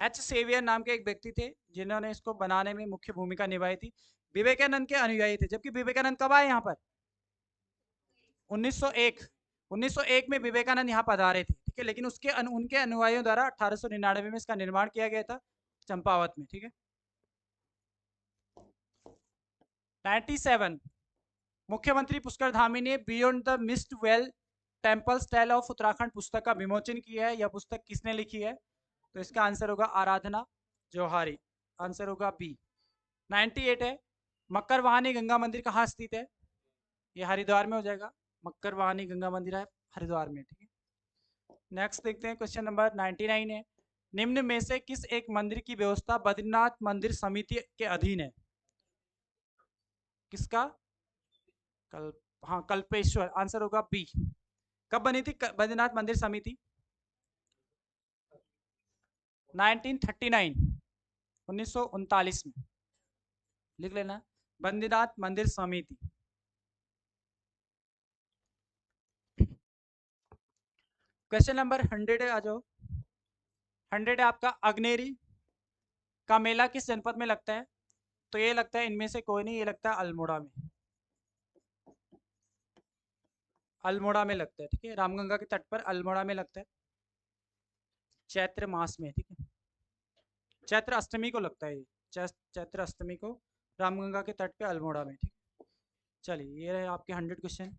एच सेवियर नाम के एक व्यक्ति थे जिन्होंने इसको बनाने में मुख्य भूमिका निभाई थी। विवेकानंद के अनुयायी थे। जबकि विवेकानंद कब आए यहाँ पर? 1901, 1901 में विवेकानंद यहाँ पधारे थे, ठीक है। लेकिन उसके उनके अनुयायियों द्वारा 1899 में इसका निर्माण किया गया था चंपावत में, ठीक है। 97, मुख्यमंत्री पुष्कर धामी ने beyond the mist well temple style of Uttarakhand पुस्तक का विमोचन किया है। यह पुस्तक किसने लिखी है? तो इसका आंसर होगा आराधना जौहरी, आंसर होगा बी। 98 है, मक्कर वाहनी गंगा मंदिर कहाँ स्थित है? ये हरिद्वार में हो जाएगा। मक्कर वाहनी गंगा मंदिर है हरिद्वार में, ठीक है। नेक्स्ट देखते हैं, क्वेश्चन नंबर 99 है, निम्न में से किस एक मंदिर की व्यवस्था बद्रीनाथ मंदिर समिति के अधीन है? किसका? कल हाँ, कल्पेश्वर। आंसर होगा बी। कब बनी थी बद्रीनाथ मंदिर समिति? 1939, 1939 में। लिख लेना, बद्रीनाथ मंदिर समिति। क्वेश्चन नंबर 100 आ जाओ। 100 है आपका, अग्नेरी का मेला किस जनपद में लगता है? तो ये लगता है इनमें से कोई नहीं, ये लगता है अल्मोड़ा में। अल्मोड़ा में लगता है, ठीक है, रामगंगा के तट पर अल्मोड़ा में लगता है, चैत्र मास में, ठीक है, चैत्र अष्टमी को लगता है ये, चैत्र अष्टमी को रामगंगा के तट पे अल्मोड़ा में, ठीक। चलिए, ये रहे आपके 100 क्वेश्चन।